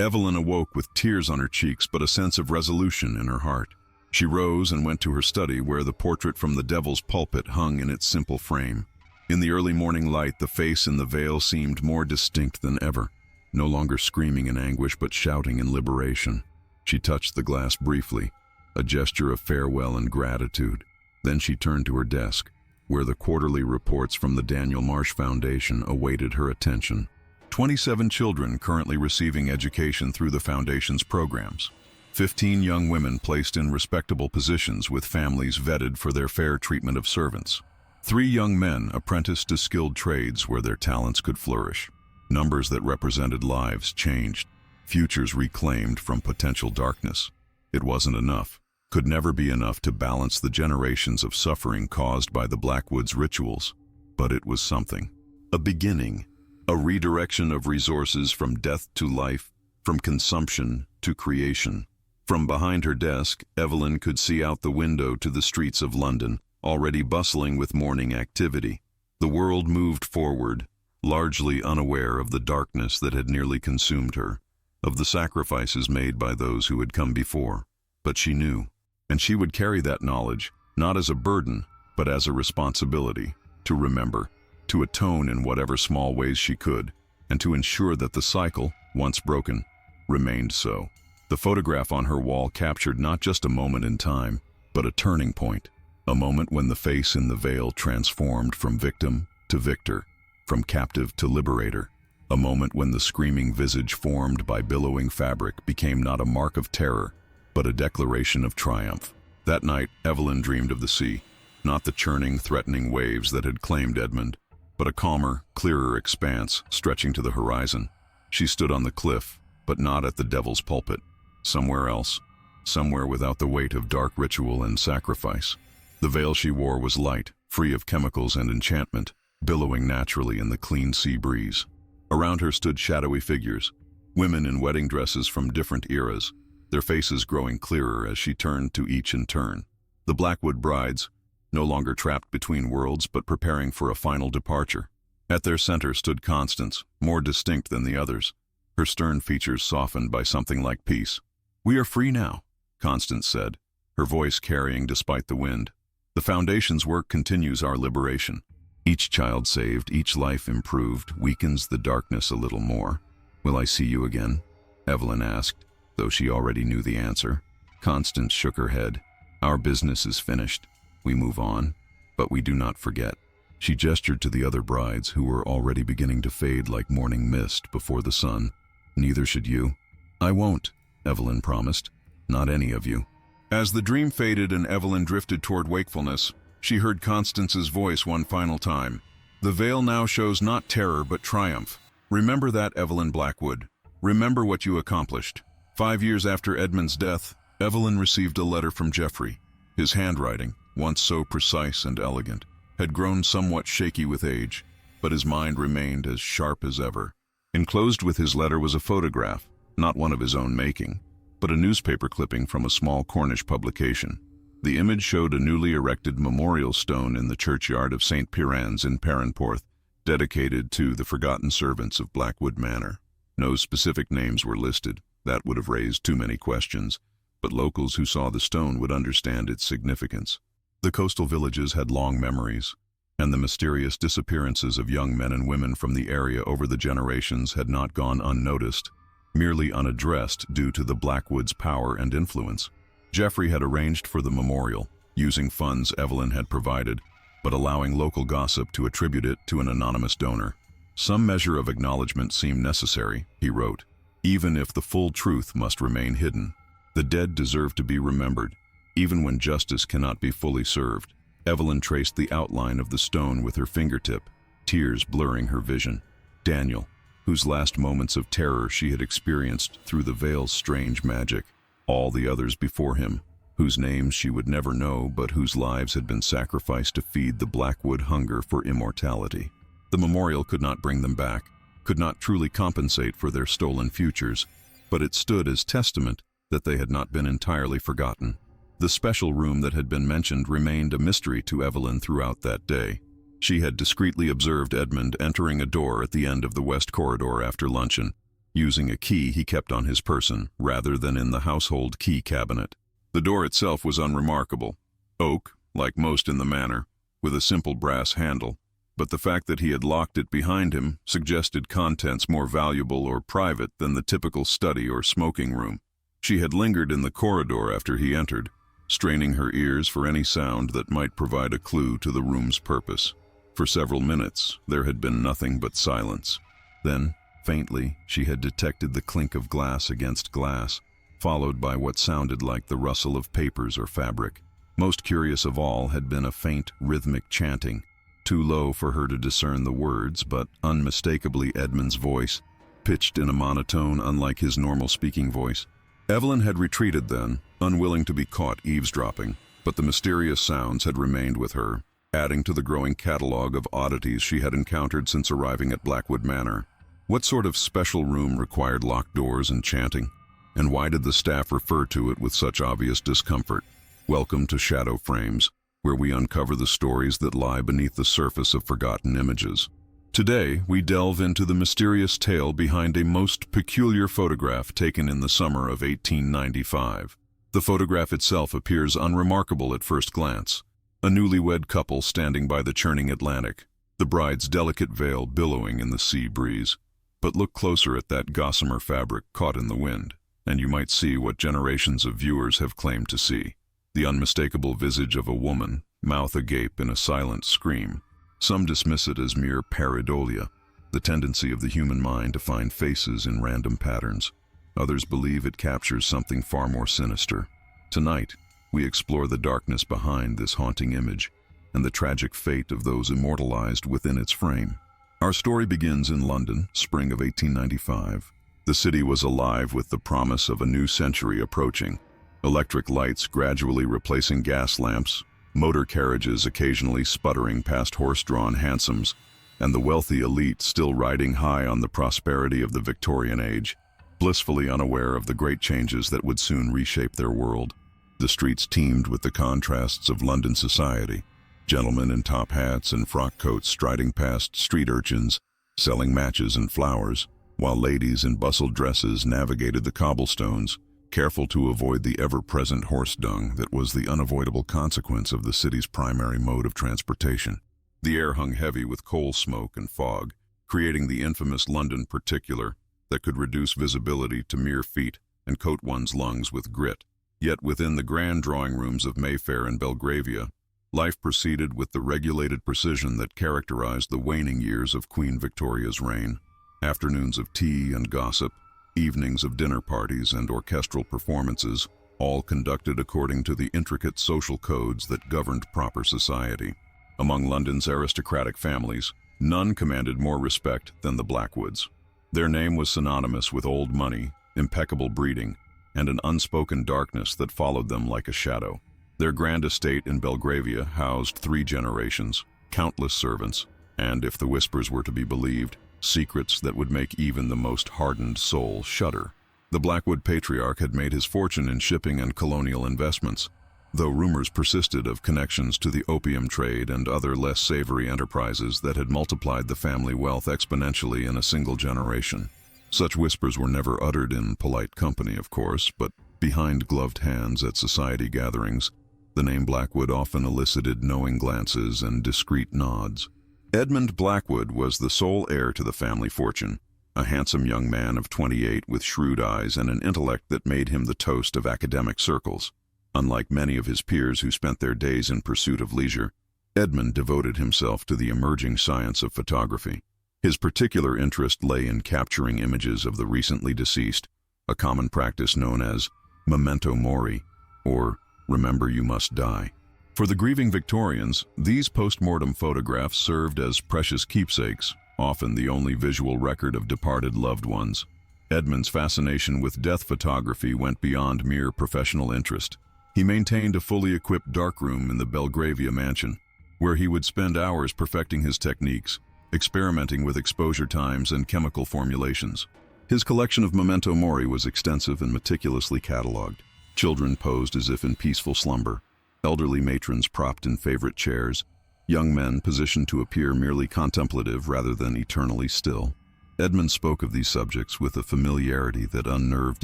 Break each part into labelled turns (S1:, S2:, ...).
S1: Evelyn awoke with tears on her cheeks but a sense of resolution in her heart. She rose and went to her study where the portrait from the Devil's Pulpit hung in its simple frame. In the early morning light, the face in the veil seemed more distinct than ever, no longer screaming in anguish but shouting in liberation. She touched the glass briefly, a gesture of farewell and gratitude. Then she turned to her desk, where the quarterly reports from the Daniel Marsh Foundation awaited her attention. 27 children currently receiving education through the Foundation's programs. 15 young women placed in respectable positions with families vetted for their fair treatment of servants. 3 young men apprenticed to skilled trades where their talents could flourish. Numbers that represented lives changed, futures reclaimed from potential darkness. It wasn't enough, could never be enough to balance the generations of suffering caused by the Blackwoods rituals. But it was something. A beginning, a redirection of resources from death to life, from consumption to creation. From behind her desk, Evelyn could see out the window to the streets of London, already bustling with morning activity. The world moved forward, largely unaware of the darkness that had nearly consumed her, of the sacrifices made by those who had come before. But she knew, and she would carry that knowledge, not as a burden, but as a responsibility, to remember, to atone in whatever small ways she could, and to ensure that the cycle, once broken, remained so. The photograph on her wall captured not just a moment in time, but a turning point, a moment when the face in the veil transformed from victim to victor, from captive to liberator, a moment when the screaming visage formed by billowing fabric became not a mark of terror, but a declaration of triumph. That night, Evelyn dreamed of the sea, not the churning, threatening waves that had claimed Edmund, but a calmer, clearer expanse stretching to the horizon. She stood on the cliff, but not at the Devil's Pulpit. Somewhere else, somewhere without the weight of dark ritual and sacrifice. The veil she wore was light, free of chemicals and enchantment, billowing naturally in the clean sea breeze. Around her stood shadowy figures, women in wedding dresses from different eras, their faces growing clearer as she turned to each in turn. The Blackwood brides, no longer trapped between worlds but preparing for a final departure. At their center stood Constance, more distinct than the others, her stern features softened by something like peace. "We are free now," Constance said, her voice carrying despite the wind. "The Foundation's work continues our liberation. Each child saved, each life improved, weakens the darkness a little more." "Will I see you again?" Evelyn asked, though she already knew the answer. Constance shook her head. "Our business is finished. We move on, but we do not forget." She gestured to the other brides who were already beginning to fade like morning mist before the sun. "Neither should you." "I won't," Evelyn promised. "Not any of you." As the dream faded and Evelyn drifted toward wakefulness, she heard Constance's voice one final time. "The veil now shows not terror but triumph. Remember that, Evelyn Blackwood. Remember what you accomplished." 5 years after Edmund's death, Evelyn received a letter from Geoffrey. His handwriting, once so precise and elegant, had grown somewhat shaky with age, but his mind remained as sharp as ever. Enclosed with his letter was a photograph, not one of his own making, but a newspaper clipping from a small Cornish publication. The image showed a newly erected memorial stone in the churchyard of St. Piran's in Perranporth, dedicated to the forgotten servants of Blackwood Manor. No specific names were listed. That would have raised too many questions, but locals who saw the stone would understand its significance. The coastal villages had long memories, and the mysterious disappearances of young men and women from the area over the generations had not gone unnoticed, merely unaddressed due to the Blackwoods' power and influence. Geoffrey had arranged for the memorial, using funds Evelyn had provided, but allowing local gossip to attribute it to an anonymous donor. "Some measure of acknowledgement seemed necessary," he wrote, "even if the full truth must remain hidden. The dead deserve to be remembered, even when justice cannot be fully served." Evelyn traced the outline of the stone with her fingertip, tears blurring her vision. Daniel, whose last moments of terror she had experienced through the veil's strange magic. All the others before him, whose names she would never know but whose lives had been sacrificed to feed the Blackwood hunger for immortality. The memorial could not bring them back, could not truly compensate for their stolen futures, but it stood as testament that they had not been entirely forgotten. The special room that had been mentioned remained a mystery to Evelyn throughout that day. She had discreetly observed Edmund entering a door at the end of the west corridor after luncheon, using a key he kept on his person rather than in the household key cabinet. The door itself was unremarkable. Oak, like most in the manor, with a simple brass handle, but the fact that he had locked it behind him suggested contents more valuable or private than the typical study or smoking room. She had lingered in the corridor after he entered, straining her ears for any sound that might provide a clue to the room's purpose. For several minutes, there had been nothing but silence. Then, faintly, she had detected the clink of glass against glass, followed by what sounded like the rustle of papers or fabric. Most curious of all had been a faint, rhythmic chanting, too low for her to discern the words, but unmistakably Edmund's voice, pitched in a monotone unlike his normal speaking voice. Evelyn had retreated then, unwilling to be caught eavesdropping, but the mysterious sounds had remained with her, adding to the growing catalogue of oddities she had encountered since arriving at Blackwood Manor. What sort of special room required locked doors and chanting? And why did the staff refer to it with such obvious discomfort? Welcome to Shadow Frames, where we uncover the stories that lie beneath the surface of forgotten images. Today, we delve into the mysterious tale behind a most peculiar photograph taken in the summer of 1895. The photograph itself appears unremarkable at first glance. A newlywed couple standing by the churning Atlantic, the bride's delicate veil billowing in the sea breeze. But look closer at that gossamer fabric caught in the wind, and you might see what generations of viewers have claimed to see. The unmistakable visage of a woman, mouth agape in a silent scream. Some dismiss it as mere pareidolia, the tendency of the human mind to find faces in random patterns. Others believe it captures something far more sinister. Tonight, we explore the darkness behind this haunting image and the tragic fate of those immortalized within its frame. Our story begins in London, spring of 1895. The city was alive with the promise of a new century approaching. Electric lights gradually replacing gas lamps, motor carriages occasionally sputtering past horse-drawn hansoms, and the wealthy elite still riding high on the prosperity of the Victorian age, blissfully unaware of the great changes that would soon reshape their world. The streets teemed with the contrasts of London society, gentlemen in top hats and frock coats striding past street urchins, selling matches and flowers, while ladies in bustled dresses navigated the cobblestones, careful to avoid the ever-present horse dung that was the unavoidable consequence of the city's primary mode of transportation. The air hung heavy with coal smoke and fog, creating the infamous London particular that could reduce visibility to mere feet and coat one's lungs with grit. Yet within the grand drawing rooms of Mayfair and Belgravia, life proceeded with the regulated precision that characterized the waning years of Queen Victoria's reign. Afternoons of tea and gossip, evenings of dinner parties and orchestral performances, all conducted according to the intricate social codes that governed proper society. Among London's aristocratic families, none commanded more respect than the Blackwoods. Their name was synonymous with old money, impeccable breeding, and an unspoken darkness that followed them like a shadow. Their grand estate in Belgravia housed 3 generations, countless servants, and, if the whispers were to be believed, secrets that would make even the most hardened soul shudder. The Blackwood patriarch had made his fortune in shipping and colonial investments, though rumors persisted of connections to the opium trade and other less savory enterprises that had multiplied the family wealth exponentially in a single generation. Such whispers were never uttered in polite company, of course, but behind gloved hands at society gatherings, the name Blackwood often elicited knowing glances and discreet nods. Edmund Blackwood was the sole heir to the family fortune, a handsome young man of 28 with shrewd eyes and an intellect that made him the toast of academic circles. Unlike many of his peers who spent their days in pursuit of leisure, Edmund devoted himself to the emerging science of photography. His particular interest lay in capturing images of the recently deceased, a common practice known as memento mori, or remember you must die. For the grieving Victorians, these post-mortem photographs served as precious keepsakes, often the only visual record of departed loved ones. Edmund's fascination with death photography went beyond mere professional interest. He maintained a fully equipped darkroom in the Belgravia mansion, where he would spend hours perfecting his techniques, experimenting with exposure times and chemical formulations. His collection of memento mori was extensive and meticulously catalogued. Children posed as if in peaceful slumber, elderly matrons propped in favorite chairs, young men positioned to appear merely contemplative rather than eternally still. Edmund spoke of these subjects with a familiarity that unnerved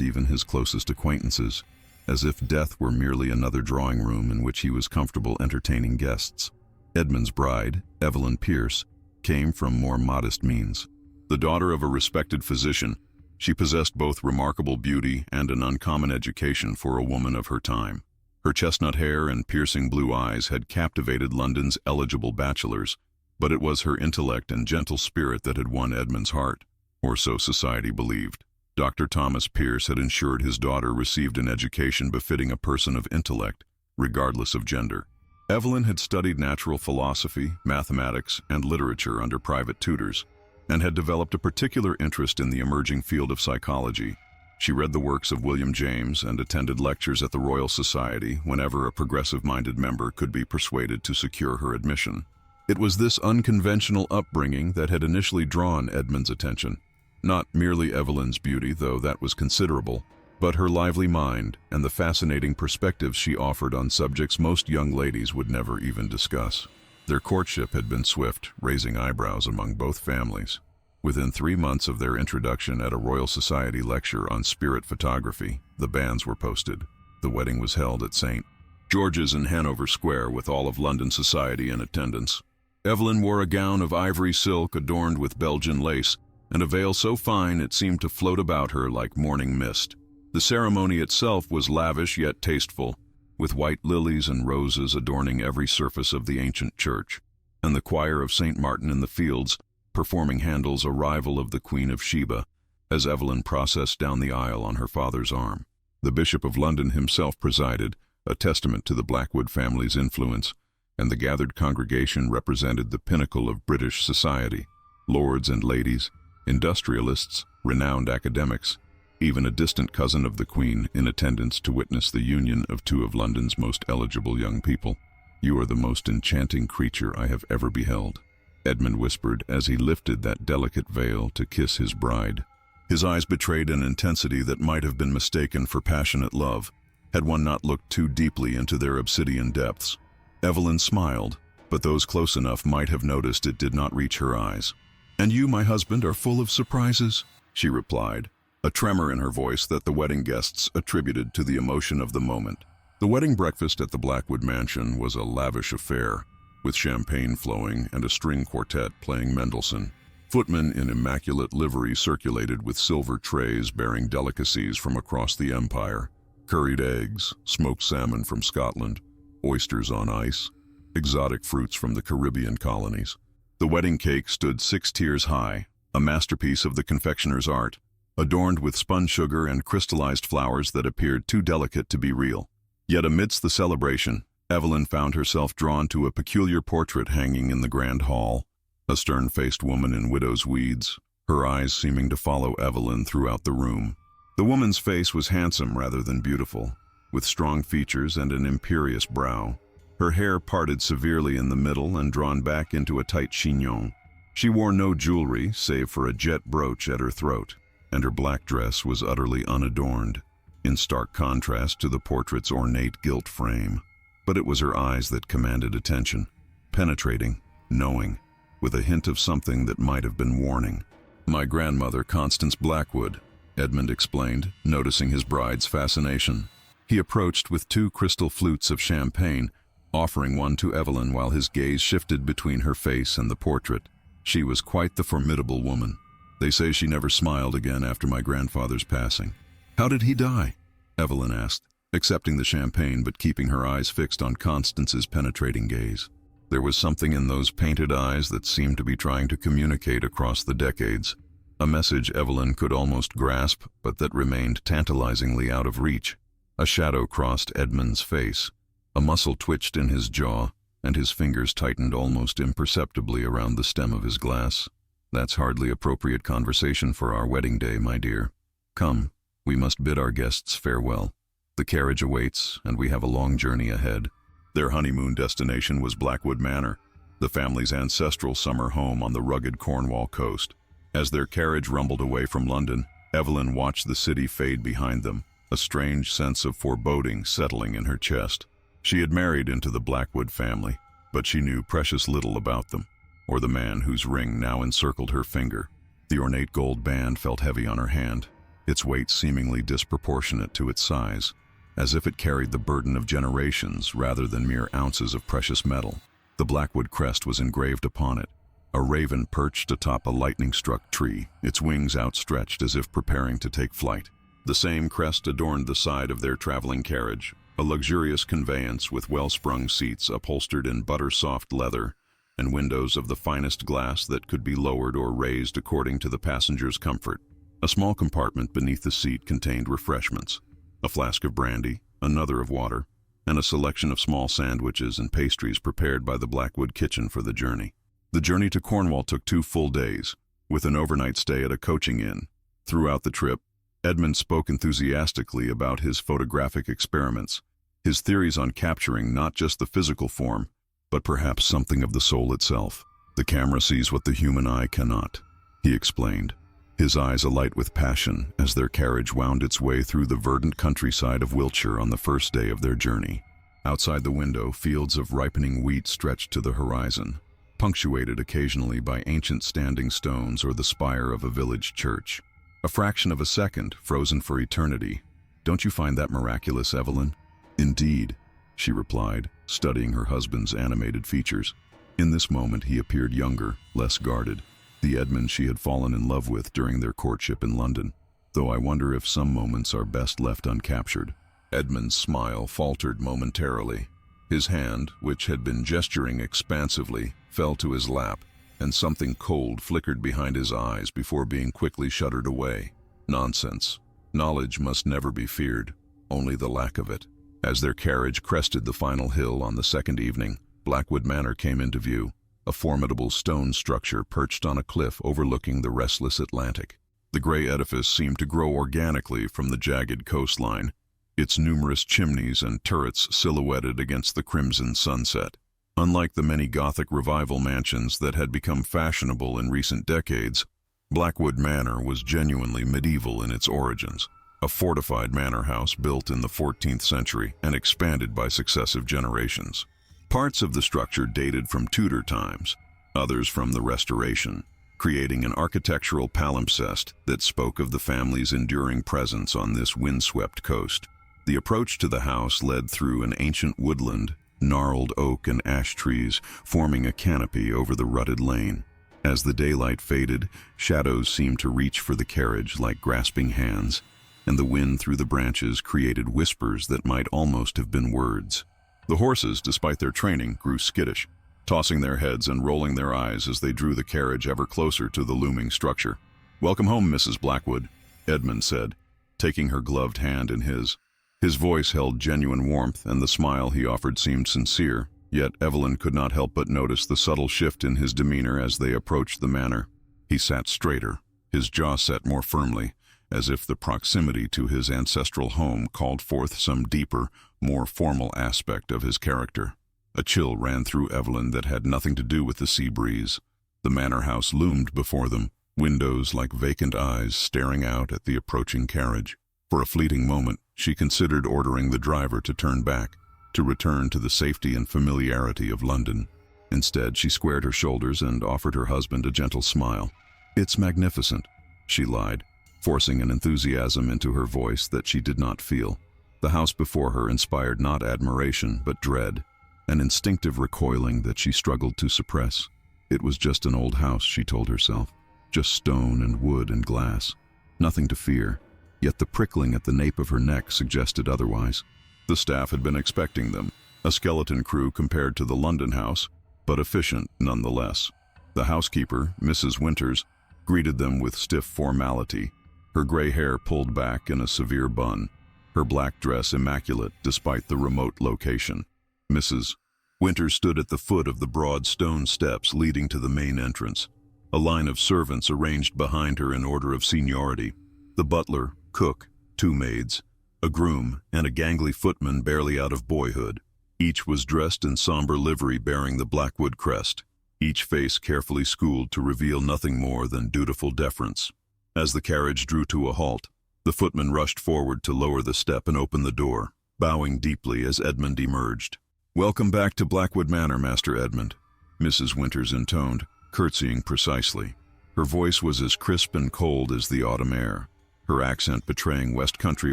S1: even his closest acquaintances, as if death were merely another drawing room in which he was comfortable entertaining guests. Edmund's bride, Evelyn Pierce, came from more modest means. The daughter of a respected physician, she possessed both remarkable beauty and an uncommon education for a woman of her time. Her chestnut hair and piercing blue eyes had captivated London's eligible bachelors, but it was her intellect and gentle spirit that had won Edmund's heart, or so society believed. Dr. Thomas Pierce had ensured his daughter received an education befitting a person of intellect, regardless of gender. Evelyn had studied natural philosophy, mathematics, and literature under private tutors, and had developed a particular interest in the emerging field of psychology. She read the works of William James and attended lectures at the Royal Society whenever a progressive-minded member could be persuaded to secure her admission. It was this unconventional upbringing that had initially drawn Edmund's attention. Not merely Evelyn's beauty, though that was considerable, but her lively mind and the fascinating perspectives she offered on subjects most young ladies would never even discuss. Their courtship had been swift, raising eyebrows among both families. Within 3 months of their introduction at a Royal Society lecture on spirit photography, the banns were posted. The wedding was held at St. George's in Hanover Square with all of London society in attendance. Evelyn wore a gown of ivory silk adorned with Belgian lace, and a veil so fine it seemed to float about her like morning mist. The ceremony itself was lavish yet tasteful, with white lilies and roses adorning every surface of the ancient church, and the choir of St. Martin in the Fields performing Handel's Arrival of the Queen of Sheba, as Evelyn processed down the aisle on her father's arm. The Bishop of London himself presided, a testament to the Blackwood family's influence, and the gathered congregation represented the pinnacle of British society. Lords and ladies, industrialists, renowned academics, even a distant cousin of the Queen in attendance to witness the union of two of London's most eligible young people. "You are the most enchanting creature I have ever beheld," Edmund whispered as he lifted that delicate veil to kiss his bride. His eyes betrayed an intensity that might have been mistaken for passionate love, had one not looked too deeply into their obsidian depths. Evelyn smiled, but those close enough might have noticed it did not reach her eyes. "And you, my husband, are full of surprises," she replied, a tremor in her voice that the wedding guests attributed to the emotion of the moment. The wedding breakfast at the Blackwood mansion was a lavish affair, with champagne flowing and a string quartet playing Mendelssohn. Footmen in immaculate livery circulated with silver trays bearing delicacies from across the empire: curried eggs, smoked salmon from Scotland, oysters on ice, exotic fruits from the Caribbean colonies. The wedding cake stood 6 tiers high, a masterpiece of the confectioner's art, adorned with spun sugar and crystallized flowers that appeared too delicate to be real. Yet amidst the celebration, Evelyn found herself drawn to a peculiar portrait hanging in the grand hall, a stern-faced woman in widow's weeds, her eyes seeming to follow Evelyn throughout the room. The woman's face was handsome rather than beautiful, with strong features and an imperious brow. Her hair parted severely in the middle and drawn back into a tight chignon. She wore no jewelry save for a jet brooch at her throat, and her black dress was utterly unadorned, in stark contrast to the portrait's ornate gilt frame. But it was her eyes that commanded attention, penetrating, knowing, with a hint of something that might have been warning. "My grandmother, Constance Blackwood," Edmund explained, noticing his bride's fascination. He approached with 2 crystal flutes of champagne, offering one to Evelyn while his gaze shifted between her face and the portrait. She was quite the formidable woman. "They say she never smiled again after my grandfather's passing." "How did he die?" Evelyn asked, accepting the champagne but keeping her eyes fixed on Constance's penetrating gaze. There was something in those painted eyes that seemed to be trying to communicate across the decades, a message Evelyn could almost grasp but that remained tantalizingly out of reach. A shadow crossed Edmund's face, a muscle twitched in his jaw, and his fingers tightened almost imperceptibly around the stem of his glass. "That's hardly appropriate conversation for our wedding day, my dear. Come, we must bid our guests farewell. The carriage awaits, and we have a long journey ahead." Their honeymoon destination was Blackwood Manor, the family's ancestral summer home on the rugged Cornwall coast. As their carriage rumbled away from London, Evelyn watched the city fade behind them, a strange sense of foreboding settling in her chest. She had married into the Blackwood family, but she knew precious little about them, or the man whose ring now encircled her finger. The ornate gold band felt heavy on her hand, its weight seemingly disproportionate to its size, as if it carried the burden of generations rather than mere ounces of precious metal. The Blackwood crest was engraved upon it, a raven perched atop a lightning-struck tree, its wings outstretched as if preparing to take flight. The same crest adorned the side of their traveling carriage, a luxurious conveyance with well-sprung seats upholstered in butter-soft leather and windows of the finest glass that could be lowered or raised according to the passenger's comfort. A small compartment beneath the seat contained refreshments, a flask of brandy, another of water, and a selection of small sandwiches and pastries prepared by the Blackwood kitchen for the journey. The journey to Cornwall took 2 full days, with an overnight stay at a coaching inn. Throughout the trip, Edmund spoke enthusiastically about his photographic experiments, his theories on capturing not just the physical form, but perhaps something of the soul itself. "The camera sees what the human eye cannot," he explained, his eyes alight with passion as their carriage wound its way through the verdant countryside of Wiltshire on the first day of their journey. Outside the window, fields of ripening wheat stretched to the horizon, punctuated occasionally by ancient standing stones or the spire of a village church. A fraction of a second, frozen for eternity. "Don't you find that miraculous, Evelyn?" "Indeed," she replied, studying her husband's animated features. In this moment he appeared younger, less guarded, the Edmund she had fallen in love with during their courtship in London, though I wonder if some moments are best left uncaptured. Edmund's smile faltered momentarily. His hand, which had been gesturing expansively, fell to his lap, and something cold flickered behind his eyes before being quickly shuttered away. Nonsense. Knowledge must never be feared, only the lack of it. As their carriage crested the final hill on the second evening, Blackwood Manor came into view, a formidable stone structure perched on a cliff overlooking the restless Atlantic. The gray edifice seemed to grow organically from the jagged coastline, its numerous chimneys and turrets silhouetted against the crimson sunset. Unlike the many Gothic revival mansions that had become fashionable in recent decades, Blackwood Manor was genuinely medieval in its origins, a fortified manor house built in the 14th century and expanded by successive generations. Parts of the structure dated from Tudor times, others from the Restoration, creating an architectural palimpsest that spoke of the family's enduring presence on this windswept coast. The approach to the house led through an ancient woodland, gnarled oak and ash trees forming a canopy over the rutted lane. As the daylight faded, shadows seemed to reach for the carriage like grasping hands, and the wind through the branches created whispers that might almost have been words. The horses, despite their training, grew skittish, tossing their heads and rolling their eyes as they drew the carriage ever closer to the looming structure. "Welcome home, Mrs. Blackwood," Edmund said, taking her gloved hand in his. His voice held genuine warmth, and the smile he offered seemed sincere, yet Evelyn could not help but notice the subtle shift in his demeanor as they approached the manor. He sat straighter, his jaw set more firmly, as if the proximity to his ancestral home called forth some deeper, more formal aspect of his character. A chill ran through Evelyn that had nothing to do with the sea breeze. The manor house loomed before them, windows like vacant eyes staring out at the approaching carriage. For a fleeting moment, she considered ordering the driver to turn back, to return to the safety and familiarity of London. Instead, she squared her shoulders and offered her husband a gentle smile. "It's magnificent," she lied, forcing an enthusiasm into her voice that she did not feel. The house before her inspired not admiration, but dread, an instinctive recoiling that she struggled to suppress. It was just an old house, she told herself, just stone and wood and glass. Nothing to fear, yet the prickling at the nape of her neck suggested otherwise. The staff had been expecting them, a skeleton crew compared to the London house, but efficient nonetheless. The housekeeper, Mrs. Winters, greeted them with stiff formality, her gray hair pulled back in a severe bun, her black dress immaculate despite the remote location. Mrs. Winters stood at the foot of the broad stone steps leading to the main entrance, a line of servants arranged behind her in order of seniority. The butler, cook, 2 maids, a groom, and a gangly footman barely out of boyhood. Each was dressed in somber livery bearing the Blackwood crest, each face carefully schooled to reveal nothing more than dutiful deference. As the carriage drew to a halt, the footman rushed forward to lower the step and open the door, bowing deeply as Edmund emerged. "Welcome back to Blackwood Manor, Master Edmund," Mrs. Winters intoned, curtsying precisely. Her voice was as crisp and cold as the autumn air, her accent betraying West Country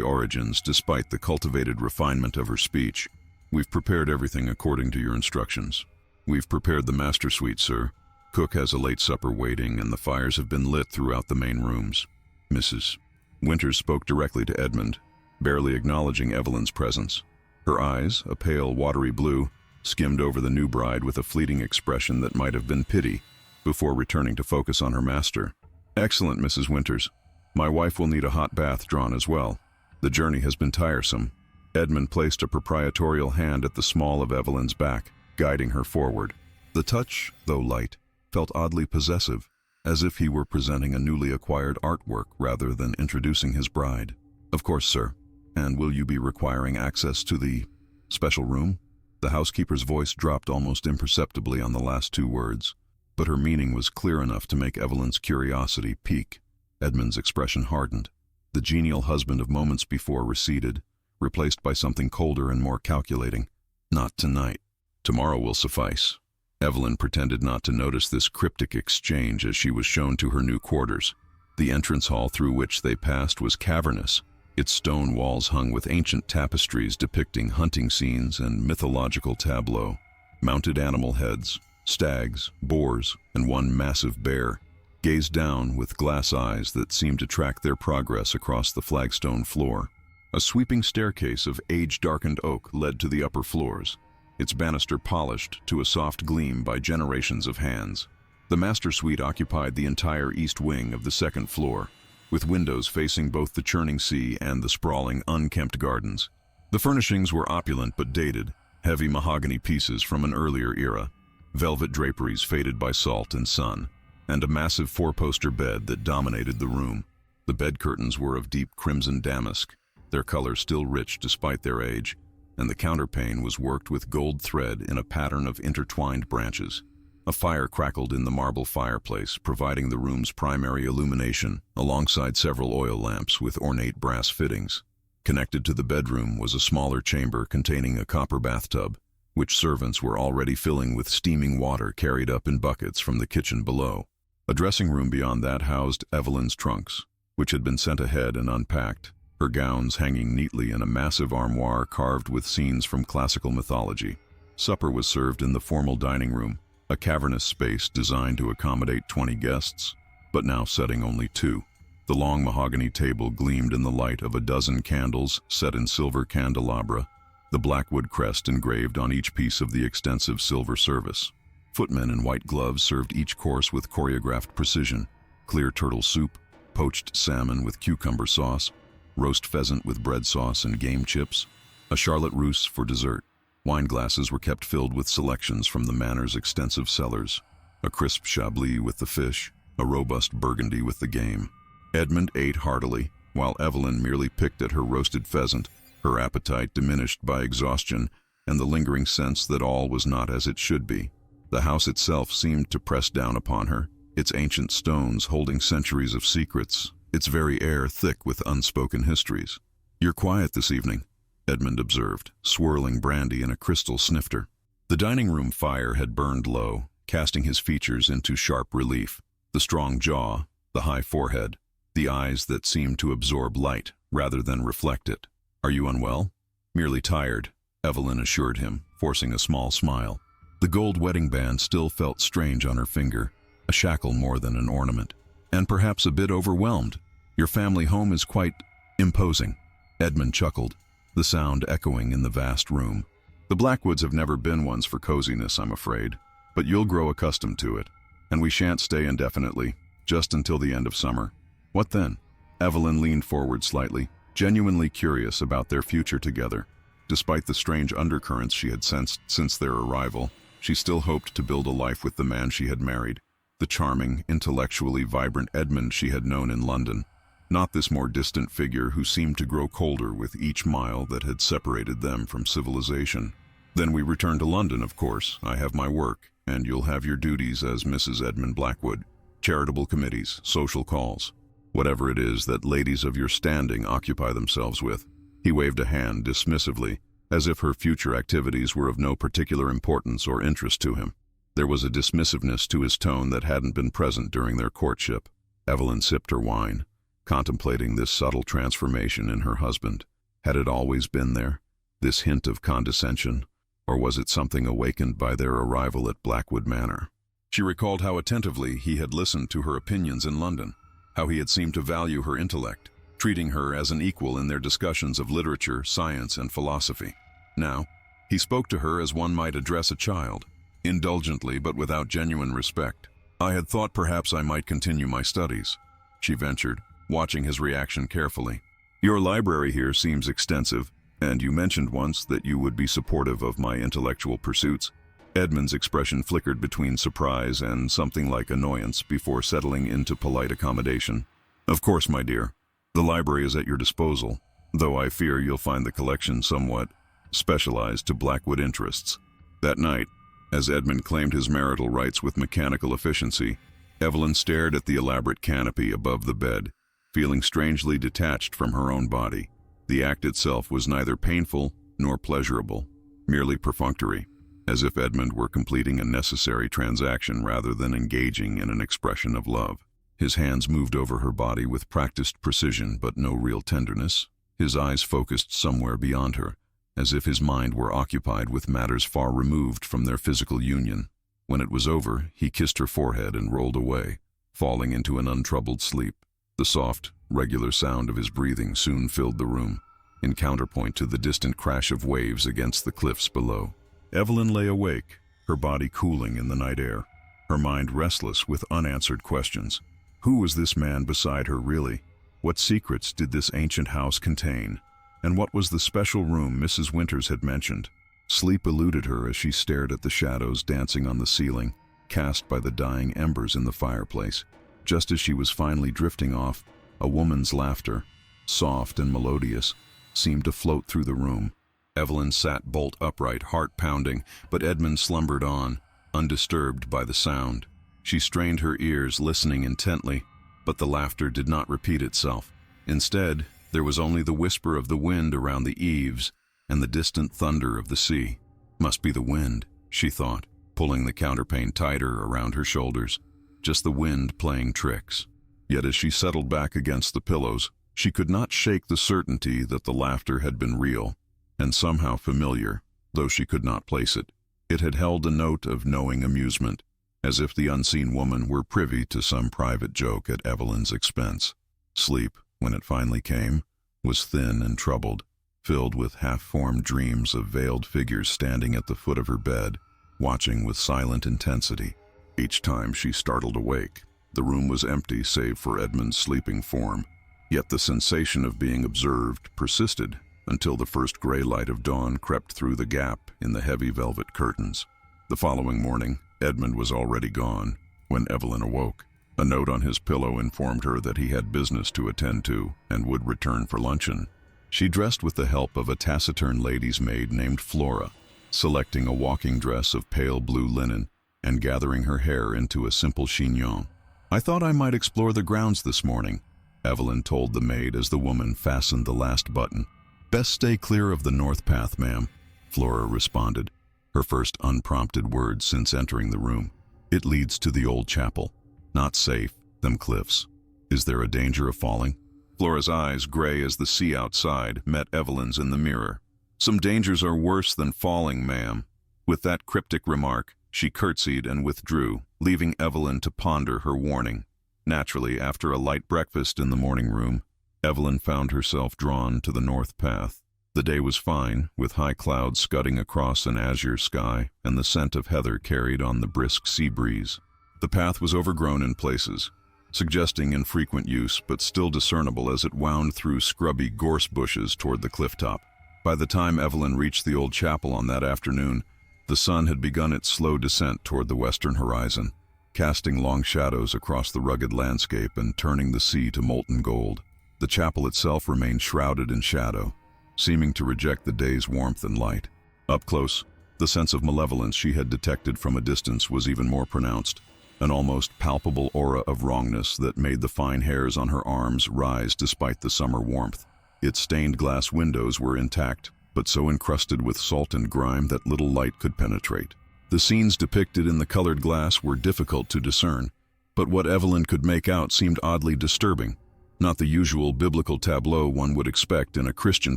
S1: origins despite the cultivated refinement of her speech. "We've prepared everything according to your instructions. We've prepared the master suite, sir. Cook has a late supper waiting, and the fires have been lit throughout the main rooms." Mrs. Winters spoke directly to Edmund, barely acknowledging Evelyn's presence. Her eyes, a pale, watery blue, skimmed over the new bride with a fleeting expression that might have been pity, before returning to focus on her master. "Excellent, Mrs. Winters. My wife will need a hot bath drawn as well. The journey has been tiresome." Edmund placed a proprietorial hand at the small of Evelyn's back, guiding her forward. The touch, though light, felt oddly possessive, as if he were presenting a newly acquired artwork rather than introducing his bride. "Of course, sir. And will you be requiring access to the special room?" The housekeeper's voice dropped almost imperceptibly on the last two words, but her meaning was clear enough to make Evelyn's curiosity pique. Edmund's expression hardened. The genial husband of moments before receded, replaced by something colder and more calculating. "Not tonight. Tomorrow will suffice." Evelyn pretended not to notice this cryptic exchange as she was shown to her new quarters. The entrance hall through which they passed was cavernous, its stone walls hung with ancient tapestries depicting hunting scenes and mythological tableaux. Mounted animal heads, stags, boars, and one massive bear, gazed down with glass eyes that seemed to track their progress across the flagstone floor. A sweeping staircase of age-darkened oak led to the upper floors, its banister polished to a soft gleam by generations of hands. The master suite occupied the entire east wing of the second floor, with windows facing both the churning sea and the sprawling, unkempt gardens. The furnishings were opulent but dated, heavy mahogany pieces from an earlier era, velvet draperies faded by salt and sun, and a massive four-poster bed that dominated the room. The bed curtains were of deep crimson damask, their color still rich despite their age, and the counterpane was worked with gold thread in a pattern of intertwined branches. A fire crackled in the marble fireplace, providing the room's primary illumination, alongside several oil lamps with ornate brass fittings. Connected to the bedroom was a smaller chamber containing a copper bathtub, which servants were already filling with steaming water carried up in buckets from the kitchen below. A dressing room beyond that housed Evelyn's trunks, which had been sent ahead and unpacked, her gowns hanging neatly in a massive armoire carved with scenes from classical mythology. Supper was served in the formal dining room, a cavernous space designed to accommodate 20 guests, but now setting only 2. The long mahogany table gleamed in the light of a dozen candles set in silver candelabra, the blackwood crest engraved on each piece of the extensive silver service. Footmen in white gloves served each course with choreographed precision: clear turtle soup, poached salmon with cucumber sauce, roast pheasant with bread sauce and game chips, a charlotte russe for dessert. Wine glasses were kept filled with selections from the manor's extensive cellars, a crisp chablis with the fish, a robust burgundy with the game. Edmund ate heartily, while Evelyn merely picked at her roasted pheasant, her appetite diminished by exhaustion and the lingering sense that all was not as it should be. The house itself seemed to press down upon her, its ancient stones holding centuries of secrets, its very air thick with unspoken histories. "You're quiet this evening," Edmund observed, swirling brandy in a crystal snifter. The dining room fire had burned low, casting his features into sharp relief. The strong jaw, the high forehead, the eyes that seemed to absorb light rather than reflect it. "Are you unwell?" "Merely tired," Evelyn assured him, forcing a small smile. The gold wedding band still felt strange on her finger, a shackle more than an ornament. "And perhaps a bit overwhelmed. Your family home is quite imposing." Edmund chuckled, the sound echoing in the vast room. "The Blackwoods have never been ones for coziness, I'm afraid, but you'll grow accustomed to it, and we shan't stay indefinitely, just until the end of summer." "What then?" Evelyn leaned forward slightly, genuinely curious about their future together. Despite the strange undercurrents she had sensed since their arrival, she still hoped to build a life with the man she had married, the charming, intellectually vibrant Edmund she had known in London, not this more distant figure who seemed to grow colder with each mile that had separated them from civilization. "Then we return to London, of course. I have my work, and you'll have your duties as Mrs. Edmund Blackwood, charitable committees, social calls, whatever it is that ladies of your standing occupy themselves with." He waved a hand dismissively, as if her future activities were of no particular importance or interest to him. There was a dismissiveness to his tone that hadn't been present during their courtship. Evelyn sipped her wine, contemplating this subtle transformation in her husband. Had it always been there, this hint of condescension, or was it something awakened by their arrival at Blackwood Manor? She recalled how attentively he had listened to her opinions in London, how he had seemed to value her intellect, treating her as an equal in their discussions of literature, science, and philosophy. Now, he spoke to her as one might address a child, indulgently but without genuine respect. "I had thought perhaps I might continue my studies," she ventured, watching his reaction carefully. "Your library here seems extensive, and you mentioned once that you would be supportive of my intellectual pursuits." Edmund's expression flickered between surprise and something like annoyance before settling into polite accommodation. "Of course, my dear. The library is at your disposal, though I fear you'll find the collection somewhat specialized to Blackwood interests." That night, as Edmund claimed his marital rights with mechanical efficiency, Evelyn stared at the elaborate canopy above the bed, feeling strangely detached from her own body. The act itself was neither painful nor pleasurable, merely perfunctory, as if Edmund were completing a necessary transaction rather than engaging in an expression of love. His hands moved over her body with practiced precision but no real tenderness. His eyes focused somewhere beyond her, as if his mind were occupied with matters far removed from their physical union. When it was over, he kissed her forehead and rolled away, falling into an untroubled sleep. The soft, regular sound of his breathing soon filled the room, in counterpoint to the distant crash of waves against the cliffs below. Evelyn lay awake, her body cooling in the night air, her mind restless with unanswered questions. Who was this man beside her really? What secrets did this ancient house contain? And what was the special room Mrs. Winters had mentioned? Sleep eluded her as she stared at the shadows dancing on the ceiling, cast by the dying embers in the fireplace. Just as she was finally drifting off, a woman's laughter, soft and melodious, seemed to float through the room. Evelyn sat bolt upright, heart pounding, but Edmund slumbered on, undisturbed by the sound. She strained her ears, listening intently, but the laughter did not repeat itself. Instead, there was only the whisper of the wind around the eaves and the distant thunder of the sea. "Must be the wind," she thought, pulling the counterpane tighter around her shoulders. Just the wind playing tricks. Yet as she settled back against the pillows, she could not shake the certainty that the laughter had been real, and somehow familiar, though she could not place it. It had held a note of knowing amusement, as if the unseen woman were privy to some private joke at Evelyn's expense. Sleep, when it finally came, was thin and troubled, filled with half-formed dreams of veiled figures standing at the foot of her bed, watching with silent intensity. Each time she startled awake, the room was empty save for Edmund's sleeping form, yet the sensation of being observed persisted until the first gray light of dawn crept through the gap in the heavy velvet curtains. The following morning, Edmund was already gone when Evelyn awoke. A note on his pillow informed her that he had business to attend to and would return for luncheon. She dressed with the help of a taciturn lady's maid named Flora, selecting a walking dress of pale blue linen and gathering her hair into a simple chignon. "I thought I might explore the grounds this morning," Evelyn told the maid as the woman fastened the last button. "Best stay clear of the north path, ma'am," Flora responded, her first unprompted words since entering the room. "It leads to the old chapel. Not safe, them cliffs. Is there a danger of falling?" Flora's eyes, gray as the sea outside, met Evelyn's in the mirror. "Some dangers are worse than falling, ma'am." With that cryptic remark, she curtsied and withdrew, leaving Evelyn to ponder her warning. Naturally, after a light breakfast in the morning room, Evelyn found herself drawn to the north path. The day was fine, with high clouds scudding across an azure sky and the scent of heather carried on the brisk sea breeze. The path was overgrown in places, suggesting infrequent use but still discernible as it wound through scrubby gorse bushes toward the cliff top. By the time Evelyn reached the old chapel on that afternoon, the sun had begun its slow descent toward the western horizon, casting long shadows across the rugged landscape and turning the sea to molten gold. The chapel itself remained shrouded in shadow, seeming to reject the day's warmth and light. Up close, the sense of malevolence she had detected from a distance was even more pronounced, an almost palpable aura of wrongness that made the fine hairs on her arms rise despite the summer warmth. Its stained glass windows were intact, but so encrusted with salt and grime that little light could penetrate. The scenes depicted in the colored glass were difficult to discern, but what Evelyn could make out seemed oddly disturbing. Not the usual biblical tableau one would expect in a Christian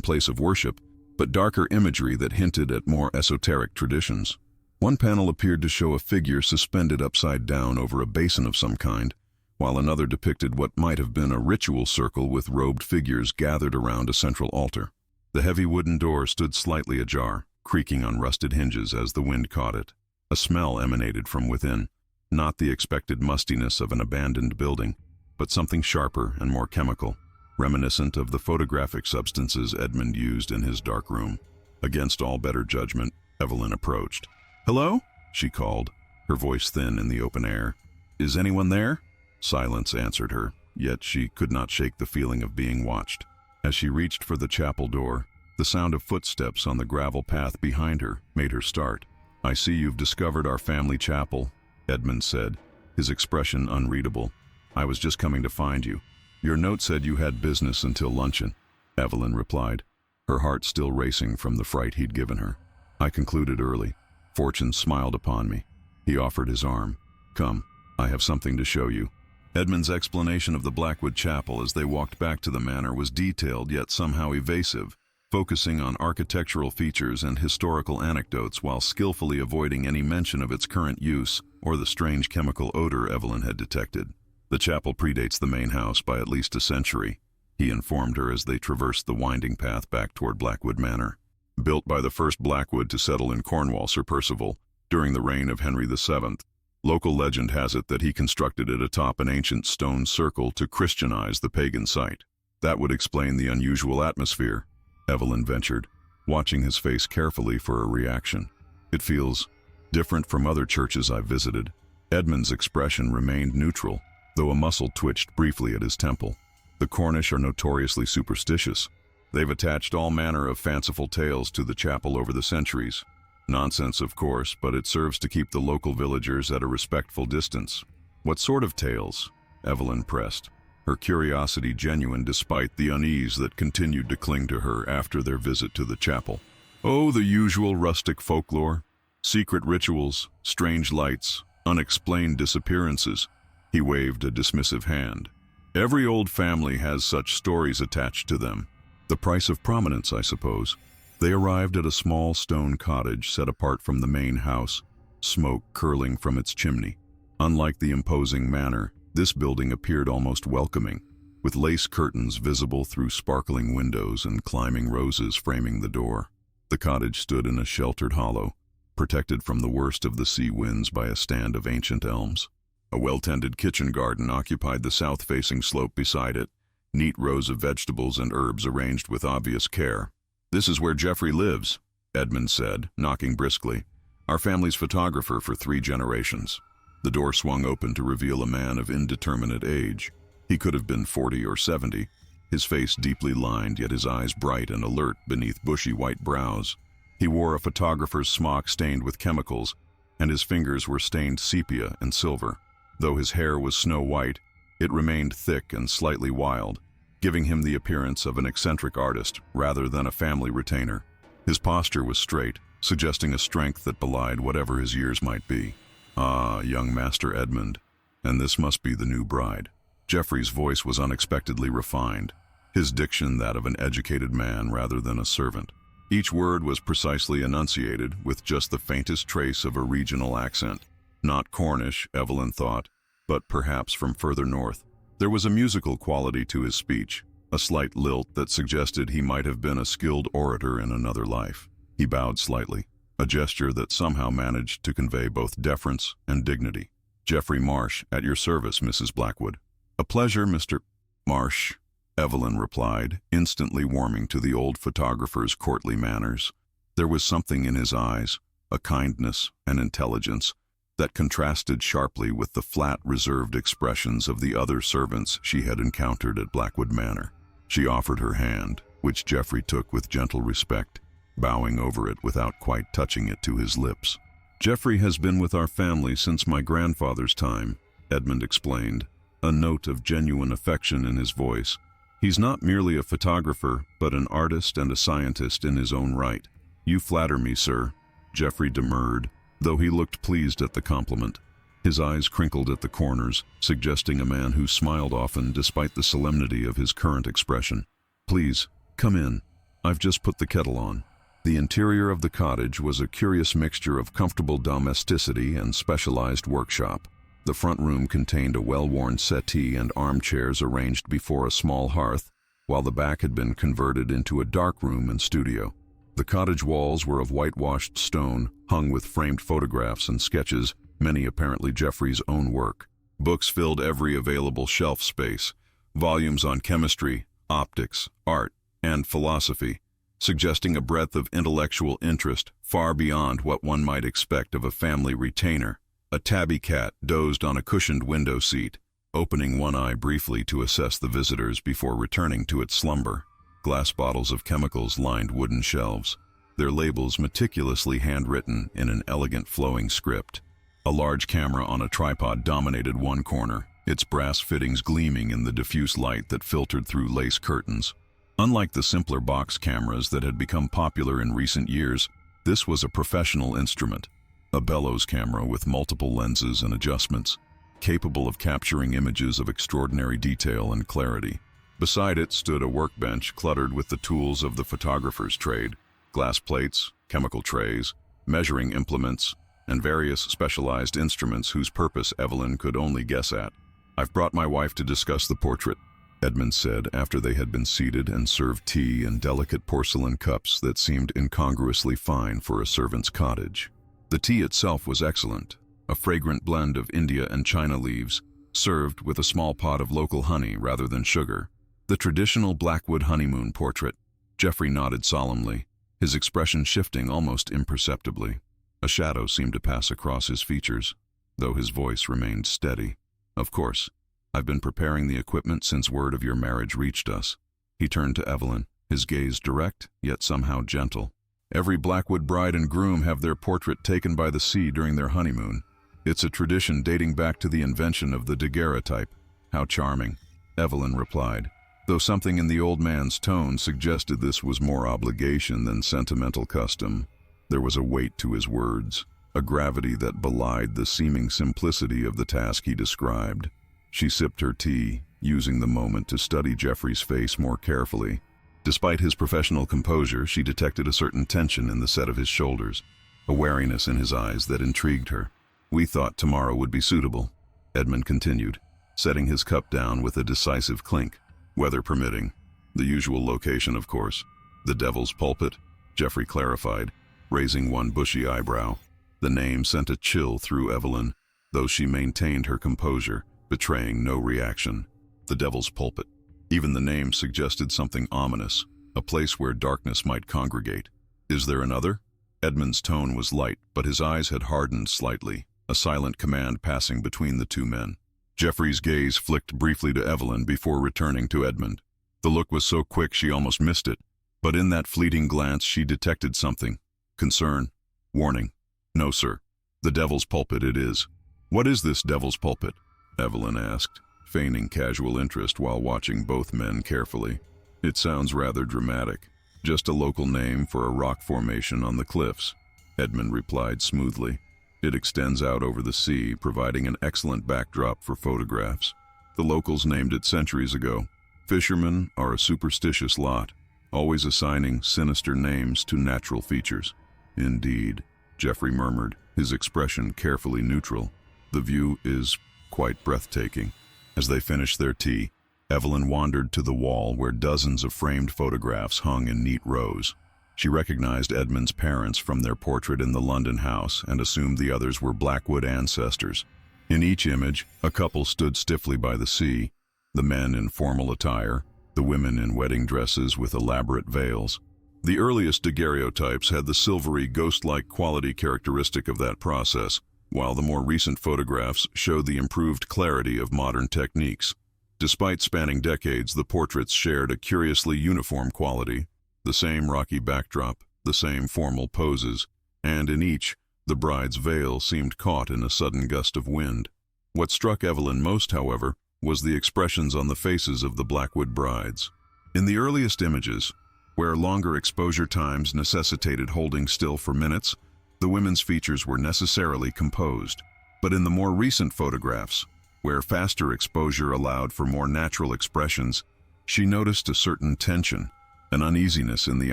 S1: place of worship, but darker imagery that hinted at more esoteric traditions. One panel appeared to show a figure suspended upside down over a basin of some kind, while another depicted what might have been a ritual circle with robed figures gathered around a central altar. The heavy wooden door stood slightly ajar, creaking on rusted hinges as the wind caught it. A smell emanated from within, not the expected mustiness of an abandoned building, but something sharper and more chemical, reminiscent of the photographic substances Edmund used in his dark room. Against all better judgment, Evelyn approached. "Hello?" she called, her voice thin in the open air. "Is anyone there?" Silence answered her, yet she could not shake the feeling of being watched. As she reached for the chapel door, the sound of footsteps on the gravel path behind her made her start. "I see you've discovered our family chapel," Edmund said, his expression unreadable. "I was just coming to find you. Your note said you had business until luncheon," Evelyn replied, her heart still racing from the fright he'd given her. "I concluded early. Fortune smiled upon me." He offered his arm. "Come, I have something to show you." Edmund's explanation of the Blackwood Chapel as they walked back to the manor was detailed yet somehow evasive, focusing on architectural features and historical anecdotes while skillfully avoiding any mention of its current use or the strange chemical odor Evelyn had detected. "The chapel predates the main house by at least a century," he informed her as they traversed the winding path back toward Blackwood Manor. "Built by the first Blackwood to settle in Cornwall, Sir Percival, during the reign of Henry VII. Local legend has it that he constructed it atop an ancient stone circle to Christianize the pagan site. That would explain the unusual atmosphere," Evelyn ventured, watching his face carefully for a reaction. "It feels different from other churches I've visited." Edmund's expression remained neutral, though a muscle twitched briefly at his temple. "The Cornish are notoriously superstitious. They've attached all manner of fanciful tales to the chapel over the centuries. Nonsense, of course, but it serves to keep the local villagers at a respectful distance." "What sort of tales?" Evelyn pressed, her curiosity genuine despite the unease that continued to cling to her after their visit to the chapel. "Oh, the usual rustic folklore. Secret rituals, strange lights, unexplained disappearances." He waved a dismissive hand. "Every old family has such stories attached to them. The price of prominence, I suppose." They arrived at a small stone cottage set apart from the main house, smoke curling from its chimney. Unlike the imposing manor, this building appeared almost welcoming, with lace curtains visible through sparkling windows and climbing roses framing the door. The cottage stood in a sheltered hollow, protected from the worst of the sea winds by a stand of ancient elms. A well-tended kitchen garden occupied the south-facing slope beside it, neat rows of vegetables and herbs arranged with obvious care. "This is where Geoffrey lives," Edmund said, knocking briskly. "Our family's photographer for 3 generations." The door swung open to reveal a man of indeterminate age. He could have been 40 or 70, his face deeply lined, yet his eyes bright and alert beneath bushy white brows. He wore a photographer's smock stained with chemicals, and his fingers were stained sepia and silver. Though his hair was snow white, it remained thick and slightly wild, giving him the appearance of an eccentric artist rather than a family retainer. His posture was straight, suggesting a strength that belied whatever his years might be. "Ah, young Master Edmund, and this must be the new bride." Geoffrey's voice was unexpectedly refined, his diction that of an educated man rather than a servant. Each word was precisely enunciated, with just the faintest trace of a regional accent. Not Cornish, Evelyn thought, but perhaps from further north. There was a musical quality to his speech, a slight lilt that suggested he might have been a skilled orator in another life. He bowed slightly, a gesture that somehow managed to convey both deference and dignity. "Geoffrey Marsh, at your service, Mrs. Blackwood." "A pleasure, Mr. Marsh," Evelyn replied, instantly warming to the old photographer's courtly manners. There was something in his eyes, a kindness and intelligence, that contrasted sharply with the flat, reserved expressions of the other servants she had encountered at Blackwood Manor. She offered her hand, which Geoffrey took with gentle respect, bowing over it without quite touching it to his lips. "Geoffrey has been with our family since my grandfather's time," Edmund explained, a note of genuine affection in his voice. "He's not merely a photographer, but an artist and a scientist in his own right." "You flatter me, sir," Geoffrey demurred, though he looked pleased at the compliment. His eyes crinkled at the corners, suggesting a man who smiled often despite the solemnity of his current expression. "Please, come in. I've just put the kettle on." The interior of the cottage was a curious mixture of comfortable domesticity and specialized workshop. The front room contained a well-worn settee and armchairs arranged before a small hearth, while the back had been converted into a dark room and studio. The cottage walls were of whitewashed stone, hung with framed photographs and sketches, many apparently Jeffrey's own work. Books filled every available shelf space, volumes on chemistry, optics, art, and philosophy, suggesting a breadth of intellectual interest far beyond what one might expect of a family retainer. A tabby cat dozed on a cushioned window seat, opening one eye briefly to assess the visitors before returning to its slumber. Glass bottles of chemicals lined wooden shelves, their labels meticulously handwritten in an elegant flowing script. A large camera on a tripod dominated one corner, its brass fittings gleaming in the diffuse light that filtered through lace curtains. Unlike the simpler box cameras that had become popular in recent years, this was a professional instrument, a bellows camera with multiple lenses and adjustments, capable of capturing images of extraordinary detail and clarity. Beside it stood a workbench cluttered with the tools of the photographer's trade: glass plates, chemical trays, measuring implements, and various specialized instruments whose purpose Evelyn could only guess at. "I've brought my wife to discuss the portrait," Edmund said after they had been seated and served tea in delicate porcelain cups that seemed incongruously fine for a servant's cottage. The tea itself was excellent, a fragrant blend of India and China leaves, served with a small pot of local honey rather than sugar. The traditional Blackwood honeymoon portrait. Jeffrey nodded solemnly, his expression shifting almost imperceptibly. A shadow seemed to pass across his features, though his voice remained steady. "Of course. I've been preparing the equipment since word of your marriage reached us." He turned to Evelyn, his gaze direct, yet somehow gentle. "Every Blackwood bride and groom have their portrait taken by the sea during their honeymoon. It's a tradition dating back to the invention of the daguerreotype." "How charming," Evelyn replied, though something in the old man's tone suggested this was more obligation than sentimental custom. There was a weight to his words, a gravity that belied the seeming simplicity of the task he described. She sipped her tea, using the moment to study Jeffrey's face more carefully. Despite his professional composure, she detected a certain tension in the set of his shoulders, a wariness in his eyes that intrigued her. "We thought tomorrow would be suitable," Edmund continued, setting his cup down with a decisive clink. "Weather permitting. The usual location, of course." "The Devil's Pulpit," Jeffrey clarified, raising one bushy eyebrow. The name sent a chill through Evelyn, though she maintained her composure, betraying no reaction. The Devil's Pulpit. Even the name suggested something ominous, a place where darkness might congregate. "Is there another?" Edmund's tone was light, but his eyes had hardened slightly, a silent command passing between the two men. Jeffrey's gaze flicked briefly to Evelyn before returning to Edmund. The look was so quick she almost missed it, but in that fleeting glance she detected something. Concern, warning. "No, sir. The Devil's Pulpit it is." "What is this Devil's Pulpit?" Evelyn asked, feigning casual interest while watching both men carefully. "It sounds rather dramatic. Just a local name for a rock formation on the cliffs," Edmund replied smoothly. "It extends out over the sea, providing an excellent backdrop for photographs. The locals named it centuries ago. Fishermen are a superstitious lot, always assigning sinister names to natural features." "Indeed," Jeffrey murmured, his expression carefully neutral. "The view is quite breathtaking." As they finished their tea, Evelyn wandered to the wall where dozens of framed photographs hung in neat rows. She recognized Edmund's parents from their portrait in the London house and assumed the others were Blackwood ancestors. In each image, a couple stood stiffly by the sea, the men in formal attire, the women in wedding dresses with elaborate veils. The earliest daguerreotypes had the silvery, ghost-like quality characteristic of that process, while the more recent photographs showed the improved clarity of modern techniques. Despite spanning decades, the portraits shared a curiously uniform quality, the same rocky backdrop, the same formal poses, and in each, the bride's veil seemed caught in a sudden gust of wind. What struck Evelyn most, however, was the expressions on the faces of the Blackwood brides. In the earliest images, where longer exposure times necessitated holding still for minutes, The women's features were necessarily composed, but in the more recent photographs, where faster exposure allowed for more natural expressions, she noticed a certain tension, an uneasiness in the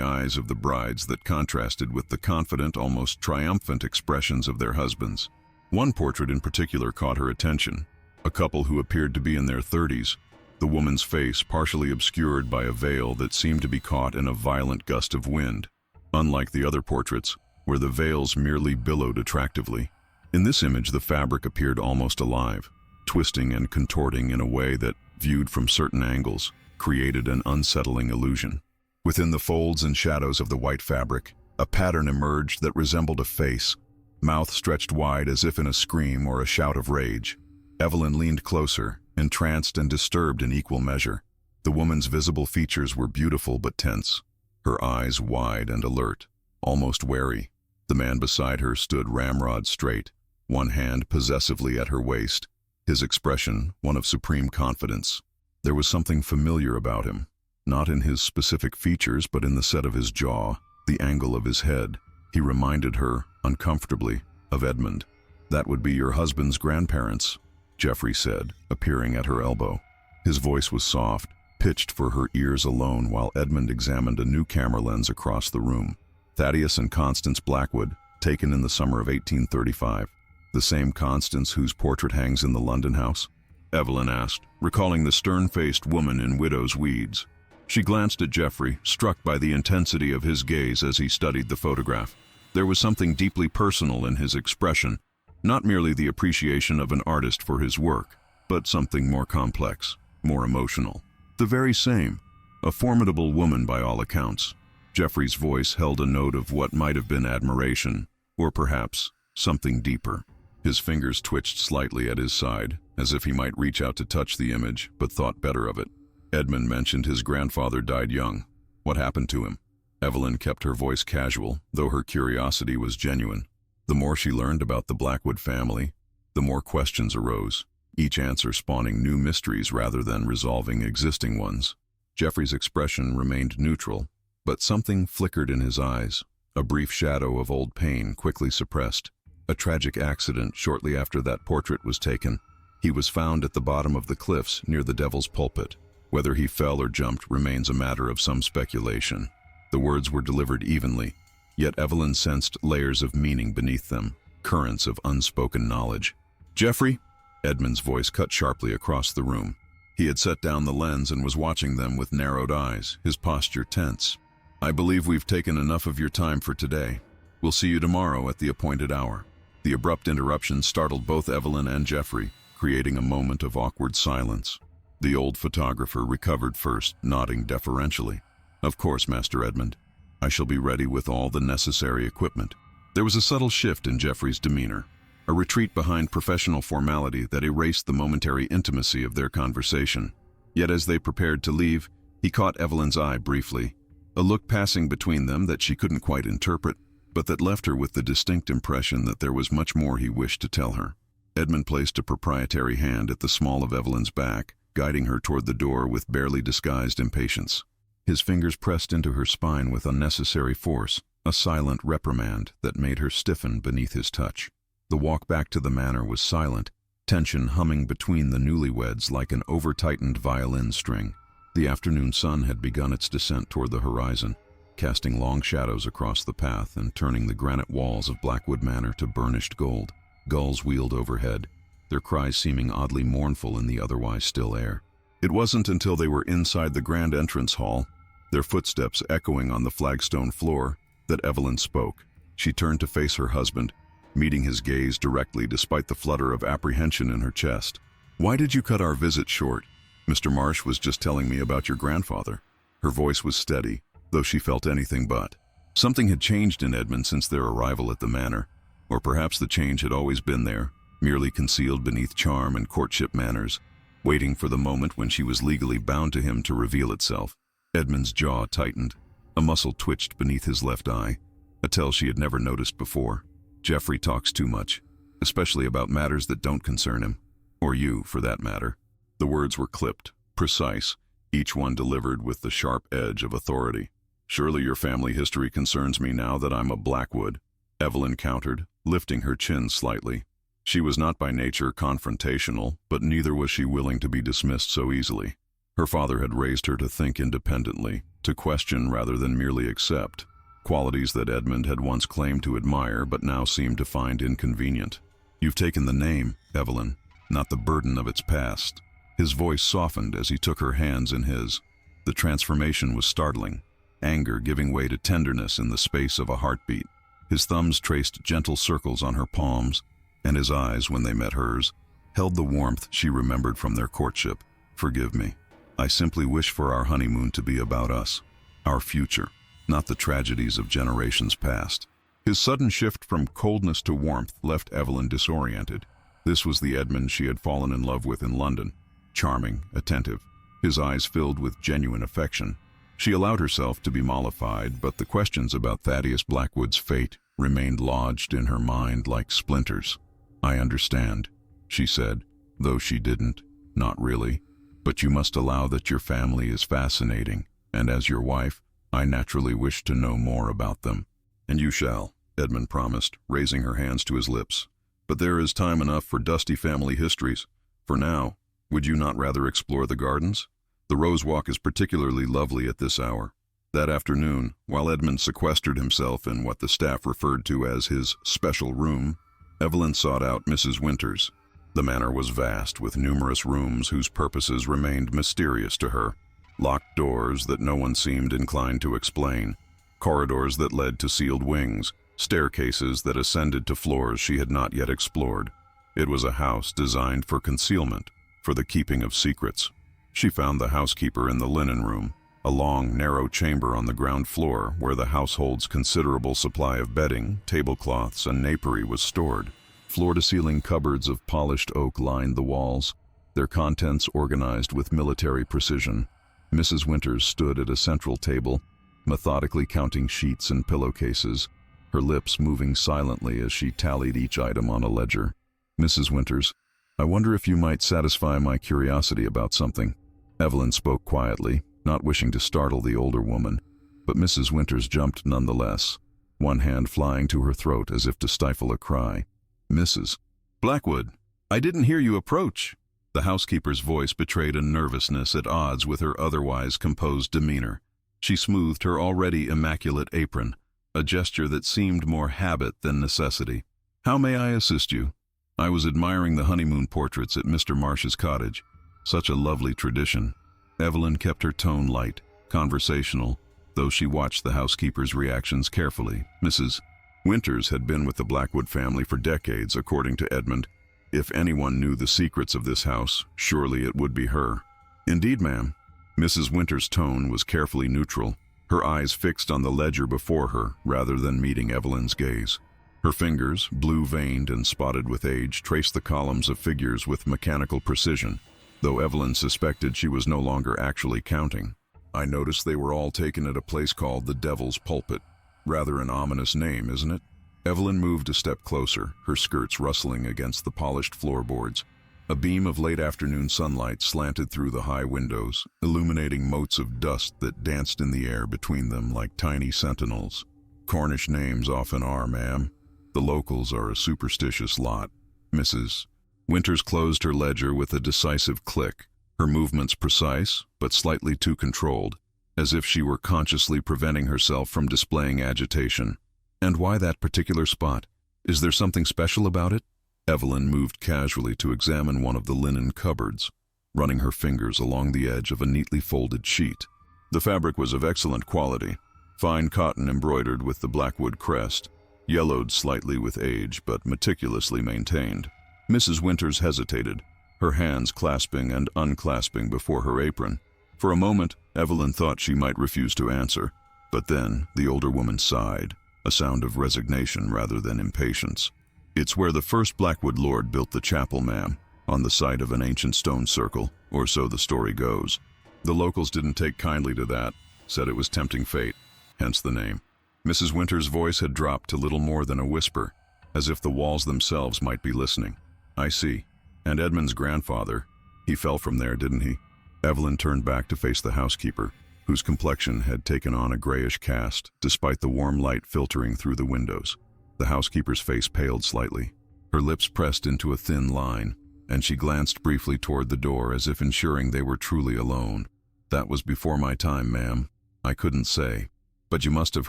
S1: eyes of the brides that contrasted with the confident, almost triumphant expressions of their husbands. One portrait in particular caught her attention, a couple who appeared to be in their 30s, the woman's face partially obscured by a veil that seemed to be caught in a violent gust of wind, unlike the other portraits, where the veils merely billowed attractively. In this image, the fabric appeared almost alive, twisting and contorting in a way that, viewed from certain angles, created an unsettling illusion. Within the folds and shadows of the white fabric, a pattern emerged that resembled a face, mouth stretched wide as if in a scream or a shout of rage. Evelyn leaned closer, entranced and disturbed in equal measure. The woman's visible features were beautiful but tense, her eyes wide and alert, almost wary. The man beside her stood ramrod straight, one hand possessively at her waist, his expression one of supreme confidence. There was something familiar about him, not in his specific features but in the set of his jaw, the angle of his head. He reminded her, uncomfortably, of Edmund. "That would be your husband's grandparents," Jeffrey said, appearing at her elbow. His voice was soft, pitched for her ears alone while Edmund examined a new camera lens across the room. Thaddeus and Constance Blackwood, taken in the summer of 1835. "The same Constance whose portrait hangs in the London house?" Evelyn asked, recalling the stern-faced woman in widow's weeds. She glanced at Jeffrey, struck by the intensity of his gaze as he studied the photograph. There was something deeply personal in his expression, not merely the appreciation of an artist for his work, but something more complex, more emotional. "The very same. A formidable woman by all accounts." Jeffrey's voice held a note of what might have been admiration, or perhaps something deeper. His fingers twitched slightly at his side, as if he might reach out to touch the image, but thought better of it. "Edmund mentioned his grandfather died young. What happened to him?" Evelyn kept her voice casual, though her curiosity was genuine. The more she learned about the Blackwood family, the more questions arose, each answer spawning new mysteries rather than resolving existing ones. Jeffrey's expression remained neutral, but something flickered in his eyes, a brief shadow of old pain quickly suppressed. A tragic accident shortly after that portrait was taken. He was found at the bottom of the cliffs near the Devil's Pulpit. Whether he fell or jumped remains a matter of some speculation. The words were delivered evenly, yet Evelyn sensed layers of meaning beneath them, currents of unspoken knowledge. "Jeffrey?" Edmund's voice cut sharply across the room. He had set down the lens and was watching them with narrowed eyes, his posture tense. "I believe we've taken enough of your time for today. We'll see you tomorrow at the appointed hour." The abrupt interruption startled both Evelyn and Jeffrey, creating a moment of awkward silence. The old photographer recovered first, nodding deferentially. "Of course, Master Edmund. I shall be ready with all the necessary equipment." There was a subtle shift in Jeffrey's demeanor, a retreat behind professional formality that erased the momentary intimacy of their conversation. Yet as they prepared to leave, he caught Evelyn's eye briefly, a look passing between them that she couldn't quite interpret, but that left her with the distinct impression that there was much more he wished to tell her. Edmund placed a proprietary hand at the small of Evelyn's back, guiding her toward the door with barely disguised impatience. His fingers pressed into her spine with unnecessary force, a silent reprimand that made her stiffen beneath his touch. The walk back to the manor was silent, tension humming between the newlyweds like an over-tightened violin string. The afternoon sun had begun its descent toward the horizon, casting long shadows across the path and turning the granite walls of Blackwood Manor to burnished gold. Gulls wheeled overhead, their cries seeming oddly mournful in the otherwise still air. It wasn't until they were inside the grand entrance hall, their footsteps echoing on the flagstone floor, that Evelyn spoke. She turned to face her husband, meeting his gaze directly despite the flutter of apprehension in her chest. "Why did you cut our visit short? Mr. Marsh was just telling me about your grandfather." Her voice was steady, though she felt anything but. Something had changed in Edmund since their arrival at the manor, or perhaps the change had always been there, merely concealed beneath charm and courtship manners, waiting for the moment when she was legally bound to him to reveal itself. Edmund's jaw tightened. A muscle twitched beneath his left eye, a tell she had never noticed before. "Jeffrey talks too much, especially about matters that don't concern him. Or you, for that matter." The words were clipped, precise, each one delivered with the sharp edge of authority. "Surely your family history concerns me now that I'm a Blackwood." Evelyn countered, lifting her chin slightly. She was not by nature confrontational, but neither was she willing to be dismissed so easily. Her father had raised her to think independently, to question rather than merely accept, qualities that Edmund had once claimed to admire but now seemed to find inconvenient. "You've taken the name, Evelyn, not the burden of its past." His voice softened as he took her hands in his. The transformation was startling, anger giving way to tenderness in the space of a heartbeat. His thumbs traced gentle circles on her palms, and his eyes, when they met hers, held the warmth she remembered from their courtship. "Forgive me. I simply wish for our honeymoon to be about us, our future, not the tragedies of generations past." His sudden shift from coldness to warmth left Evelyn disoriented. This was the Edmund she had fallen in love with in London. Charming, attentive, his eyes filled with genuine affection. She allowed herself to be mollified, but the questions about Thaddeus Blackwood's fate remained lodged in her mind like splinters. "I understand," she said, though she didn't, not really. "But you must allow that your family is fascinating, and as your wife, I naturally wish to know more about them." "And you shall," Edmund promised, raising her hands to his lips. "But there is time enough for dusty family histories. For now, would you not rather explore the gardens? The rose walk is particularly lovely at this hour." That afternoon, while Edmund sequestered himself in what the staff referred to as his special room, Evelyn sought out Mrs. Winters. The manor was vast, with numerous rooms whose purposes remained mysterious to her. Locked doors that no one seemed inclined to explain, corridors that led to sealed wings, staircases that ascended to floors she had not yet explored. It was a house designed for concealment, for the keeping of secrets. She found the housekeeper in the linen room, a long, narrow chamber on the ground floor where the household's considerable supply of bedding, tablecloths, and napery was stored. Floor-to-ceiling cupboards of polished oak lined the walls, their contents organized with military precision. Mrs. Winters stood at a central table, methodically counting sheets and pillowcases, her lips moving silently as she tallied each item on a ledger. "Mrs. Winters, I wonder if you might satisfy my curiosity about something." Evelyn spoke quietly, not wishing to startle the older woman, but Mrs. Winters jumped nonetheless, one hand flying to her throat as if to stifle a cry. "Mrs. Blackwood, I didn't hear you approach." The housekeeper's voice betrayed a nervousness at odds with her otherwise composed demeanor. She smoothed her already immaculate apron, a gesture that seemed more habit than necessity. "How may I assist you? I was admiring the honeymoon portraits at Mr. Marsh's cottage. Such a lovely tradition." Evelyn kept her tone light, conversational, though she watched the housekeeper's reactions carefully. Mrs. Winters had been with the Blackwood family for decades, according to Edmund. If anyone knew the secrets of this house, surely it would be her. "Indeed, ma'am." Mrs. Winters' tone was carefully neutral, her eyes fixed on the ledger before her rather than meeting Evelyn's gaze. Her fingers, blue-veined and spotted with age, traced the columns of figures with mechanical precision, though Evelyn suspected she was no longer actually counting. "I noticed they were all taken at a place called the Devil's Pulpit. Rather an ominous name, isn't it?" Evelyn moved a step closer, her skirts rustling against the polished floorboards. A beam of late afternoon sunlight slanted through the high windows, illuminating motes of dust that danced in the air between them like tiny sentinels. "Cornish names often are, ma'am. The locals are a superstitious lot." Mrs. Winters closed her ledger with a decisive click, her movements precise but slightly too controlled, as if she were consciously preventing herself from displaying agitation. "And why that particular spot? Is there something special about it?" Evelyn moved casually to examine one of the linen cupboards, running her fingers along the edge of a neatly folded sheet. The fabric was of excellent quality, fine cotton embroidered with the Blackwood crest, yellowed slightly with age but meticulously maintained. Mrs. Winters hesitated, her hands clasping and unclasping before her apron. For a moment, Evelyn thought she might refuse to answer, but then the older woman sighed, a sound of resignation rather than impatience. "It's where the first Blackwood lord built the chapel, ma'am, on the site of an ancient stone circle, or so the story goes. The locals didn't take kindly to that, said it was tempting fate, hence the name." Mrs. Winters' voice had dropped to little more than a whisper, as if the walls themselves might be listening. "I see. And Edmund's grandfather, he fell from there, didn't he?" Evelyn turned back to face the housekeeper, whose complexion had taken on a grayish cast, despite the warm light filtering through the windows. The housekeeper's face paled slightly. Her lips pressed into a thin line, and she glanced briefly toward the door as if ensuring they were truly alone. "That was before my time, ma'am. I couldn't say. But you must have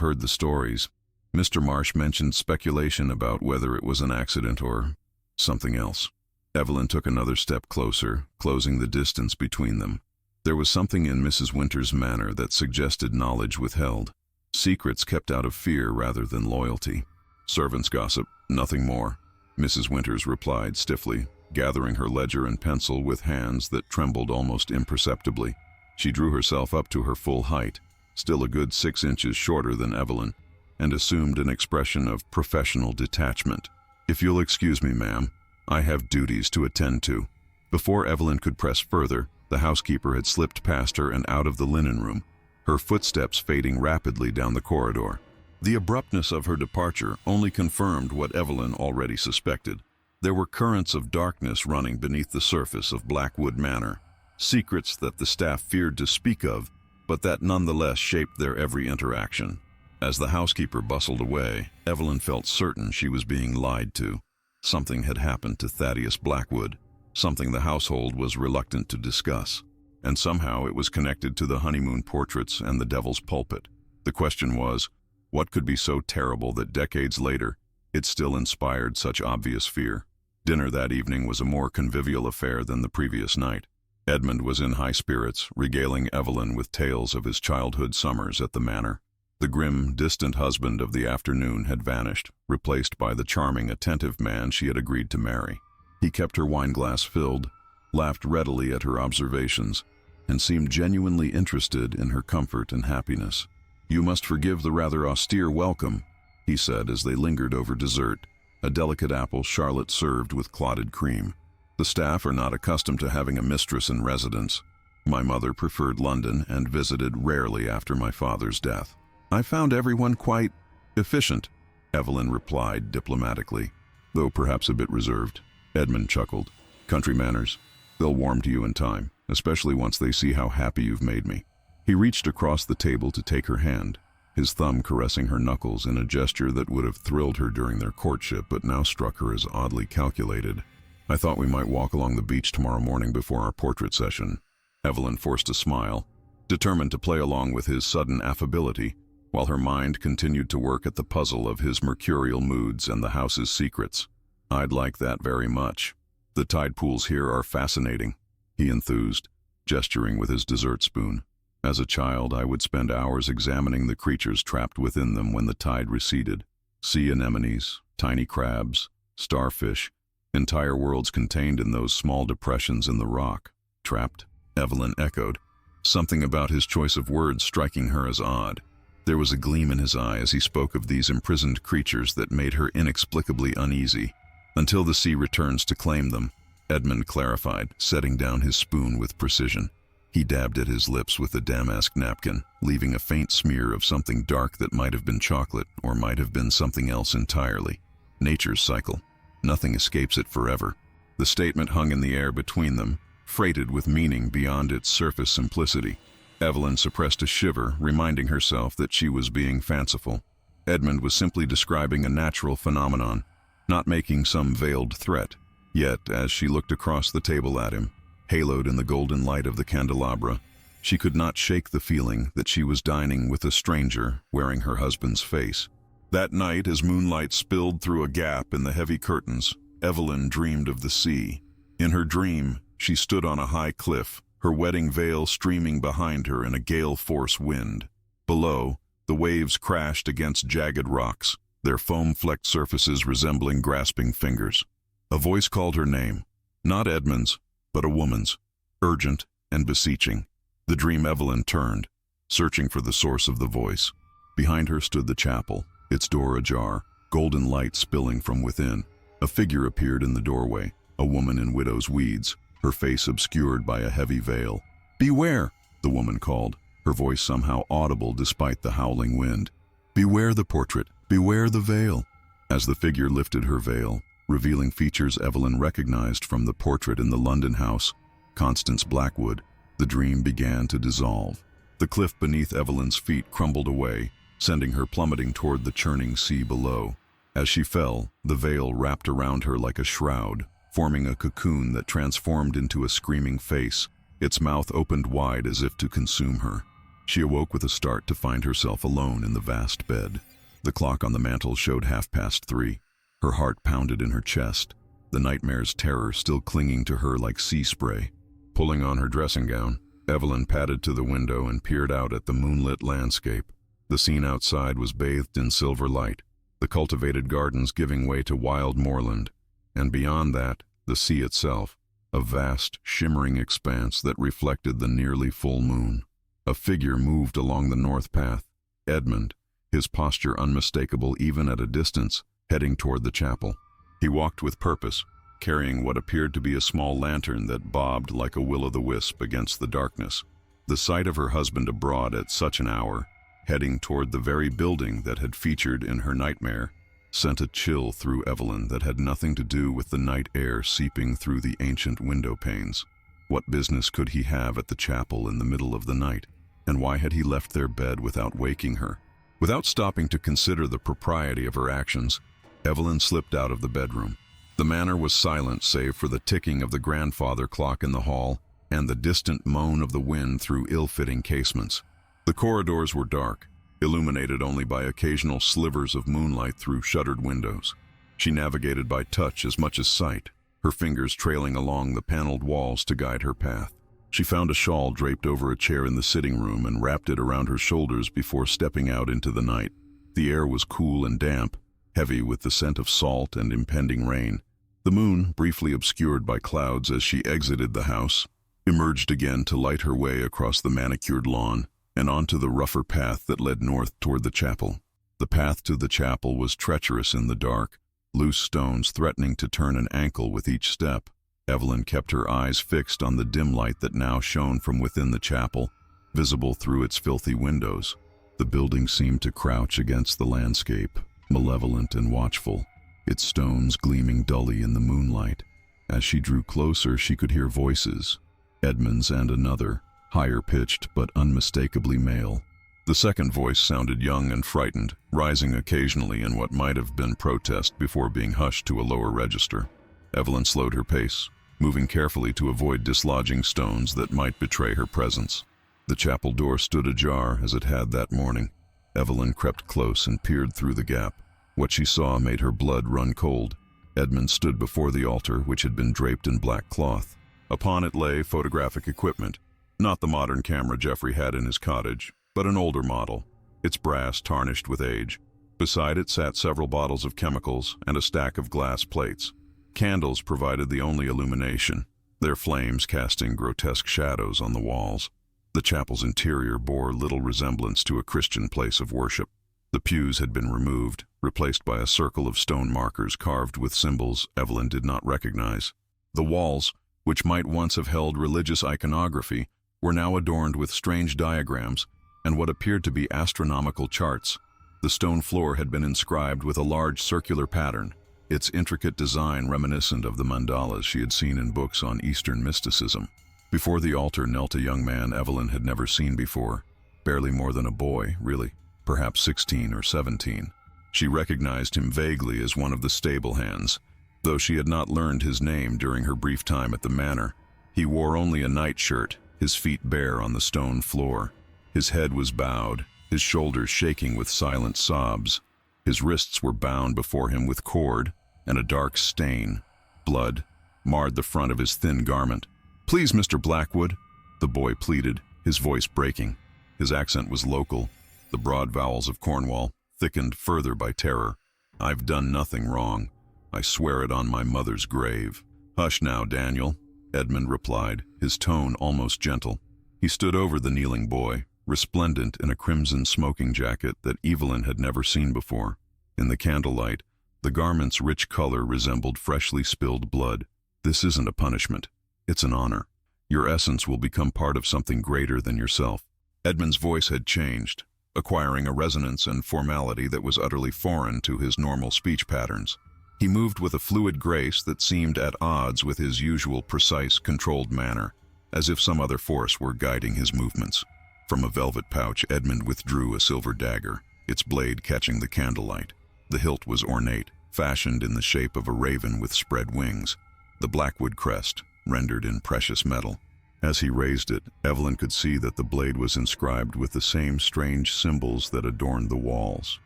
S1: heard the stories. Mr. Marsh mentioned speculation about whether it was an accident or something else." Evelyn took another step closer, closing the distance between them. There was something in Mrs. Winter's manner that suggested knowledge withheld, secrets kept out of fear rather than loyalty. "Servants' gossip, nothing more," Mrs. Winters replied stiffly, gathering her ledger and pencil with hands that trembled almost imperceptibly. She drew herself up to her full height, still a good 6 inches shorter than Evelyn, and assumed an expression of professional detachment. "If you'll excuse me, ma'am, I have duties to attend to." Before Evelyn could press further, the housekeeper had slipped past her and out of the linen room, her footsteps fading rapidly down the corridor. The abruptness of her departure only confirmed what Evelyn already suspected. There were currents of darkness running beneath the surface of Blackwood Manor, secrets that the staff feared to speak of, but that nonetheless shaped their every interaction. As the housekeeper bustled away, Evelyn felt certain she was being lied to. Something had happened to Thaddeus Blackwood, something the household was reluctant to discuss, and somehow it was connected to the honeymoon portraits and the Devil's Pulpit. The question was, what could be so terrible that decades later it still inspired such obvious fear? Dinner that evening was a more convivial affair than the previous night. Edmund was in high spirits, regaling Evelyn with tales of his childhood summers at the manor. The grim, distant husband of the afternoon had vanished, replaced by the charming, attentive man she had agreed to marry. He kept her wineglass filled, laughed readily at her observations, and seemed genuinely interested in her comfort and happiness. "You must forgive the rather austere welcome," he said as they lingered over dessert, a delicate apple Charlotte served with clotted cream. "The staff are not accustomed to having a mistress in residence. My mother preferred London and visited rarely after my father's death." "I found everyone quite efficient," Evelyn replied diplomatically, though perhaps a bit reserved. Edmund chuckled. "Country manners. They'll warm to you in time, especially once they see how happy you've made me." He reached across the table to take her hand, his thumb caressing her knuckles in a gesture that would have thrilled her during their courtship but now struck her as oddly calculated. "I thought we might walk along the beach tomorrow morning before our portrait session." Evelyn forced a smile, determined to play along with his sudden affability, while her mind continued to work at the puzzle of his mercurial moods and the house's secrets. "I'd like that very much. The tide pools here are fascinating," he enthused, gesturing with his dessert spoon. "As a child, I would spend hours examining the creatures trapped within them when the tide receded. Sea anemones, tiny crabs, starfish, entire worlds contained in those small depressions in the rock." "Trapped?" Evelyn echoed, something about his choice of words striking her as odd. There was a gleam in his eye as he spoke of these imprisoned creatures that made her inexplicably uneasy. "Until the sea returns to claim them," Edmund clarified, setting down his spoon with precision. He dabbed at his lips with a damask napkin, leaving a faint smear of something dark that might have been chocolate or might have been something else entirely. "Nature's cycle. Nothing escapes it forever." The statement hung in the air between them, freighted with meaning beyond its surface simplicity. Evelyn suppressed a shiver, reminding herself that she was being fanciful. Edmund was simply describing a natural phenomenon, not making some veiled threat. Yet, as she looked across the table at him, haloed in the golden light of the candelabra, she could not shake the feeling that she was dining with a stranger wearing her husband's face. That night, as moonlight spilled through a gap in the heavy curtains, Evelyn dreamed of the sea. In her dream, she stood on a high cliff, her wedding veil streaming behind her in a gale-force wind. Below, the waves crashed against jagged rocks, their foam-flecked surfaces resembling grasping fingers. A voice called her name, not Edmund's, but a woman's, urgent and beseeching. The dream Evelyn turned, searching for the source of the voice. Behind her stood the chapel, its door ajar, golden light spilling from within. A figure appeared in the doorway, a woman in widow's weeds, her face obscured by a heavy veil. "Beware!" the woman called, her voice somehow audible despite the howling wind. "Beware the portrait! Beware the veil!" As the figure lifted her veil, revealing features Evelyn recognized from the portrait in the London house, Constance Blackwood, the dream began to dissolve. The cliff beneath Evelyn's feet crumbled away, sending her plummeting toward the churning sea below. As she fell, the veil wrapped around her like a shroud, forming a cocoon that transformed into a screaming face, its mouth opened wide as if to consume her. She awoke with a start to find herself alone in the vast bed. The clock on the mantel showed 3:30. Her heart pounded in her chest, the nightmare's terror still clinging to her like sea spray. Pulling on her dressing gown, Evelyn padded to the window and peered out at the moonlit landscape. The scene outside was bathed in silver light, the cultivated gardens giving way to wild moorland, and beyond that, the sea itself, a vast, shimmering expanse that reflected the nearly full moon. A figure moved along the north path, Edmund, his posture unmistakable even at a distance, heading toward the chapel. He walked with purpose, carrying what appeared to be a small lantern that bobbed like a will-o'-the-wisp against the darkness. The sight of her husband abroad at such an hour, heading toward the very building that had featured in her nightmare, sent a chill through Evelyn that had nothing to do with the night air seeping through the ancient window panes. What business could he have at the chapel in the middle of the night, and why had he left their bed without waking her? Without stopping to consider the propriety of her actions, Evelyn slipped out of the bedroom. The manor was silent save for the ticking of the grandfather clock in the hall and the distant moan of the wind through ill-fitting casements. The corridors were dark, illuminated only by occasional slivers of moonlight through shuttered windows. She navigated by touch as much as sight, her fingers trailing along the paneled walls to guide her path. She found a shawl draped over a chair in the sitting room and wrapped it around her shoulders before stepping out into the night. The air was cool and damp, heavy with the scent of salt and impending rain. The moon, briefly obscured by clouds as she exited the house, emerged again to light her way across the manicured lawn and onto the rougher path that led north toward the chapel. The path to the chapel was treacherous in the dark, loose stones threatening to turn an ankle with each step. Evelyn kept her eyes fixed on the dim light that now shone from within the chapel, visible through its filthy windows. The building seemed to crouch against the landscape, malevolent and watchful, its stones gleaming dully in the moonlight. As she drew closer, she could hear voices, Edmund's and another, higher-pitched but unmistakably male. The second voice sounded young and frightened, rising occasionally in what might have been protest before being hushed to a lower register. Evelyn slowed her pace, moving carefully to avoid dislodging stones that might betray her presence. The chapel door stood ajar as it had that morning. Evelyn crept close and peered through the gap. What she saw made her blood run cold. Edmund stood before the altar, which had been draped in black cloth. Upon it lay photographic equipment, not the modern camera Jeffrey had in his cottage, but an older model, its brass tarnished with age. Beside it sat several bottles of chemicals and a stack of glass plates. Candles provided the only illumination, their flames casting grotesque shadows on the walls. The chapel's interior bore little resemblance to a Christian place of worship. The pews had been removed, replaced by a circle of stone markers carved with symbols Evelyn did not recognize. The walls, which might once have held religious iconography, were now adorned with strange diagrams and what appeared to be astronomical charts. The stone floor had been inscribed with a large circular pattern, its intricate design reminiscent of the mandalas she had seen in books on Eastern mysticism. Before the altar knelt a young man Evelyn had never seen before, barely more than a boy, really, perhaps 16 or 17. She recognized him vaguely as one of the stable hands, though she had not learned his name during her brief time at the manor. He wore only a nightshirt, his feet bare on the stone floor. His head was bowed, his shoulders shaking with silent sobs. His wrists were bound before him with cord, and a dark stain, blood, marred the front of his thin garment. "Please, Mr. Blackwood," the boy pleaded, his voice breaking. His accent was local, the broad vowels of Cornwall, thickened further by terror. "I've done nothing wrong. I swear it on my mother's grave." "Hush now, Daniel," Edmund replied, his tone almost gentle. He stood over the kneeling boy, resplendent in a crimson smoking jacket that Evelyn had never seen before. In the candlelight, the garment's rich color resembled freshly spilled blood. "This isn't a punishment. It's an honor. Your essence will become part of something greater than yourself." Edmund's voice had changed, acquiring a resonance and formality that was utterly foreign to his normal speech patterns. He moved with a fluid grace that seemed at odds with his usual precise, controlled manner, as if some other force were guiding his movements. From a velvet pouch, Edmund withdrew a silver dagger, its blade catching the candlelight. The hilt was ornate, fashioned in the shape of a raven with spread wings, the blackwood crest, rendered in precious metal. As he raised it, Evelyn could see that the blade was inscribed with the same strange symbols that adorned the walls.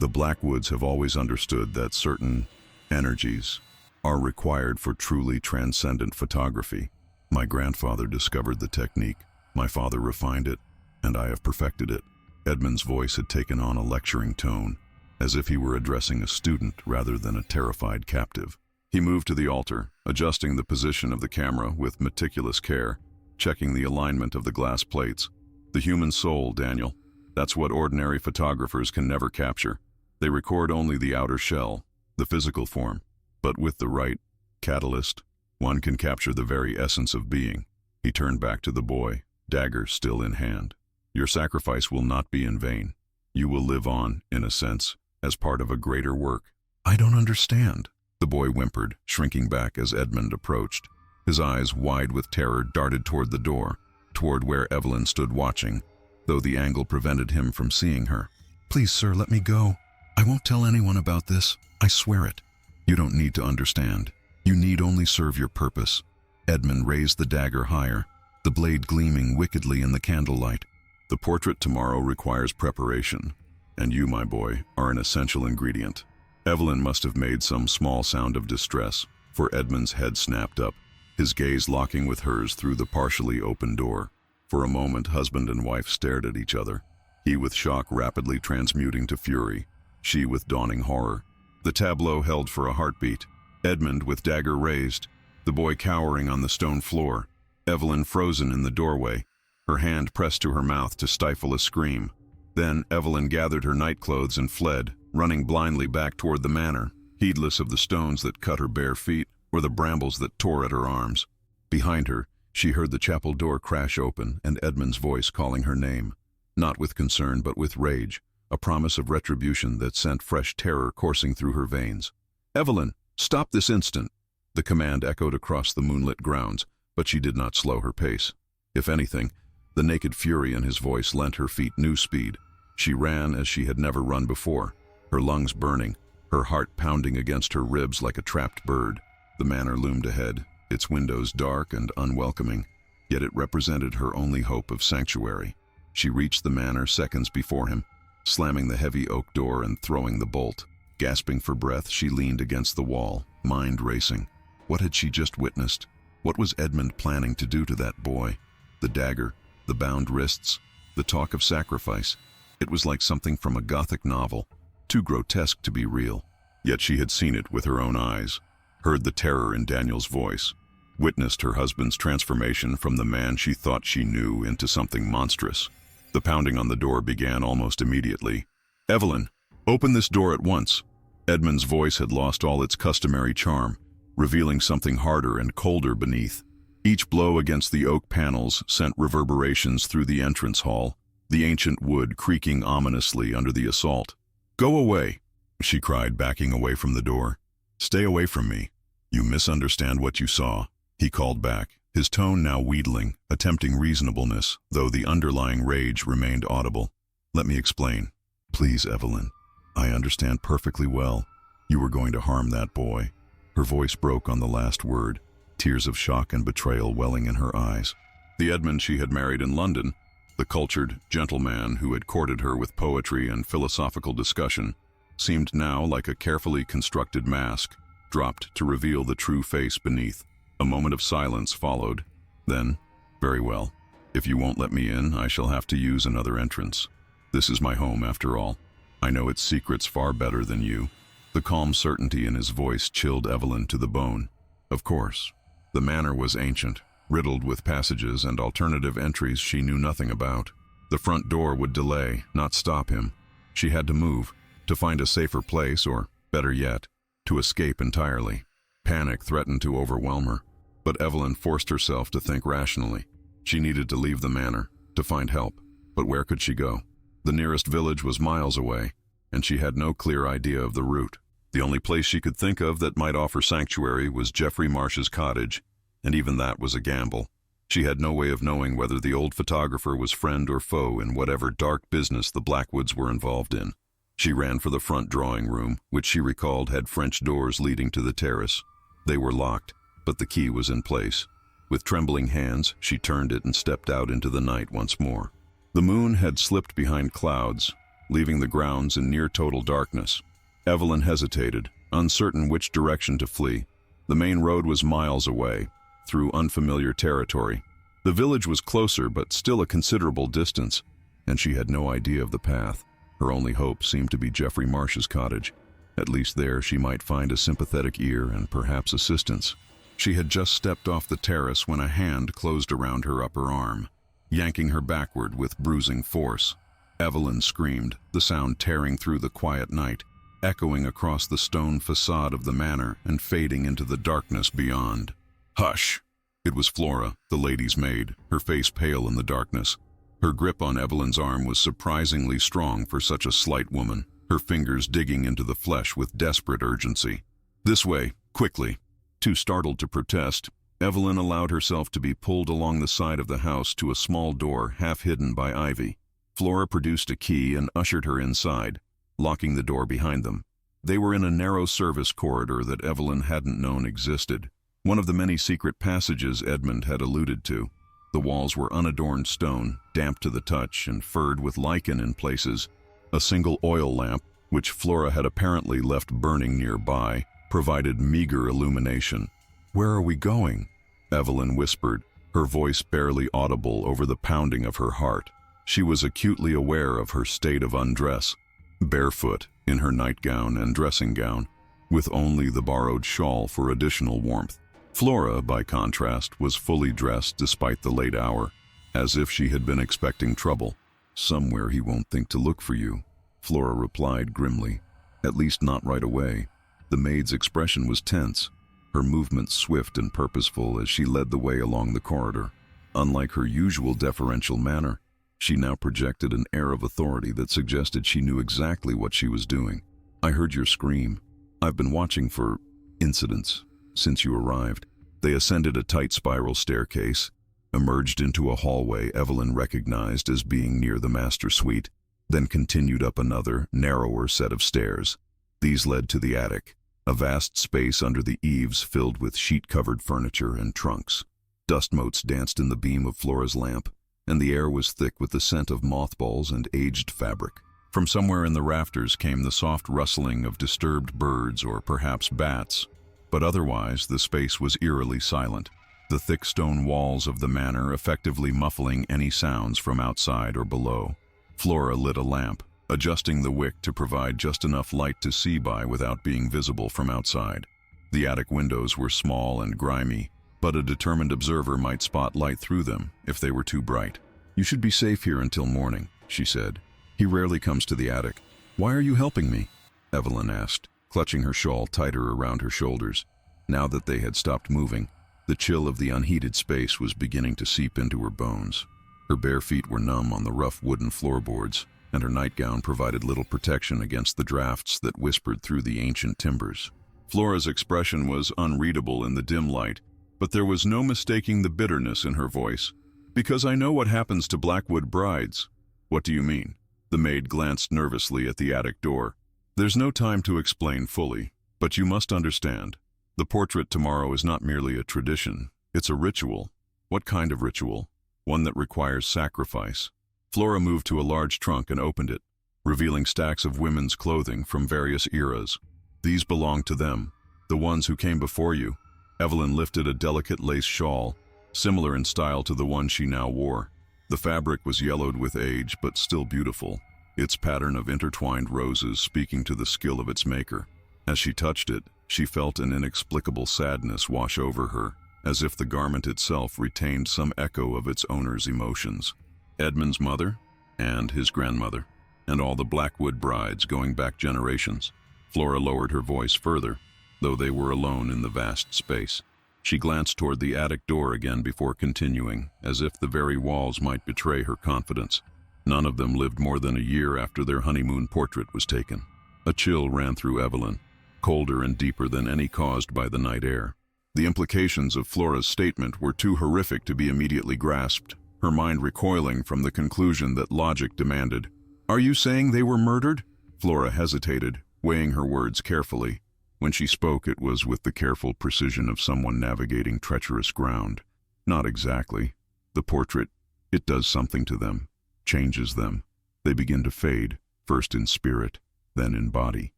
S1: The Blackwoods have always understood that certain energies are required for truly transcendent photography. My grandfather discovered the technique, my father refined it, and I have perfected it. Edmund's voice had taken on a lecturing tone, as if he were addressing a student rather than a terrified captive. He moved to the altar, adjusting the position of the camera with meticulous care, checking the alignment of the glass plates. The human soul, Daniel. That's what ordinary photographers can never capture. They record only the outer shell, the physical form. But with the right catalyst, one can capture the very essence of being. He turned back to the boy, dagger still in hand. Your sacrifice will not be in vain. You will live on, in a sense, as part of a greater work. I don't understand, the boy whimpered, shrinking back as Edmund approached. His eyes, wide with terror, darted toward the door, toward where Evelyn stood watching, though the angle prevented him from seeing her. Please, sir, let me go. I won't tell anyone about this. I swear it. You don't need to understand. You need only serve your purpose. Edmund raised the dagger higher, the blade gleaming wickedly in the candlelight. The portrait tomorrow requires preparation, and you, my boy, are an essential ingredient. Evelyn must have made some small sound of distress, for Edmund's head snapped up, his gaze locking with hers through the partially open door. For a moment, husband and wife stared at each other, he with shock rapidly transmuting to fury, she with dawning horror. The tableau held for a heartbeat. Edmund with dagger raised, the boy cowering on the stone floor, Evelyn frozen in the doorway, her hand pressed to her mouth to stifle a scream. Then Evelyn gathered her nightclothes and fled, running blindly back toward the manor, heedless of the stones that cut her bare feet or the brambles that tore at her arms. Behind her, she heard the chapel door crash open and Edmund's voice calling her name, not with concern but with rage, a promise of retribution that sent fresh terror coursing through her veins. Evelyn, stop this instant! The command echoed across the moonlit grounds, but she did not slow her pace. If anything, the naked fury in his voice lent her feet new speed. She ran as she had never run before, her lungs burning, her heart pounding against her ribs like a trapped bird. The manor loomed ahead, its windows dark and unwelcoming, yet it represented her only hope of sanctuary. She reached the manor seconds before him, slamming the heavy oak door and throwing the bolt. Gasping for breath, she leaned against the wall, mind racing. What had she just witnessed? What was Edmund planning to do to that boy? The dagger, the bound wrists, the talk of sacrifice. It was like something from a Gothic novel, too grotesque to be real. Yet she had seen it with her own eyes, heard the terror in Daniel's voice, witnessed her husband's transformation from the man she thought she knew into something monstrous. The pounding on the door began almost immediately. Evelyn, open this door at once. Edmund's voice had lost all its customary charm, revealing something harder and colder beneath. Each blow against the oak panels sent reverberations through the entrance hall, the ancient wood creaking ominously under the assault. Go away, she cried, backing away from the door. Stay away from me. You misunderstand what you saw, he called back, his tone now wheedling, attempting reasonableness, though the underlying rage remained audible. Let me explain. Please, Evelyn. I understand perfectly well. You were going to harm that boy. Her voice broke on the last word, tears of shock and betrayal welling in her eyes. The Edmund she had married in London, the cultured, gentle man who had courted her with poetry and philosophical discussion, seemed now like a carefully constructed mask, dropped to reveal the true face beneath. A moment of silence followed. Then, very well. If you won't let me in, I shall have to use another entrance. This is my home, after all. I know its secrets far better than you. The calm certainty in his voice chilled Evelyn to the bone. Of course. The manor was ancient, riddled with passages and alternative entries she knew nothing about. The front door would delay, not stop him. She had to move, to find a safer place, or, better yet, to escape entirely. Panic threatened to overwhelm her, but Evelyn forced herself to think rationally. She needed to leave the manor, to find help, but where could she go? The nearest village was miles away, and she had no clear idea of the route. The only place she could think of that might offer sanctuary was Geoffrey Marsh's cottage, and even that was a gamble. She had no way of knowing whether the old photographer was friend or foe in whatever dark business the Blackwoods were involved in. She ran for the front drawing room, which she recalled had French doors leading to the terrace. They were locked, but the key was in place. With trembling hands, she turned it and stepped out into the night once more. The moon had slipped behind clouds, leaving the grounds in near total darkness. Evelyn hesitated, uncertain which direction to flee. The main road was miles away, through unfamiliar territory. The village was closer, but still a considerable distance, and she had no idea of the path. Her only hope seemed to be Geoffrey Marsh's cottage. At least there she might find a sympathetic ear and perhaps assistance. She had just stepped off the terrace when a hand closed around her upper arm, yanking her backward with bruising force. Evelyn screamed, the sound tearing through the quiet night, echoing across the stone facade of the manor and fading into the darkness beyond. "Hush!" It was Flora, the lady's maid, her face pale in the darkness. Her grip on Evelyn's arm was surprisingly strong for such a slight woman, her fingers digging into the flesh with desperate urgency. "This way, quickly." Too startled to protest, Evelyn allowed herself to be pulled along the side of the house to a small door half hidden by ivy. Flora produced a key and ushered her inside, locking the door behind them. They were in a narrow service corridor that Evelyn hadn't known existed, one of the many secret passages Edmund had alluded to. The walls were unadorned stone, damp to the touch and furred with lichen in places. A single oil lamp, which Flora had apparently left burning nearby, provided meager illumination. "Where are we going?" Evelyn whispered, her voice barely audible over the pounding of her heart. She was acutely aware of her state of undress, barefoot, in her nightgown and dressing gown, with only the borrowed shawl for additional warmth. Flora, by contrast, was fully dressed despite the late hour, as if she had been expecting trouble. "Somewhere he won't think to look for you," Flora replied grimly. "At least not right away." The maid's expression was tense, her movements swift and purposeful as she led the way along the corridor. Unlike her usual deferential manner, she now projected an air of authority that suggested she knew exactly what she was doing. "I heard your scream. I've been watching for incidents since you arrived." They ascended a tight spiral staircase, emerged into a hallway Evelyn recognized as being near the master suite, then continued up another, narrower set of stairs. These led to the attic, a vast space under the eaves filled with sheet-covered furniture and trunks. Dust motes danced in the beam of Flora's lamp, and the air was thick with the scent of mothballs and aged fabric. From somewhere in the rafters came the soft rustling of disturbed birds or perhaps bats, but otherwise the space was eerily silent, the thick stone walls of the manor effectively muffling any sounds from outside or below. Flora lit a lamp, adjusting the wick to provide just enough light to see by without being visible from outside. The attic windows were small and grimy, but a determined observer might spot light through them if they were too bright. "You should be safe here until morning," she said. "He rarely comes to the attic." "Why are you helping me?" Evelyn asked, clutching her shawl tighter around her shoulders. Now that they had stopped moving, the chill of the unheated space was beginning to seep into her bones. Her bare feet were numb on the rough wooden floorboards, and her nightgown provided little protection against the drafts that whispered through the ancient timbers. Flora's expression was unreadable in the dim light, but there was no mistaking the bitterness in her voice. "Because I know what happens to Blackwood brides." "What do you mean?" The maid glanced nervously at the attic door. "There's no time to explain fully, but you must understand. The portrait tomorrow is not merely a tradition, it's a ritual." "What kind of ritual?" "One that requires sacrifice." Flora moved to a large trunk and opened it, revealing stacks of women's clothing from various eras. "These belong to them, the ones who came before you." Evelyn lifted a delicate lace shawl, similar in style to the one she now wore. The fabric was yellowed with age but still beautiful, its pattern of intertwined roses speaking to the skill of its maker. As she touched it, she felt an inexplicable sadness wash over her, as if the garment itself retained some echo of its owner's emotions. Edmund's mother, and his grandmother, and all the Blackwood brides going back generations. Flora lowered her voice further, though they were alone in the vast space. She glanced toward the attic door again before continuing, as if the very walls might betray her confidence. None of them lived more than a year after their honeymoon portrait was taken. A chill ran through Evelyn, colder and deeper than any caused by the night air. The implications of Flora's statement were too horrific to be immediately grasped, her mind recoiling from the conclusion that logic demanded. "Are you saying they were murdered?" Flora hesitated, weighing her words carefully. When she spoke, it was with the careful precision of someone navigating treacherous ground. Not exactly. The portrait, it does something to them, changes them. They begin to fade, first in spirit, then in body.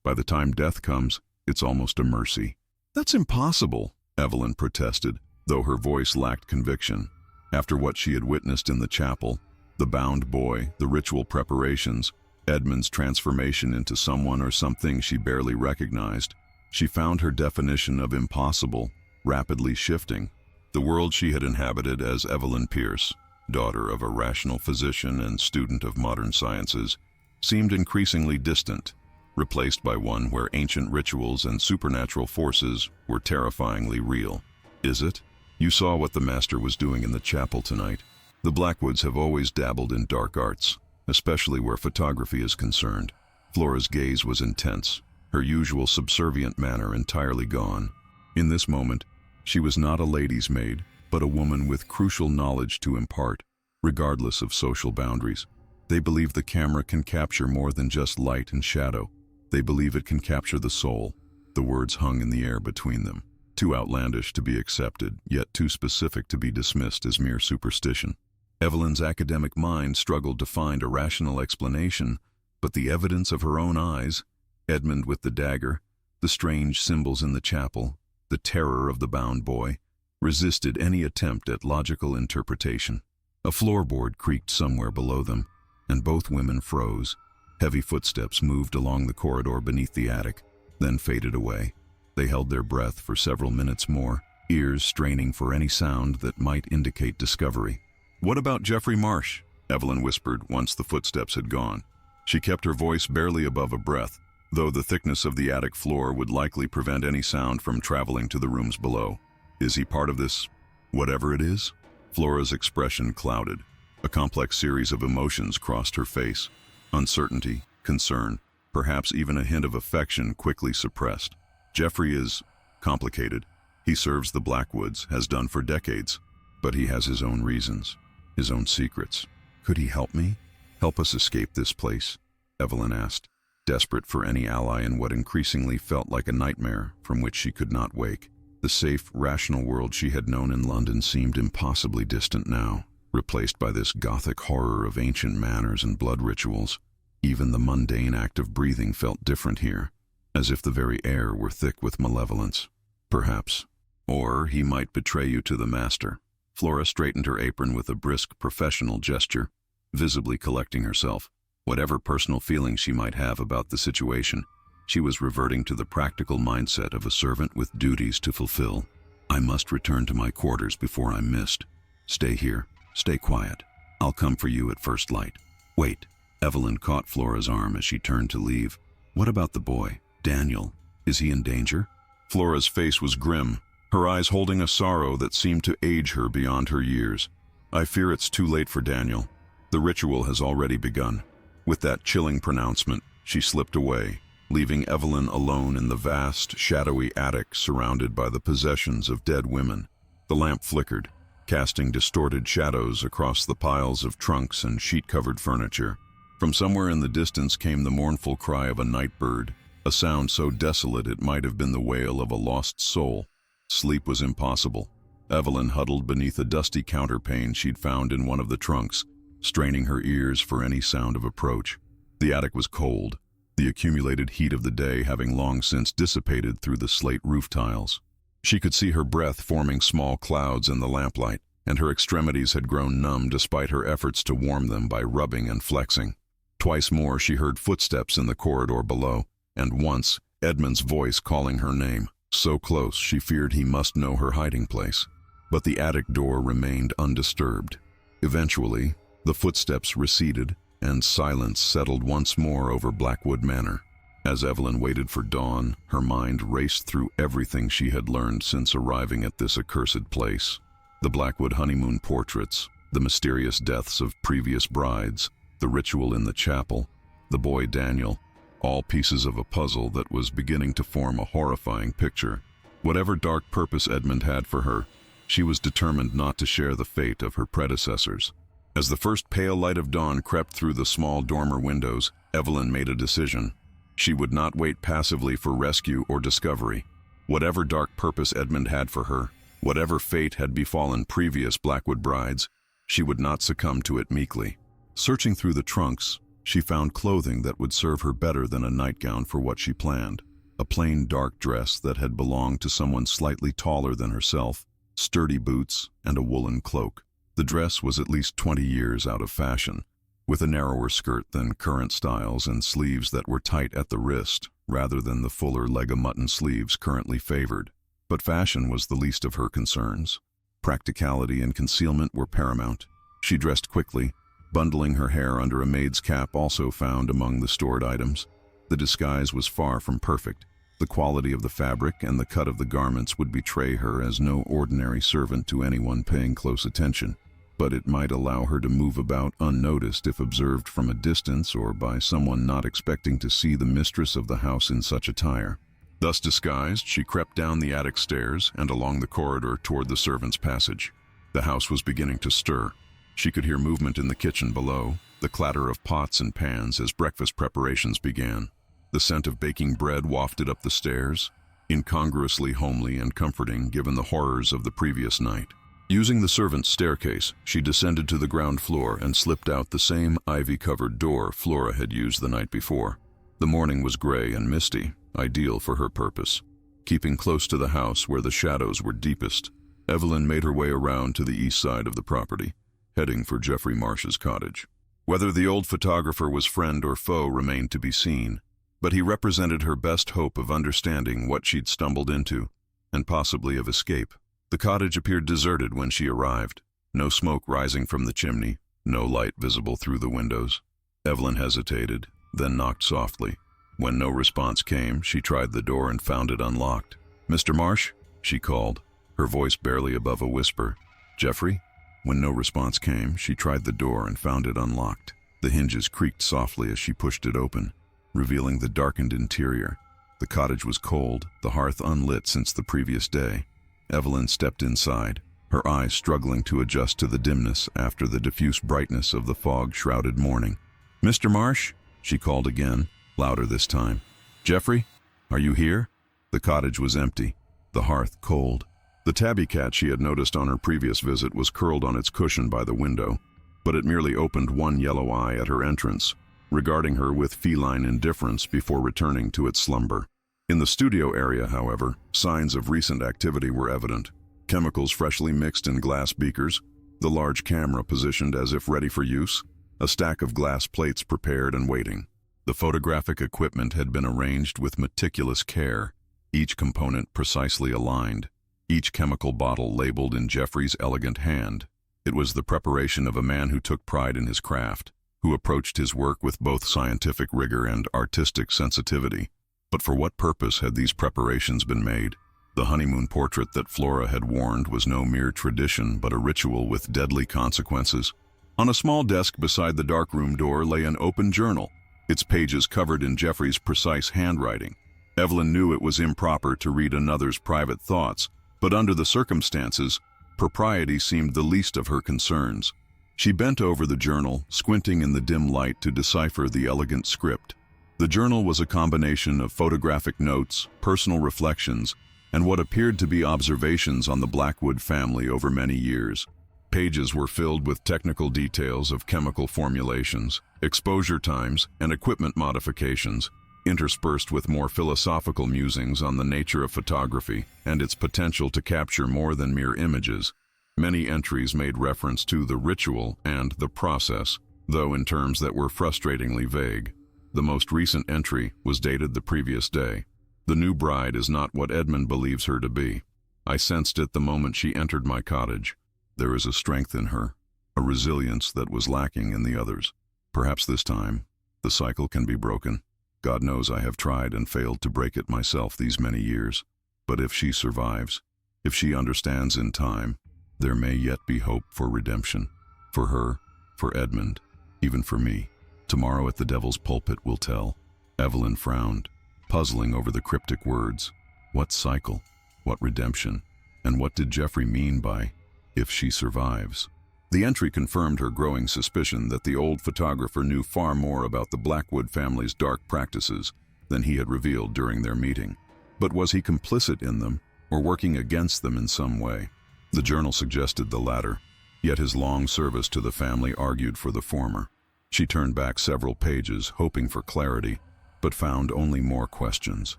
S1: By the time death comes, it's almost a mercy. That's impossible, Evelyn protested, though her voice lacked conviction. After what she had witnessed in the chapel, the bound boy, the ritual preparations, Edmund's transformation into someone or something she barely recognized, she found her definition of impossible rapidly shifting. The world she had inhabited as Evelyn Pierce, daughter of a rational physician and student of modern sciences, seemed increasingly distant, replaced by one where ancient rituals and supernatural forces were terrifyingly real. Is it? You saw what the master was doing in the chapel tonight. The Blackwoods have always dabbled in dark arts, especially where photography is concerned. Flora's gaze was intense, her usual subservient manner entirely gone. In this moment, she was not a lady's maid, but a woman with crucial knowledge to impart, regardless of social boundaries. They believe the camera can capture more than just light and shadow. They believe it can capture the soul. The words hung in the air between them, too outlandish to be accepted, yet too specific to be dismissed as mere superstition. Evelyn's academic mind struggled to find a rational explanation, but the evidence of her own eyes, Edmund with the dagger, the strange symbols in the chapel, the terror of the bound boy, resisted any attempt at logical interpretation. A floorboard creaked somewhere below them, and both women froze. Heavy footsteps moved along the corridor beneath the attic, then faded away. They held their breath for several minutes more, ears straining for any sound that might indicate discovery. "What about Jeffrey Marsh?" Evelyn whispered once the footsteps had gone. She kept her voice barely above a breath, though the thickness of the attic floor would likely prevent any sound from traveling to the rooms below. "Is he part of this, whatever it is?" Flora's expression clouded. A complex series of emotions crossed her face. Uncertainty, concern, perhaps even a hint of affection quickly suppressed. "Jeffrey is complicated. He serves the Blackwoods, has done for decades, but he has his own reasons, his own secrets. Could he help me? Help us escape this place?" Evelyn asked, desperate for any ally in what increasingly felt like a nightmare from which she could not wake. The safe, rational world she had known in London seemed impossibly distant now, replaced by this gothic horror of ancient manners and blood rituals. Even the mundane act of breathing felt different here, as if the very air were thick with malevolence. Perhaps. Or he might betray you to the master. Flora straightened her apron with a brisk, professional gesture, visibly collecting herself. Whatever personal feelings she might have about the situation, she was reverting to the practical mindset of a servant with duties to fulfill. "I must return to my quarters before I'm missed. Stay here. Stay quiet. I'll come for you at first light." "Wait." Evelyn caught Flora's arm as she turned to leave. "What about the boy, Daniel? Is he in danger?" Flora's face was grim, her eyes holding a sorrow that seemed to age her beyond her years. "I fear it's too late for Daniel. The ritual has already begun." With that chilling pronouncement, she slipped away, leaving Evelyn alone in the vast, shadowy attic surrounded by the possessions of dead women. The lamp flickered, casting distorted shadows across the piles of trunks and sheet-covered furniture. From somewhere in the distance came the mournful cry of a night bird, a sound so desolate it might have been the wail of a lost soul. Sleep was impossible. Evelyn huddled beneath a dusty counterpane she'd found in one of the trunks, straining her ears for any sound of approach. The attic was cold, the accumulated heat of the day having long since dissipated through the slate roof tiles. She could see her breath forming small clouds in the lamplight, and her extremities had grown numb despite her efforts to warm them by rubbing and flexing. Twice more she heard footsteps in the corridor below, and once Edmund's voice calling her name, so close she feared he must know her hiding place. But the attic door remained undisturbed. Eventually, the footsteps receded, and silence settled once more over Blackwood Manor. As Evelyn waited for dawn, her mind raced through everything she had learned since arriving at this accursed place. The Blackwood honeymoon portraits, the mysterious deaths of previous brides, the ritual in the chapel, the boy Daniel, all pieces of a puzzle that was beginning to form a horrifying picture. Whatever dark purpose Edmund had for her, she was determined not to share the fate of her predecessors. As the first pale light of dawn crept through the small dormer windows, Evelyn made a decision. She would not wait passively for rescue or discovery. Whatever dark purpose Edmund had for her, whatever fate had befallen previous Blackwood brides, she would not succumb to it meekly. Searching through the trunks, she found clothing that would serve her better than a nightgown for what she planned. A plain dark dress that had belonged to someone slightly taller than herself, sturdy boots, and a woolen cloak. The dress was at least 20 years out of fashion, with a narrower skirt than current styles and sleeves that were tight at the wrist, rather than the fuller leg-of-mutton sleeves currently favored. But fashion was the least of her concerns. Practicality and concealment were paramount. She dressed quickly, bundling her hair under a maid's cap also found among the stored items. The disguise was far from perfect. The quality of the fabric and the cut of the garments would betray her as no ordinary servant to anyone paying close attention, but it might allow her to move about unnoticed if observed from a distance or by someone not expecting to see the mistress of the house in such attire. Thus disguised, she crept down the attic stairs and along the corridor toward the servants' passage. The house was beginning to stir. She could hear movement in the kitchen below, the clatter of pots and pans as breakfast preparations began. The scent of baking bread wafted up the stairs, incongruously homely and comforting given the horrors of the previous night. Using the servants' staircase, she descended to the ground floor and slipped out the same ivy-covered door Flora had used the night before. The morning was gray and misty, ideal for her purpose. Keeping close to the house where the shadows were deepest, Evelyn made her way around to the east side of the property, heading for Jeffrey Marsh's cottage. Whether the old photographer was friend or foe remained to be seen, but he represented her best hope of understanding what she'd stumbled into, and possibly of escape. The cottage appeared deserted when she arrived. No smoke rising from the chimney, no light visible through the windows. Evelyn hesitated, then knocked softly. When no response came, she tried the door and found it unlocked. "Mr. Marsh?" she called, her voice barely above a whisper. "Jeffrey?" When no response came, she tried the door and found it unlocked. The hinges creaked softly as she pushed it open, revealing the darkened interior. The cottage was cold, the hearth unlit since the previous day. Evelyn stepped inside, her eyes struggling to adjust to the dimness after the diffuse brightness of the fog-shrouded morning. "Mr. Marsh?" she called again, louder this time. "Jeffrey? Are you here?" The cottage was empty, the hearth cold. The tabby cat she had noticed on her previous visit was curled on its cushion by the window, but it merely opened one yellow eye at her entrance, regarding her with feline indifference before returning to its slumber. In the studio area, however, signs of recent activity were evident. Chemicals freshly mixed in glass beakers, the large camera positioned as if ready for use, a stack of glass plates prepared and waiting. The photographic equipment had been arranged with meticulous care, each component precisely aligned, each chemical bottle labeled in Jeffrey's elegant hand. It was the preparation of a man who took pride in his craft, who approached his work with both scientific rigor and artistic sensitivity. But for what purpose had these preparations been made? The honeymoon portrait that Flora had warned was no mere tradition, but a ritual with deadly consequences. On a small desk beside the darkroom door lay an open journal, its pages covered in Jeffrey's precise handwriting. Evelyn knew it was improper to read another's private thoughts, but under the circumstances, propriety seemed the least of her concerns. She bent over the journal, squinting in the dim light to decipher the elegant script. The journal was a combination of photographic notes, personal reflections, and what appeared to be observations on the Blackwood family over many years. Pages were filled with technical details of chemical formulations, exposure times, and equipment modifications, interspersed with more philosophical musings on the nature of photography and its potential to capture more than mere images. Many entries made reference to the ritual and the process, though in terms that were frustratingly vague. The most recent entry was dated the previous day. "The new bride is not what Edmund believes her to be. I sensed it the moment she entered my cottage. There is a strength in her, a resilience that was lacking in the others. Perhaps this time, the cycle can be broken. God knows I have tried and failed to break it myself these many years. But if she survives, if she understands in time, there may yet be hope for redemption. For her, for Edmund, even for me. Tomorrow at the Devil's Pulpit will tell." Evelyn frowned, puzzling over the cryptic words. What cycle? What redemption? And what did Jeffrey mean by, "if she survives"? The entry confirmed her growing suspicion that the old photographer knew far more about the Blackwood family's dark practices than he had revealed during their meeting. But was he complicit in them, or working against them in some way? The journal suggested the latter, yet his long service to the family argued for the former. She turned back several pages, hoping for clarity, but found only more questions.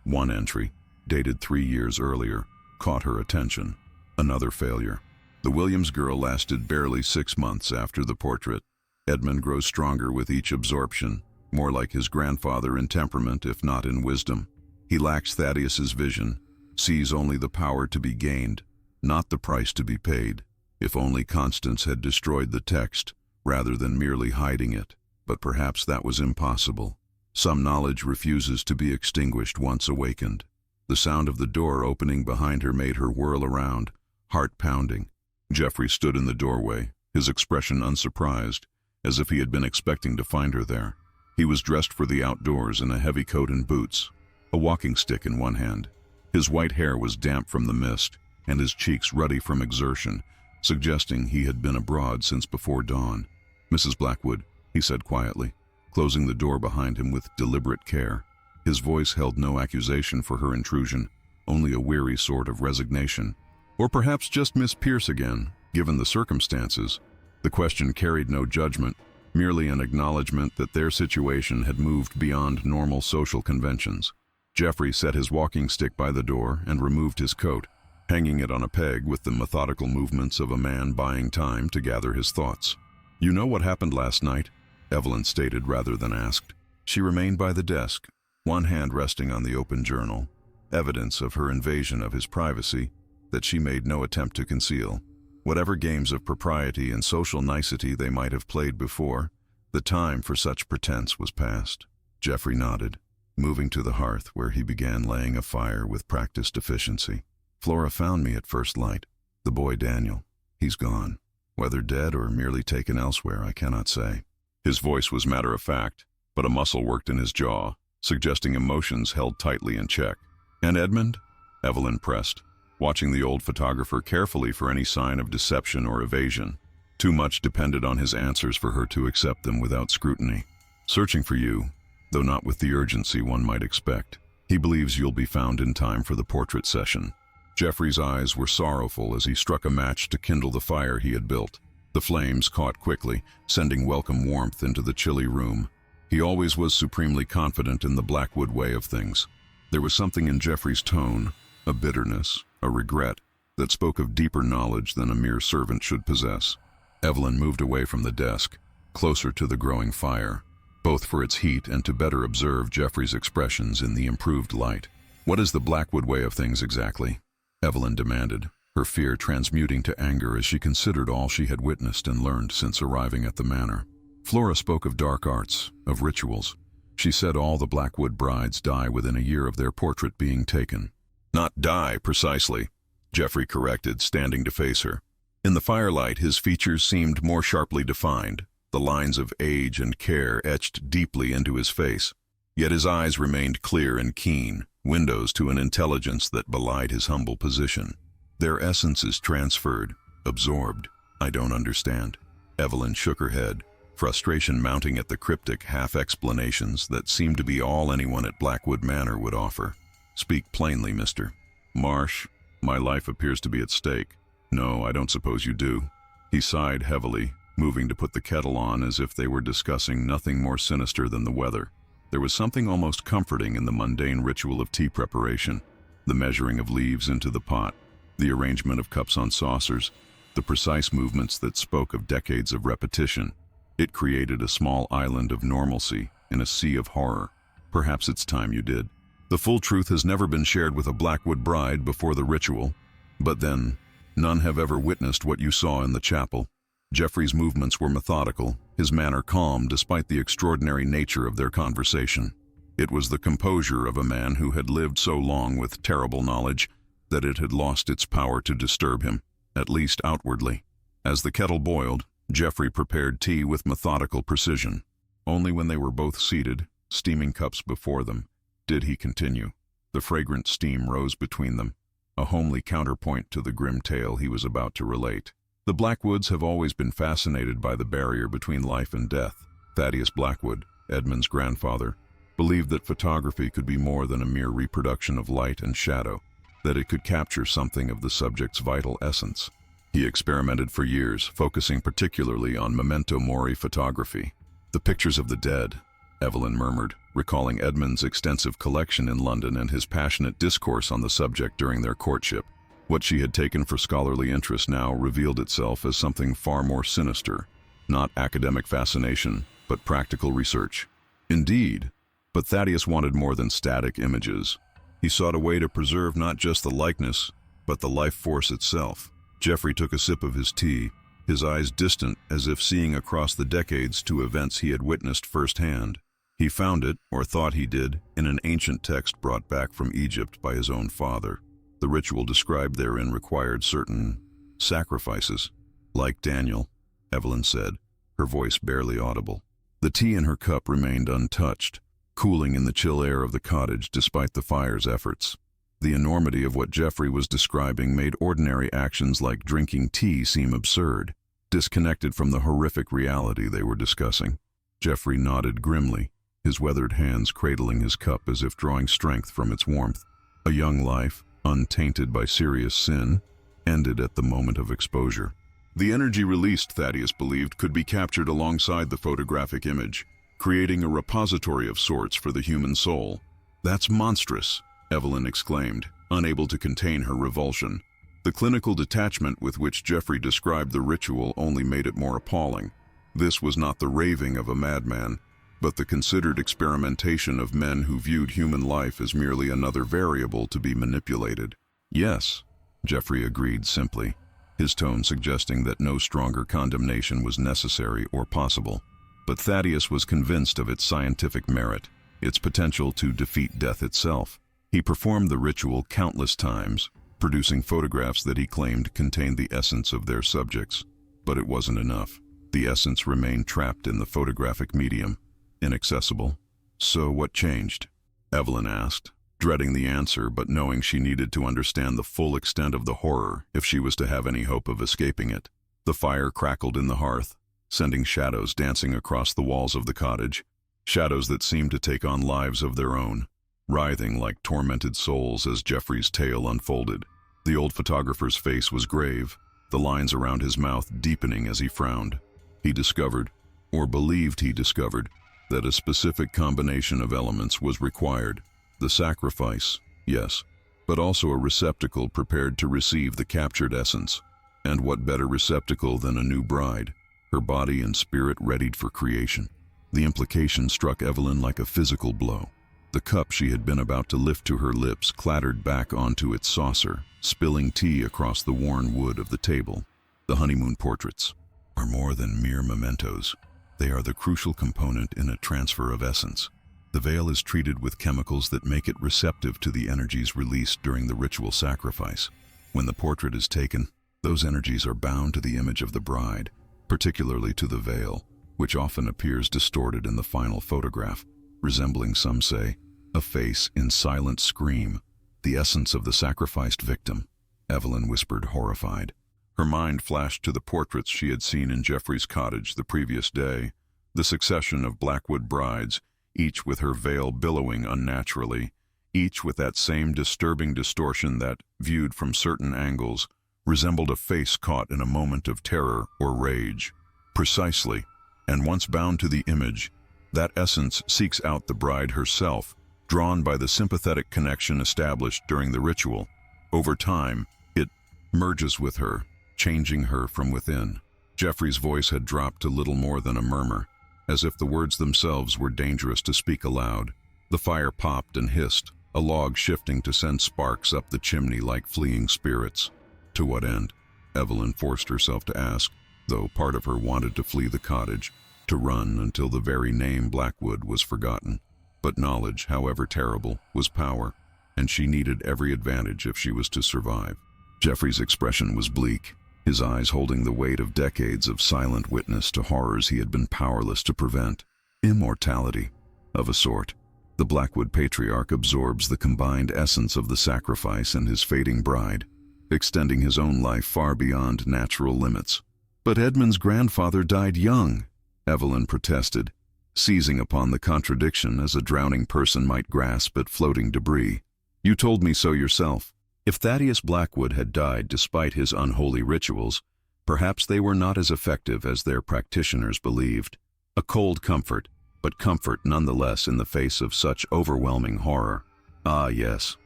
S1: One entry, dated 3 years earlier, caught her attention. Another failure. The Williams girl lasted barely 6 months after the portrait. Edmund grows stronger with each absorption, more like his grandfather in temperament if not in wisdom. He lacks Thaddeus's vision, sees only the power to be gained, not the price to be paid. If only Constance had destroyed the text, rather than merely hiding it, but perhaps that was impossible. Some knowledge refuses to be extinguished once awakened. The sound of the door opening behind her made her whirl around, heart pounding. Jeffrey stood in the doorway, his expression unsurprised, as if he had been expecting to find her there. He was dressed for the outdoors in a heavy coat and boots, a walking stick in one hand. His white hair was damp from the mist, and his cheeks ruddy from exertion, suggesting he had been abroad since before dawn. "Mrs. Blackwood," he said quietly, closing the door behind him with deliberate care. His voice held no accusation for her intrusion, only a weary sort of resignation. Or perhaps just Miss Pierce again, given the circumstances. The question carried no judgment, merely an acknowledgement that their situation had moved beyond normal social conventions. Jeffrey set his walking stick by the door and removed his coat, hanging it on a peg with the methodical movements of a man buying time to gather his thoughts. "You know what happened last night?" Evelyn stated rather than asked. She remained by the desk, one hand resting on the open journal, evidence of her invasion of his privacy that she made no attempt to conceal. Whatever games of propriety and social nicety they might have played before, the time for such pretense was past. Jeffrey nodded, moving to the hearth where he began laying a fire with practiced efficiency. "Flora found me at first light. The boy Daniel. He's gone. Whether dead or merely taken elsewhere, I cannot say." His voice was matter-of-fact, but a muscle worked in his jaw, suggesting emotions held tightly in check. "And Edmund?" Evelyn pressed, watching the old photographer carefully for any sign of deception or evasion. Too much depended on his answers for her to accept them without scrutiny. "Searching for you, though not with the urgency one might expect. He believes you'll be found in time for the portrait session." Jeffrey's eyes were sorrowful as he struck a match to kindle the fire he had built. The flames caught quickly, sending welcome warmth into the chilly room. He always was supremely confident in the Blackwood way of things. There was something in Jeffrey's tone, a bitterness, a regret, that spoke of deeper knowledge than a mere servant should possess. Evelyn moved away from the desk, closer to the growing fire, both for its heat and to better observe Jeffrey's expressions in the improved light. "What is the Blackwood way of things exactly?" Evelyn demanded, her fear transmuting to anger as she considered all she had witnessed and learned since arriving at the manor. Flora spoke of dark arts, of rituals. She said all the Blackwood brides die within a year of their portrait being taken. "Not die, precisely," Jeffrey corrected, standing to face her. In the firelight, his features seemed more sharply defined, the lines of age and care etched deeply into his face. Yet his eyes remained clear and keen, windows to an intelligence that belied his humble position. "Their essence is transferred, absorbed. I don't understand." Evelyn shook her head, frustration mounting at the cryptic half-explanations that seemed to be all anyone at Blackwood Manor would offer. "Speak plainly, Mr. Marsh. My life appears to be at stake." "No, I don't suppose you do." He sighed heavily, moving to put the kettle on as if they were discussing nothing more sinister than the weather. There was something almost comforting in the mundane ritual of tea preparation, the measuring of leaves into the pot, the arrangement of cups on saucers, the precise movements that spoke of decades of repetition. It created a small island of normalcy in a sea of horror. "Perhaps it's time you did. The full truth has never been shared with a Blackwood bride before the ritual. But then, none have ever witnessed what you saw in the chapel." Jeffrey's movements were methodical, his manner calm despite the extraordinary nature of their conversation. It was the composure of a man who had lived so long with terrible knowledge that it had lost its power to disturb him, at least outwardly. As the kettle boiled, Jeffrey prepared tea with methodical precision. Only when they were both seated, steaming cups before them, did he continue. The fragrant steam rose between them, a homely counterpoint to the grim tale he was about to relate. The Blackwoods have always been fascinated by the barrier between life and death. Thaddeus Blackwood, Edmund's grandfather, believed that photography could be more than a mere reproduction of light and shadow, that it could capture something of the subject's vital essence. He experimented for years, focusing particularly on memento mori photography. The pictures of the dead, Evelyn murmured, recalling Edmund's extensive collection in London and his passionate discourse on the subject during their courtship. What she had taken for scholarly interest now revealed itself as something far more sinister, not academic fascination, but practical research. Indeed, but Thaddeus wanted more than static images. He sought a way to preserve not just the likeness, but the life force itself. Jeffrey took a sip of his tea, his eyes distant as if seeing across the decades to events he had witnessed firsthand. He found it, or thought he did, in an ancient text brought back from Egypt by his own father. The ritual described therein required certain sacrifices. Like Daniel, Evelyn said, her voice barely audible. The tea in her cup remained untouched, cooling in the chill air of the cottage despite the fire's efforts. The enormity of what Jeffrey was describing made ordinary actions like drinking tea seem absurd, disconnected from the horrific reality they were discussing. Jeffrey nodded grimly, his weathered hands cradling his cup as if drawing strength from its warmth. A young life, untainted by serious sin, ended at the moment of exposure. The energy released, Thaddeus believed, could be captured alongside the photographic image, creating a repository of sorts for the human soul. "That's monstrous," Evelyn exclaimed, unable to contain her revulsion. The clinical detachment with which Jeffrey described the ritual only made it more appalling. This was not the raving of a madman, but the considered experimentation of men who viewed human life as merely another variable to be manipulated. "Yes," Jeffrey agreed simply, his tone suggesting that no stronger condemnation was necessary or possible. But Thaddeus was convinced of its scientific merit, its potential to defeat death itself. He performed the ritual countless times, producing photographs that he claimed contained the essence of their subjects. But it wasn't enough. The essence remained trapped in the photographic medium, inaccessible. "So what changed?" Evelyn asked, dreading the answer but knowing she needed to understand the full extent of the horror if she was to have any hope of escaping it. The fire crackled in the hearth, sending shadows dancing across the walls of the cottage, shadows that seemed to take on lives of their own, writhing like tormented souls as Jeffrey's tale unfolded. The old photographer's face was grave, the lines around his mouth deepening as he frowned. He discovered, or believed he discovered, that a specific combination of elements was required. The sacrifice, yes, but also a receptacle prepared to receive the captured essence. And what better receptacle than a new bride, her body and spirit readied for creation? The implication struck Evelyn like a physical blow. The cup she had been about to lift to her lips clattered back onto its saucer, spilling tea across the worn wood of the table. The honeymoon portraits are more than mere mementos. They are the crucial component in a transfer of essence. The veil is treated with chemicals that make it receptive to the energies released during the ritual sacrifice. When the portrait is taken, those energies are bound to the image of the bride, particularly to the veil, which often appears distorted in the final photograph, resembling, some say, a face in silent scream, the essence of the sacrificed victim, Evelyn whispered, horrified. Her mind flashed to the portraits she had seen in Jeffrey's cottage the previous day, the succession of Blackwood brides, each with her veil billowing unnaturally, each with that same disturbing distortion that, viewed from certain angles, resembled a face caught in a moment of terror or rage. Precisely, and once bound to the image, that essence seeks out the bride herself, drawn by the sympathetic connection established during the ritual. Over time, it merges with her, changing her from within. Jeffrey's voice had dropped to little more than a murmur, as if the words themselves were dangerous to speak aloud. The fire popped and hissed, a log shifting to send sparks up the chimney like fleeing spirits. To what end? Evelyn forced herself to ask, though part of her wanted to flee the cottage, to run until the very name Blackwood was forgotten. But knowledge, however terrible, was power, and she needed every advantage if she was to survive. Jeffrey's expression was bleak, his eyes holding the weight of decades of silent witness to horrors he had been powerless to prevent. Immortality, of a sort. The Blackwood patriarch absorbs the combined essence of the sacrifice and his fading bride. extending his own life far beyond natural limits. But Edmund's grandfather died young, Evelyn protested, seizing upon the contradiction as a drowning person might grasp at floating debris. You told me so yourself. If Thaddeus Blackwood had died despite his unholy rituals, perhaps they were not as effective as their practitioners believed. A cold comfort, but comfort nonetheless in the face of such overwhelming horror. Ah, yes,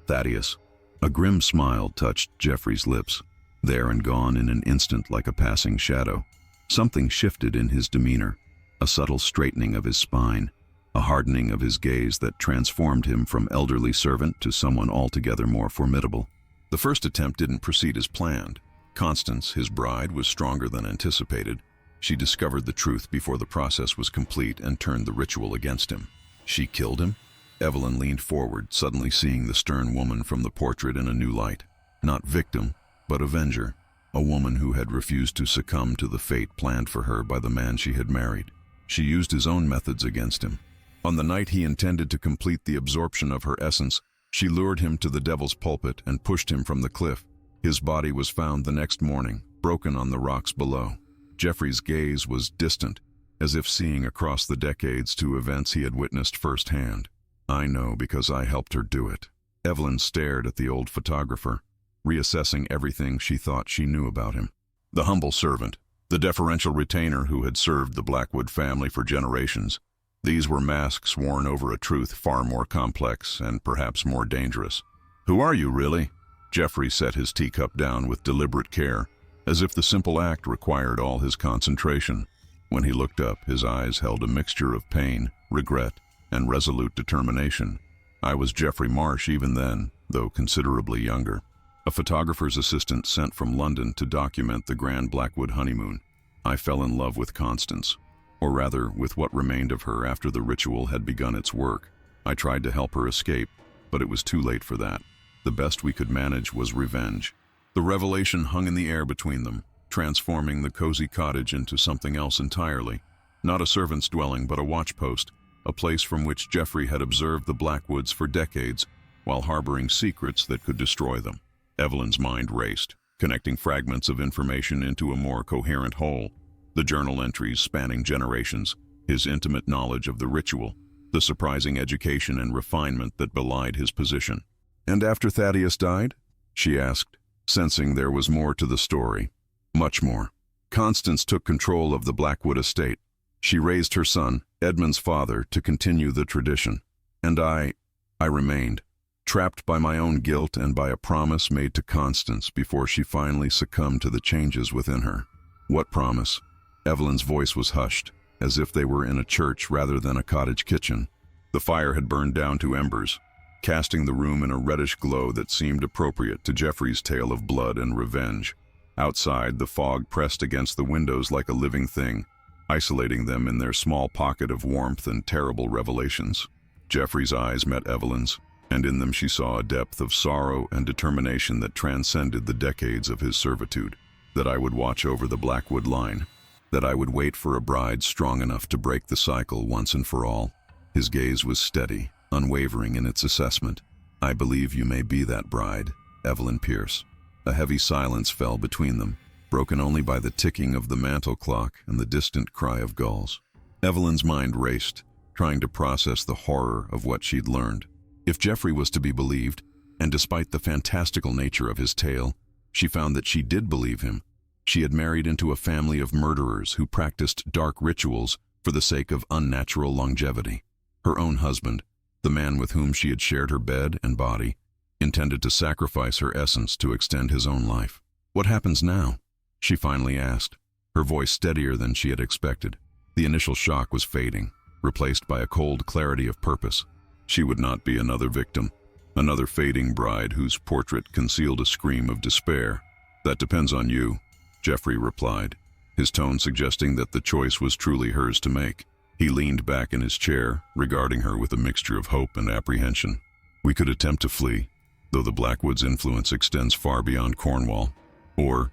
S1: Thaddeus. A grim smile touched Geoffrey's lips, there and gone in an instant like a passing shadow. Something shifted in his demeanor, a subtle straightening of his spine, a hardening of his gaze that transformed him from elderly servant to someone altogether more formidable. The first attempt didn't proceed as planned. Constance, his bride, was stronger than anticipated. She discovered the truth before the process was complete and turned the ritual against him. She killed him? Evelyn leaned forward, suddenly seeing the stern woman from the portrait in a new light. Not victim, but avenger. A woman who had refused to succumb to the fate planned for her by the man she had married. She used his own methods against him. On the night he intended to complete the absorption of her essence, she lured him to the devil's pulpit and pushed him from the cliff. His body was found the next morning, broken on the rocks below. Geoffrey's gaze was distant, as if seeing across the decades to events he had witnessed firsthand. I know because I helped her do it. Evelyn stared at the old photographer, reassessing everything she thought she knew about him. The humble servant, the deferential retainer who had served the Blackwood family for generations. These were masks worn over a truth far more complex and perhaps more dangerous. Who are you, really? Geoffrey set his teacup down with deliberate care, as if the simple act required all his concentration. When he looked up, his eyes held a mixture of pain, regret, and resolute determination. I was Geoffrey Marsh even then, though considerably younger. A photographer's assistant sent from London to document the grand Blackwood honeymoon. I fell in love with Constance, or rather with what remained of her after the ritual had begun its work. I tried to help her escape, but it was too late for that. The best we could manage was revenge. The revelation hung in the air between them, transforming the cozy cottage into something else entirely. Not a servant's dwelling, but a watchpost, a place from which Geoffrey had observed the Blackwoods for decades, while harboring secrets that could destroy them. Evelyn's mind raced, connecting fragments of information into a more coherent whole. The journal entries spanning generations, his intimate knowledge of the ritual, the surprising education and refinement that belied his position. And after Thaddeus died? She asked, sensing there was more to the story. Much more. Constance took control of the Blackwood estate. She raised her son, Edmund's father, to continue the tradition. And I remained, trapped by my own guilt and by a promise made to Constance before she finally succumbed to the changes within her. What promise? Evelyn's voice was hushed, as if they were in a church rather than a cottage kitchen. The fire had burned down to embers, casting the room in a reddish glow that seemed appropriate to Geoffrey's tale of blood and revenge. Outside, the fog pressed against the windows like a living thing, isolating them in their small pocket of warmth and terrible revelations. Geoffrey's eyes met Evelyn's, and in them she saw a depth of sorrow and determination that transcended the decades of his servitude. That I would watch over the Blackwood line, that I would wait for a bride strong enough to break the cycle once and for all. His gaze was steady, unwavering in its assessment. I believe you may be that bride, Evelyn Pierce. A heavy silence fell between them, broken only by the ticking of the mantel clock and the distant cry of gulls. Evelyn's mind raced, trying to process the horror of what she'd learned. If Geoffrey was to be believed, and despite the fantastical nature of his tale, she found that she did believe him. She had married into a family of murderers who practiced dark rituals for the sake of unnatural longevity. Her own husband, the man with whom she had shared her bed and body, intended to sacrifice her essence to extend his own life. What happens now? She finally asked, her voice steadier than she had expected. The initial shock was fading, replaced by a cold clarity of purpose. She would not be another victim, another fading bride whose portrait concealed a scream of despair. That depends on you, Geoffrey replied, his tone suggesting that the choice was truly hers to make. He leaned back in his chair, regarding her with a mixture of hope and apprehension. We could attempt to flee, though the Blackwood's influence extends far beyond Cornwall. Or,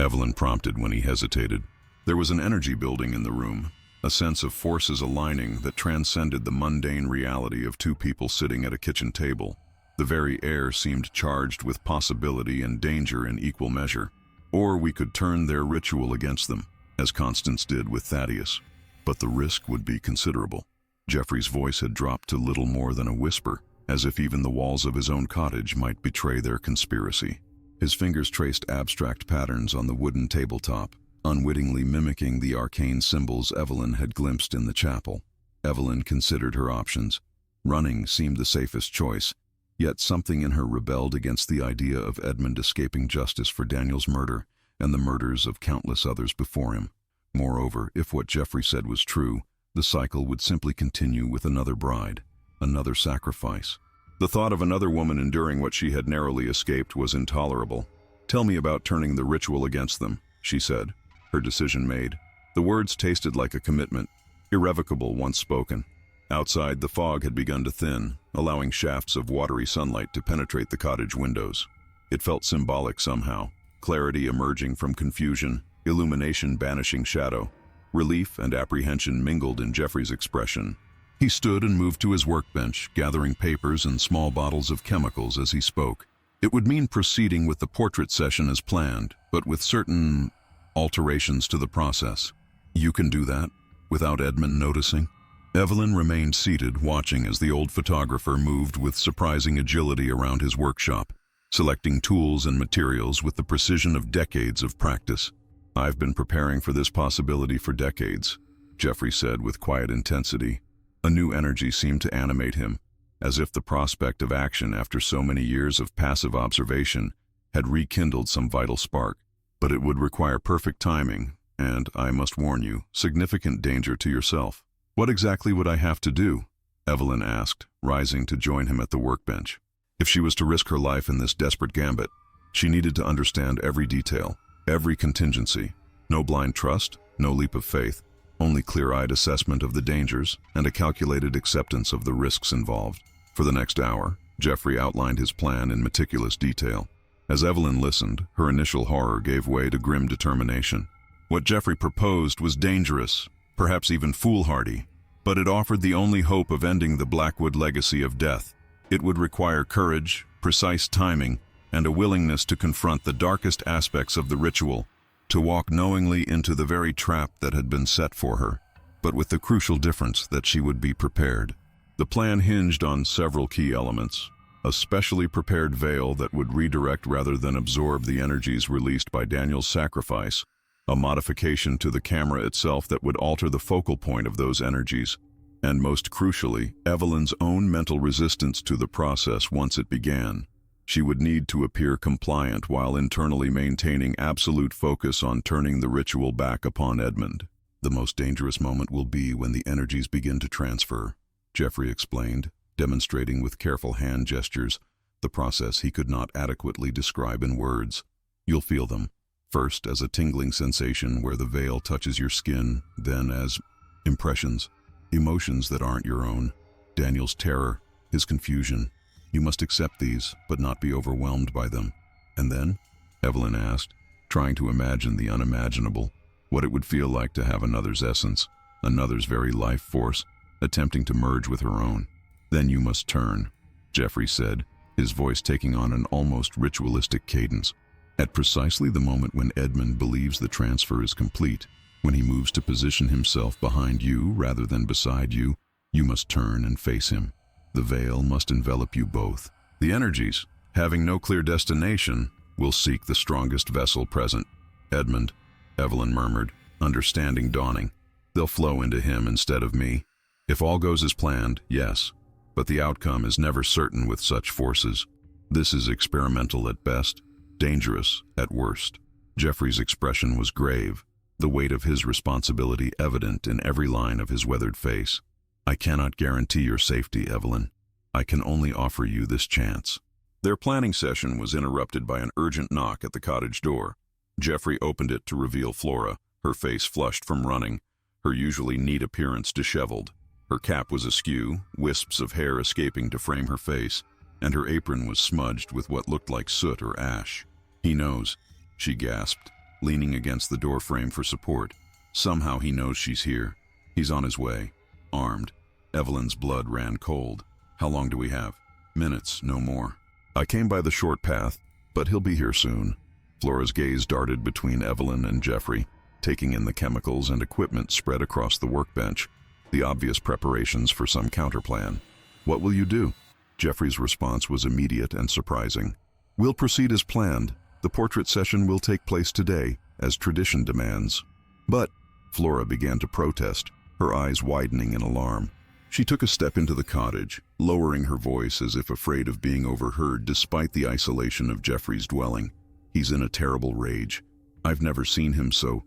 S1: Evelyn prompted when he hesitated. There was an energy building in the room, a sense of forces aligning that transcended the mundane reality of two people sitting at a kitchen table. The The very air seemed charged with possibility and danger in equal measure. Or we could turn their ritual against them, as Constance did with Thaddeus. But the risk would be considerable. Jeffrey's voice had dropped to little more than a whisper, as if even the walls of his own cottage might betray their conspiracy. His fingers traced abstract patterns on the wooden tabletop, unwittingly mimicking the arcane symbols Evelyn had glimpsed in the chapel. Evelyn considered her options. Running seemed the safest choice, yet something in her rebelled against the idea of Edmund escaping justice for Daniel's murder and the murders of countless others before him. Moreover, if what Jeffrey said was true, the cycle would simply continue with another bride, another sacrifice. The thought of another woman enduring what she had narrowly escaped was intolerable. "Tell me about turning the ritual against them," she said, her decision made. The words tasted like a commitment, irrevocable once spoken. Outside, the fog had begun to thin, allowing shafts of watery sunlight to penetrate the cottage windows. It felt symbolic somehow, clarity emerging from confusion, illumination banishing shadow. Relief and apprehension mingled in Jeffrey's expression. He stood and moved to his workbench, gathering papers and small bottles of chemicals as he spoke. It would mean proceeding with the portrait session as planned, but with certain alterations to the process. "You can do that, without Edmund noticing?" Evelyn remained seated, watching as the old photographer moved with surprising agility around his workshop, selecting tools and materials with the precision of decades of practice. "I've been preparing for this possibility for decades," Jeffrey said with quiet intensity. A new energy seemed to animate him, as if the prospect of action after so many years of passive observation had rekindled some vital spark. "But it would require perfect timing, and, I must warn you, significant danger to yourself." "What exactly would I have to do?" Evelyn asked, rising to join him at the workbench. If she was to risk her life in this desperate gambit, she needed to understand every detail, every contingency. No blind trust, no leap of faith, only clear-eyed assessment of the dangers and a calculated acceptance of the risks involved. For the next hour, Jeffrey outlined his plan in meticulous detail. As Evelyn listened, her initial horror gave way to grim determination. What Jeffrey proposed was dangerous, perhaps even foolhardy, but it offered the only hope of ending the Blackwood legacy of death. It would require courage, precise timing, and a willingness to confront the darkest aspects of the ritual, to walk knowingly into the very trap that had been set for her, but with the crucial difference that she would be prepared. The plan hinged on several key elements: a specially prepared veil that would redirect rather than absorb the energies released by Daniel's sacrifice, a modification to the camera itself that would alter the focal point of those energies, and most crucially, Evelyn's own mental resistance to the process once it began. She would need to appear compliant while internally maintaining absolute focus on turning the ritual back upon Edmund. "The most dangerous moment will be when the energies begin to transfer," Jeffrey explained, demonstrating with careful hand gestures the process he could not adequately describe in words. "You'll feel them, first as a tingling sensation where the veil touches your skin, then as impressions, emotions that aren't your own. Daniel's terror, his confusion. You must accept these, but not be overwhelmed by them." "And then?" Evelyn asked, trying to imagine the unimaginable, what it would feel like to have another's essence, another's very life force, attempting to merge with her own. "Then you must turn," Jeffrey said, his voice taking on an almost ritualistic cadence. "At precisely the moment when Edmund believes the transfer is complete, when he moves to position himself behind you rather than beside you, you must turn and face him. The veil must envelop you both. The energies, having no clear destination, will seek the strongest vessel present." "Edmund," Evelyn murmured, understanding dawning. "They'll flow into him instead of me. If all goes as planned, yes, but the outcome is never certain with such forces. This is experimental at best, dangerous at worst." Jeffrey's expression was grave, the weight of his responsibility evident in every line of his weathered face. "I cannot guarantee your safety, Evelyn. I can only offer you this chance." Their planning session was interrupted by an urgent knock at the cottage door. Jeffrey opened it to reveal Flora, her face flushed from running, her usually neat appearance disheveled. Her cap was askew, wisps of hair escaping to frame her face, and her apron was smudged with what looked like soot or ash. "He knows," she gasped, leaning against the doorframe for support. "Somehow he knows she's here. He's on his way, armed." Evelyn's blood ran cold. "How long do we have?" Minutes, no more. I came by the short path, but he'll be here soon. Flora's gaze darted between Evelyn and Jeffrey, taking in the chemicals and equipment spread across the workbench, the obvious preparations for some counterplan. What will you do? Jeffrey's response was immediate and surprising. We'll proceed as planned. The portrait session will take place today, as tradition demands. But, Flora began to protest, her eyes widening in alarm. She took a step into the cottage, lowering her voice as if afraid of being overheard despite the isolation of Jeffrey's dwelling. He's in a terrible rage. I've never seen him so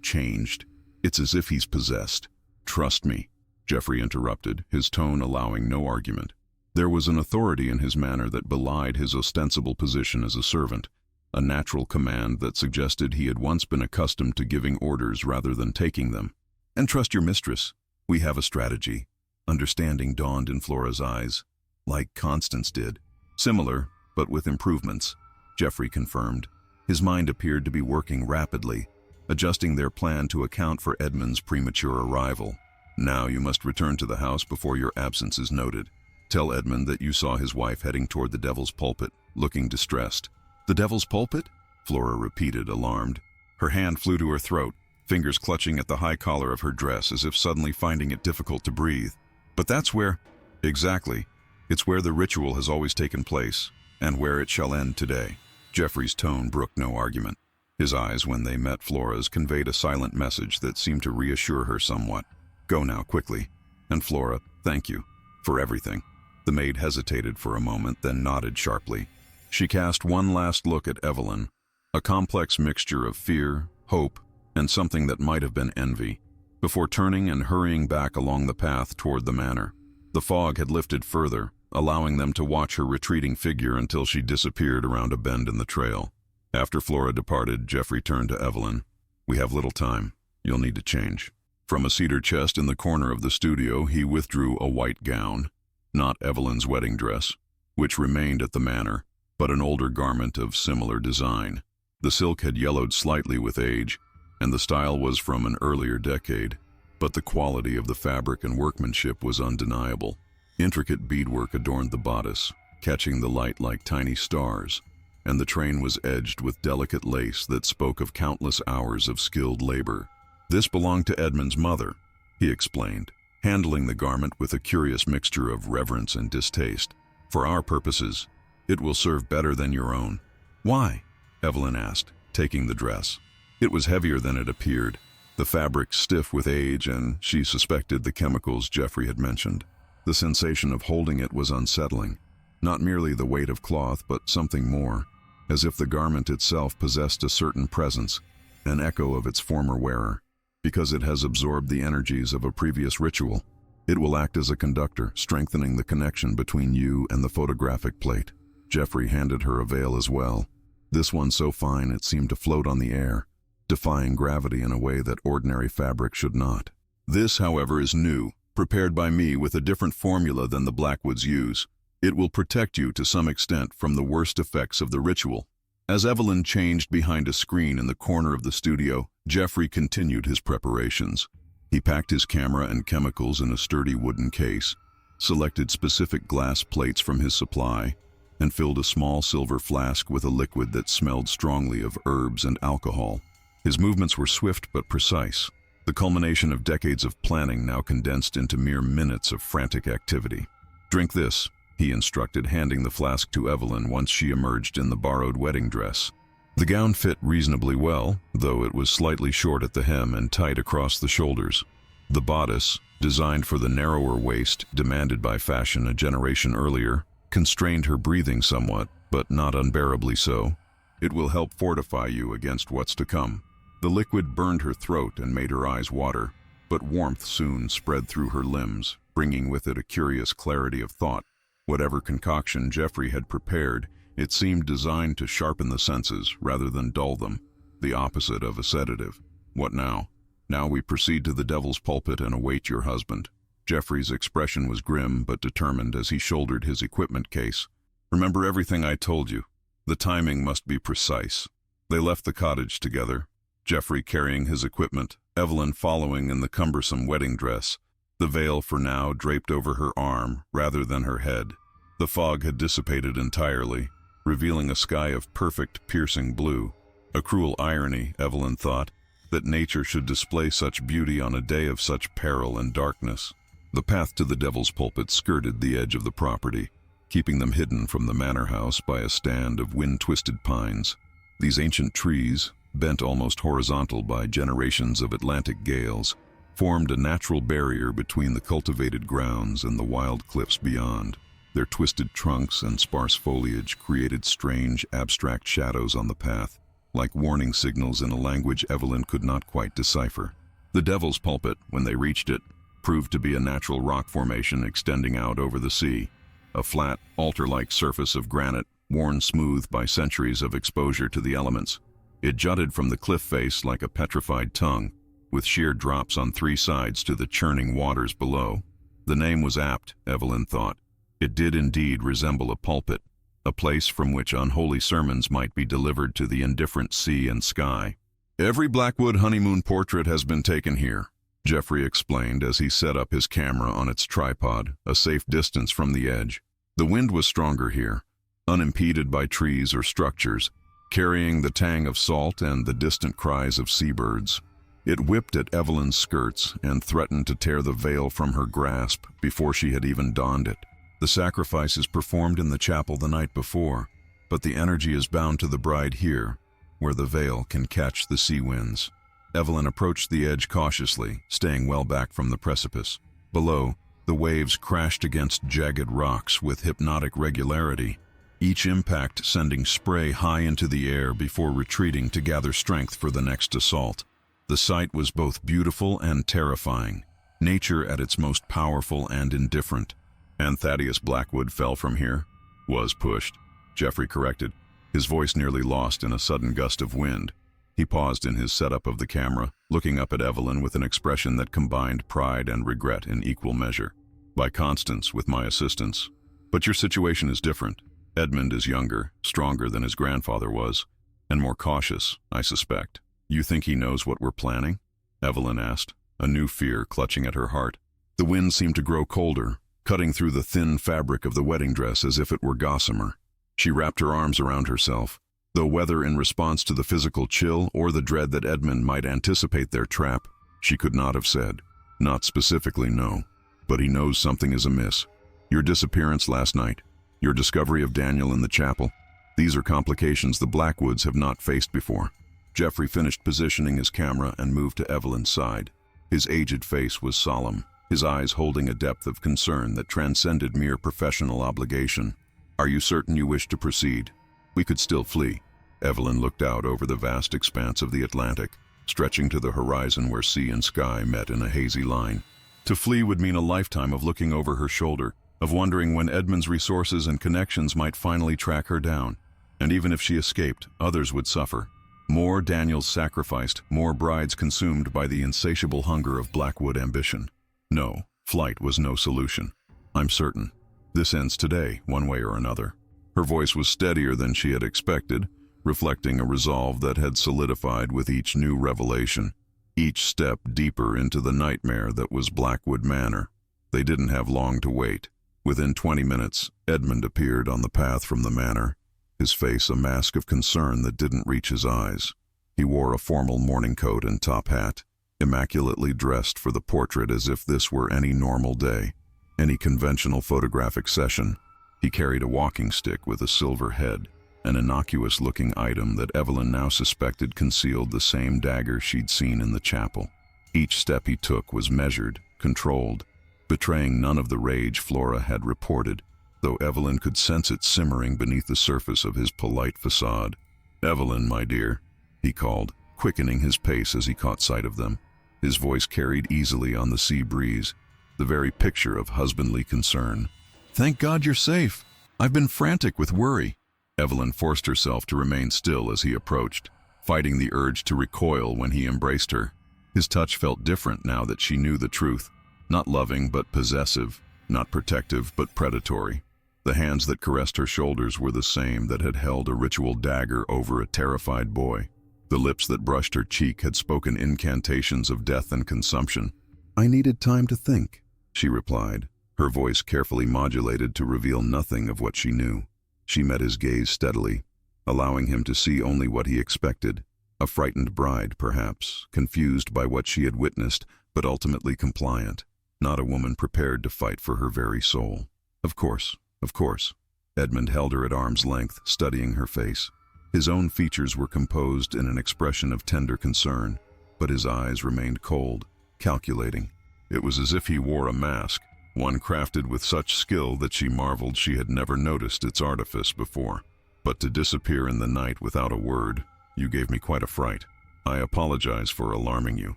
S1: changed. It's as if he's possessed. Trust me, Jeffrey interrupted, his tone allowing no argument. There was an authority in his manner that belied his ostensible position as a servant, a natural command that suggested he had once been accustomed to giving orders rather than taking them. And trust your mistress. We have a strategy. Understanding dawned in Flora's eyes, like Constance did. Similar, but with improvements, Jeffrey confirmed. His mind appeared to be working rapidly, adjusting their plan to account for Edmund's premature arrival. Now you must return to the house before your absence is noted. Tell Edmund that you saw his wife heading toward the Devil's Pulpit, looking distressed. The Devil's Pulpit? Flora repeated, alarmed. Her hand flew to her throat, fingers clutching at the high collar of her dress as if suddenly finding it difficult to breathe. But that's where... Exactly. It's where the ritual has always taken place, and where it shall end today. Jeffrey's tone brooked no argument. His eyes, when they met Flora's, conveyed a silent message that seemed to reassure her somewhat. Go now, quickly. And Flora, thank you. For everything. The maid hesitated for a moment, then nodded sharply. She cast one last look at Evelyn, a complex mixture of fear, hope, and something that might have been envy, before turning and hurrying back along the path toward the manor. The fog had lifted further, allowing them to watch her retreating figure until she disappeared around a bend in the trail. After Flora departed, Jeffrey turned to Evelyn. We have little time. You'll need to change. From a cedar chest in the corner of the studio, he withdrew a white gown, not Evelyn's wedding dress, which remained at the manor, but an older garment of similar design. The silk had yellowed slightly with age, and the style was from an earlier decade, but the quality of the fabric and workmanship was undeniable. Intricate beadwork adorned the bodice, catching the light like tiny stars, and the train was edged with delicate lace that spoke of countless hours of skilled labor. This belonged to Edmund's mother, he explained, handling the garment with a curious mixture of reverence and distaste. For our purposes, it will serve better than your own. Why? Evelyn asked, taking the dress. It was heavier than it appeared, the fabric stiff with age, and she suspected the chemicals Jeffrey had mentioned. The sensation of holding it was unsettling. Not merely the weight of cloth, but something more, as if the garment itself possessed a certain presence, an echo of its former wearer. Because it has absorbed the energies of a previous ritual, it will act as a conductor, strengthening the connection between you and the photographic plate. Jeffrey handed her a veil as well, this one so fine it seemed to float on the air, defying gravity in a way that ordinary fabric should not. This, however, is new, prepared by me with a different formula than the Blackwoods use. It will protect you to some extent from the worst effects of the ritual. As Evelyn changed behind a screen in the corner of the studio, Jeffrey continued his preparations. He packed his camera and chemicals in a sturdy wooden case, selected specific glass plates from his supply, and filled a small silver flask with a liquid that smelled strongly of herbs and alcohol. His movements were swift but precise, the culmination of decades of planning now condensed into mere minutes of frantic activity. Drink this, he instructed, handing the flask to Evelyn once she emerged in the borrowed wedding dress. The gown fit reasonably well, though it was slightly short at the hem and tight across the shoulders. The bodice, designed for the narrower waist demanded by fashion a generation earlier, constrained her breathing somewhat, but not unbearably so. It will help fortify you against what's to come. The liquid burned her throat and made her eyes water, but warmth soon spread through her limbs, bringing with it a curious clarity of thought. Whatever concoction Jeffrey had prepared, it seemed designed to sharpen the senses rather than dull them, the opposite of a sedative. What now? Now we proceed to the Devil's Pulpit and await your husband. Jeffrey's expression was grim but determined as he shouldered his equipment case. Remember everything I told you. The timing must be precise. They left the cottage together, Jeffrey carrying his equipment, Evelyn following in the cumbersome wedding dress, the veil for now draped over her arm rather than her head. The fog had dissipated entirely, revealing a sky of perfect, piercing blue. A cruel irony, Evelyn thought, that nature should display such beauty on a day of such peril and darkness. The path to the Devil's Pulpit skirted the edge of the property, keeping them hidden from the manor house by a stand of wind-twisted pines. These ancient trees, bent almost horizontal by generations of Atlantic gales, formed a natural barrier between the cultivated grounds and the wild cliffs beyond. Their twisted trunks and sparse foliage created strange, abstract shadows on the path, like warning signals in a language Evelyn could not quite decipher. The Devil's Pulpit, when they reached it, proved to be a natural rock formation extending out over the sea, a flat, altar-like surface of granite worn smooth by centuries of exposure to the elements. It jutted from the cliff face like a petrified tongue, with sheer drops on three sides to the churning waters below. The name was apt, Evelyn thought. It did indeed resemble a pulpit, a place from which unholy sermons might be delivered to the indifferent sea and sky. "Every Blackwood honeymoon portrait has been taken here," Jeffrey explained as he set up his camera on its tripod, a safe distance from the edge. The wind was stronger here, unimpeded by trees or structures, carrying the tang of salt and the distant cries of seabirds. It whipped at Evelyn's skirts and threatened to tear the veil from her grasp before she had even donned it. The sacrifices performed in the chapel the night before, but the energy is bound to the bride here, where the veil can catch the sea winds. Evelyn approached the edge cautiously, staying well back from the precipice. Below, the waves crashed against jagged rocks with hypnotic regularity, each impact sending spray high into the air before retreating to gather strength for the next assault. The sight was both beautiful and terrifying, nature at its most powerful and indifferent. "And Thaddeus Blackwood fell from here?" "Was pushed," Jeffrey corrected, his voice nearly lost in a sudden gust of wind. He paused in his setup of the camera, looking up at Evelyn with an expression that combined pride and regret in equal measure. "By Constance, with my assistance. But your situation is different. Edmund is younger, stronger than his grandfather was, and more cautious, I suspect." "You think he knows what we're planning?" Evelyn asked, a new fear clutching at her heart. The wind seemed to grow colder, cutting through the thin fabric of the wedding dress as if it were gossamer. She wrapped her arms around herself, though whether in response to the physical chill or the dread that Edmund might anticipate their trap, she could not have said. "Not specifically, no. But he knows something is amiss. Your disappearance last night, your discovery of Daniel in the chapel, these are complications the Blackwoods have not faced before." Jeffrey finished positioning his camera and moved to Evelyn's side. His aged face was solemn, his eyes holding a depth of concern that transcended mere professional obligation. "Are you certain you wish to proceed? We could still flee." Evelyn looked out over the vast expanse of the Atlantic, stretching to the horizon where sea and sky met in a hazy line. To flee would mean a lifetime of looking over her shoulder, of wondering when Edmund's resources and connections might finally track her down. And even if she escaped, others would suffer. More Daniels sacrificed, more brides consumed by the insatiable hunger of Blackwood ambition. No, flight was no solution. "I'm certain. This ends today, one way or another." Her voice was steadier than she had expected, reflecting a resolve that had solidified with each new revelation, each step deeper into the nightmare that was Blackwood Manor. They didn't have long to wait. Within 20 minutes, Edmund appeared on the path from the manor, his face a mask of concern that didn't reach his eyes. He wore a formal morning coat and top hat, immaculately dressed for the portrait as if this were any normal day, any conventional photographic session. He carried a walking stick with a silver head, an innocuous-looking item that Evelyn now suspected concealed the same dagger she'd seen in the chapel. Each step he took was measured, controlled, betraying none of the rage Flora had reported, though Evelyn could sense it simmering beneath the surface of his polite facade. "Evelyn, my dear," he called, quickening his pace as he caught sight of them. His voice carried easily on the sea breeze, the very picture of husbandly concern. "Thank God you're safe. I've been frantic with worry." Evelyn forced herself to remain still as he approached, fighting the urge to recoil when he embraced her. His touch felt different now that she knew the truth, not loving but possessive, not protective but predatory. The hands that caressed her shoulders were the same that had held a ritual dagger over a terrified boy. The lips that brushed her cheek had spoken incantations of death and consumption. "I needed time to think," she replied, her her voice carefully modulated to reveal nothing of what she knew. She met his gaze steadily, allowing him to see only what he expected. A frightened bride, perhaps, confused by what she had witnessed, but ultimately compliant. Not a woman prepared to fight for her very soul. Of course, of course. Edmund held her at arm's length, studying her face. His own features were composed in an expression of tender concern, but his eyes remained cold, calculating. It was as if he wore a mask, one crafted with such skill that she marveled she had never noticed its artifice before. But to disappear in the night without a word, you gave me quite a fright. I apologize for alarming you.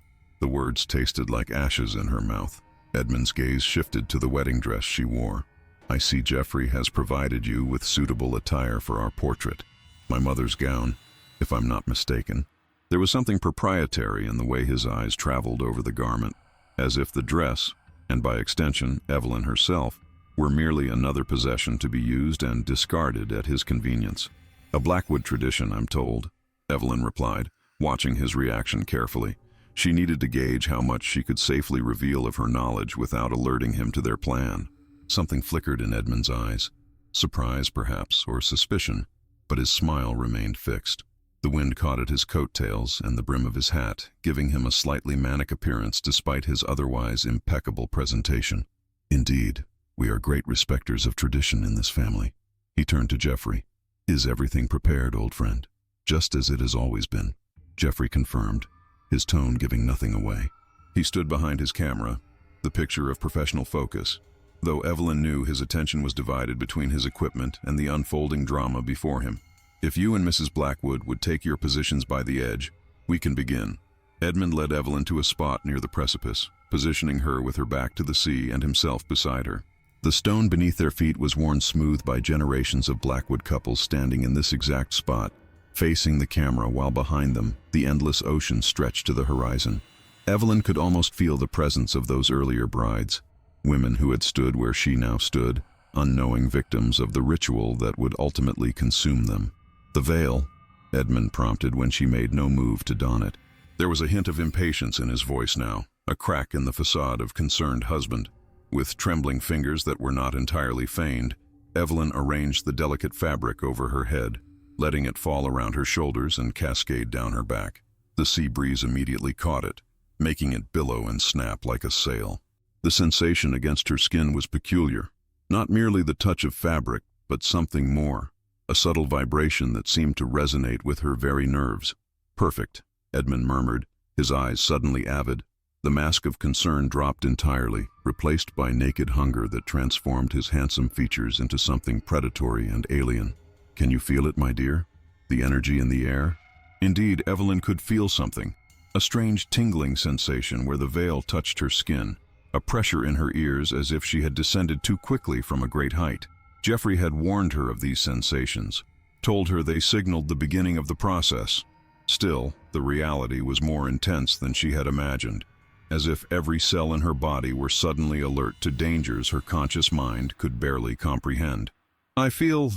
S1: The words tasted like ashes in her mouth. Edmund's gaze shifted to the wedding dress she wore. I see Jeffrey has provided you with suitable attire for our portrait. My mother's gown, if I'm not mistaken. There was something proprietary in the way his eyes traveled over the garment, as if the dress, and by extension Evelyn herself, were merely another possession to be used and discarded at his convenience. A Blackwood tradition, I'm told, Evelyn replied, watching his reaction carefully. She needed to gauge how much she could safely reveal of her knowledge without alerting him to their plan. Something flickered in Edmund's eyes. Surprise, perhaps, or suspicion, but his smile remained fixed. The wind caught at his coattails and the brim of his hat, giving him a slightly manic appearance despite his otherwise impeccable presentation. Indeed, we are great respecters of tradition in this family. He turned to Jeffrey. Is everything prepared, old friend? Just as it has always been. Jeffrey confirmed, his tone giving nothing away. He stood behind his camera, the picture of professional focus, though Evelyn knew his attention was divided between his equipment and the unfolding drama before him. If you and Mrs. Blackwood would take your positions by the edge, we can begin. Edmund led Evelyn to a spot near the precipice, positioning her with her back to the sea and himself beside her. The stone beneath their feet was worn smooth by generations of Blackwood couples standing in this exact spot, facing the camera while behind them, the endless ocean stretched to the horizon. Evelyn could almost feel the presence of those earlier brides, women who had stood where she now stood, unknowing victims of the ritual that would ultimately consume them. The veil, Edmund prompted when she made no move to don it. There was a hint of impatience in his voice now, a crack in the facade of concerned husband. With trembling fingers that were not entirely feigned, Evelyn arranged the delicate fabric over her head, letting it fall around her shoulders and cascade down her back. The sea breeze immediately caught it, making it billow and snap like a sail. The sensation against her skin was peculiar, not merely the touch of fabric, but something more, a subtle vibration that seemed to resonate with her very nerves. Perfect, Edmund murmured, his eyes suddenly avid. The mask of concern dropped entirely, replaced by naked hunger that transformed his handsome features into something predatory and alien. Can you feel it, my dear? The energy in the air? Indeed, Evelyn could feel something, a strange tingling sensation where the veil touched her skin, a pressure in her ears as if she had descended too quickly from a great height. Jeffrey had warned her of these sensations, told her they signaled the beginning of the process. Still, the reality was more intense than she had imagined, as if every cell in her body were suddenly alert to dangers her conscious mind could barely comprehend. I feel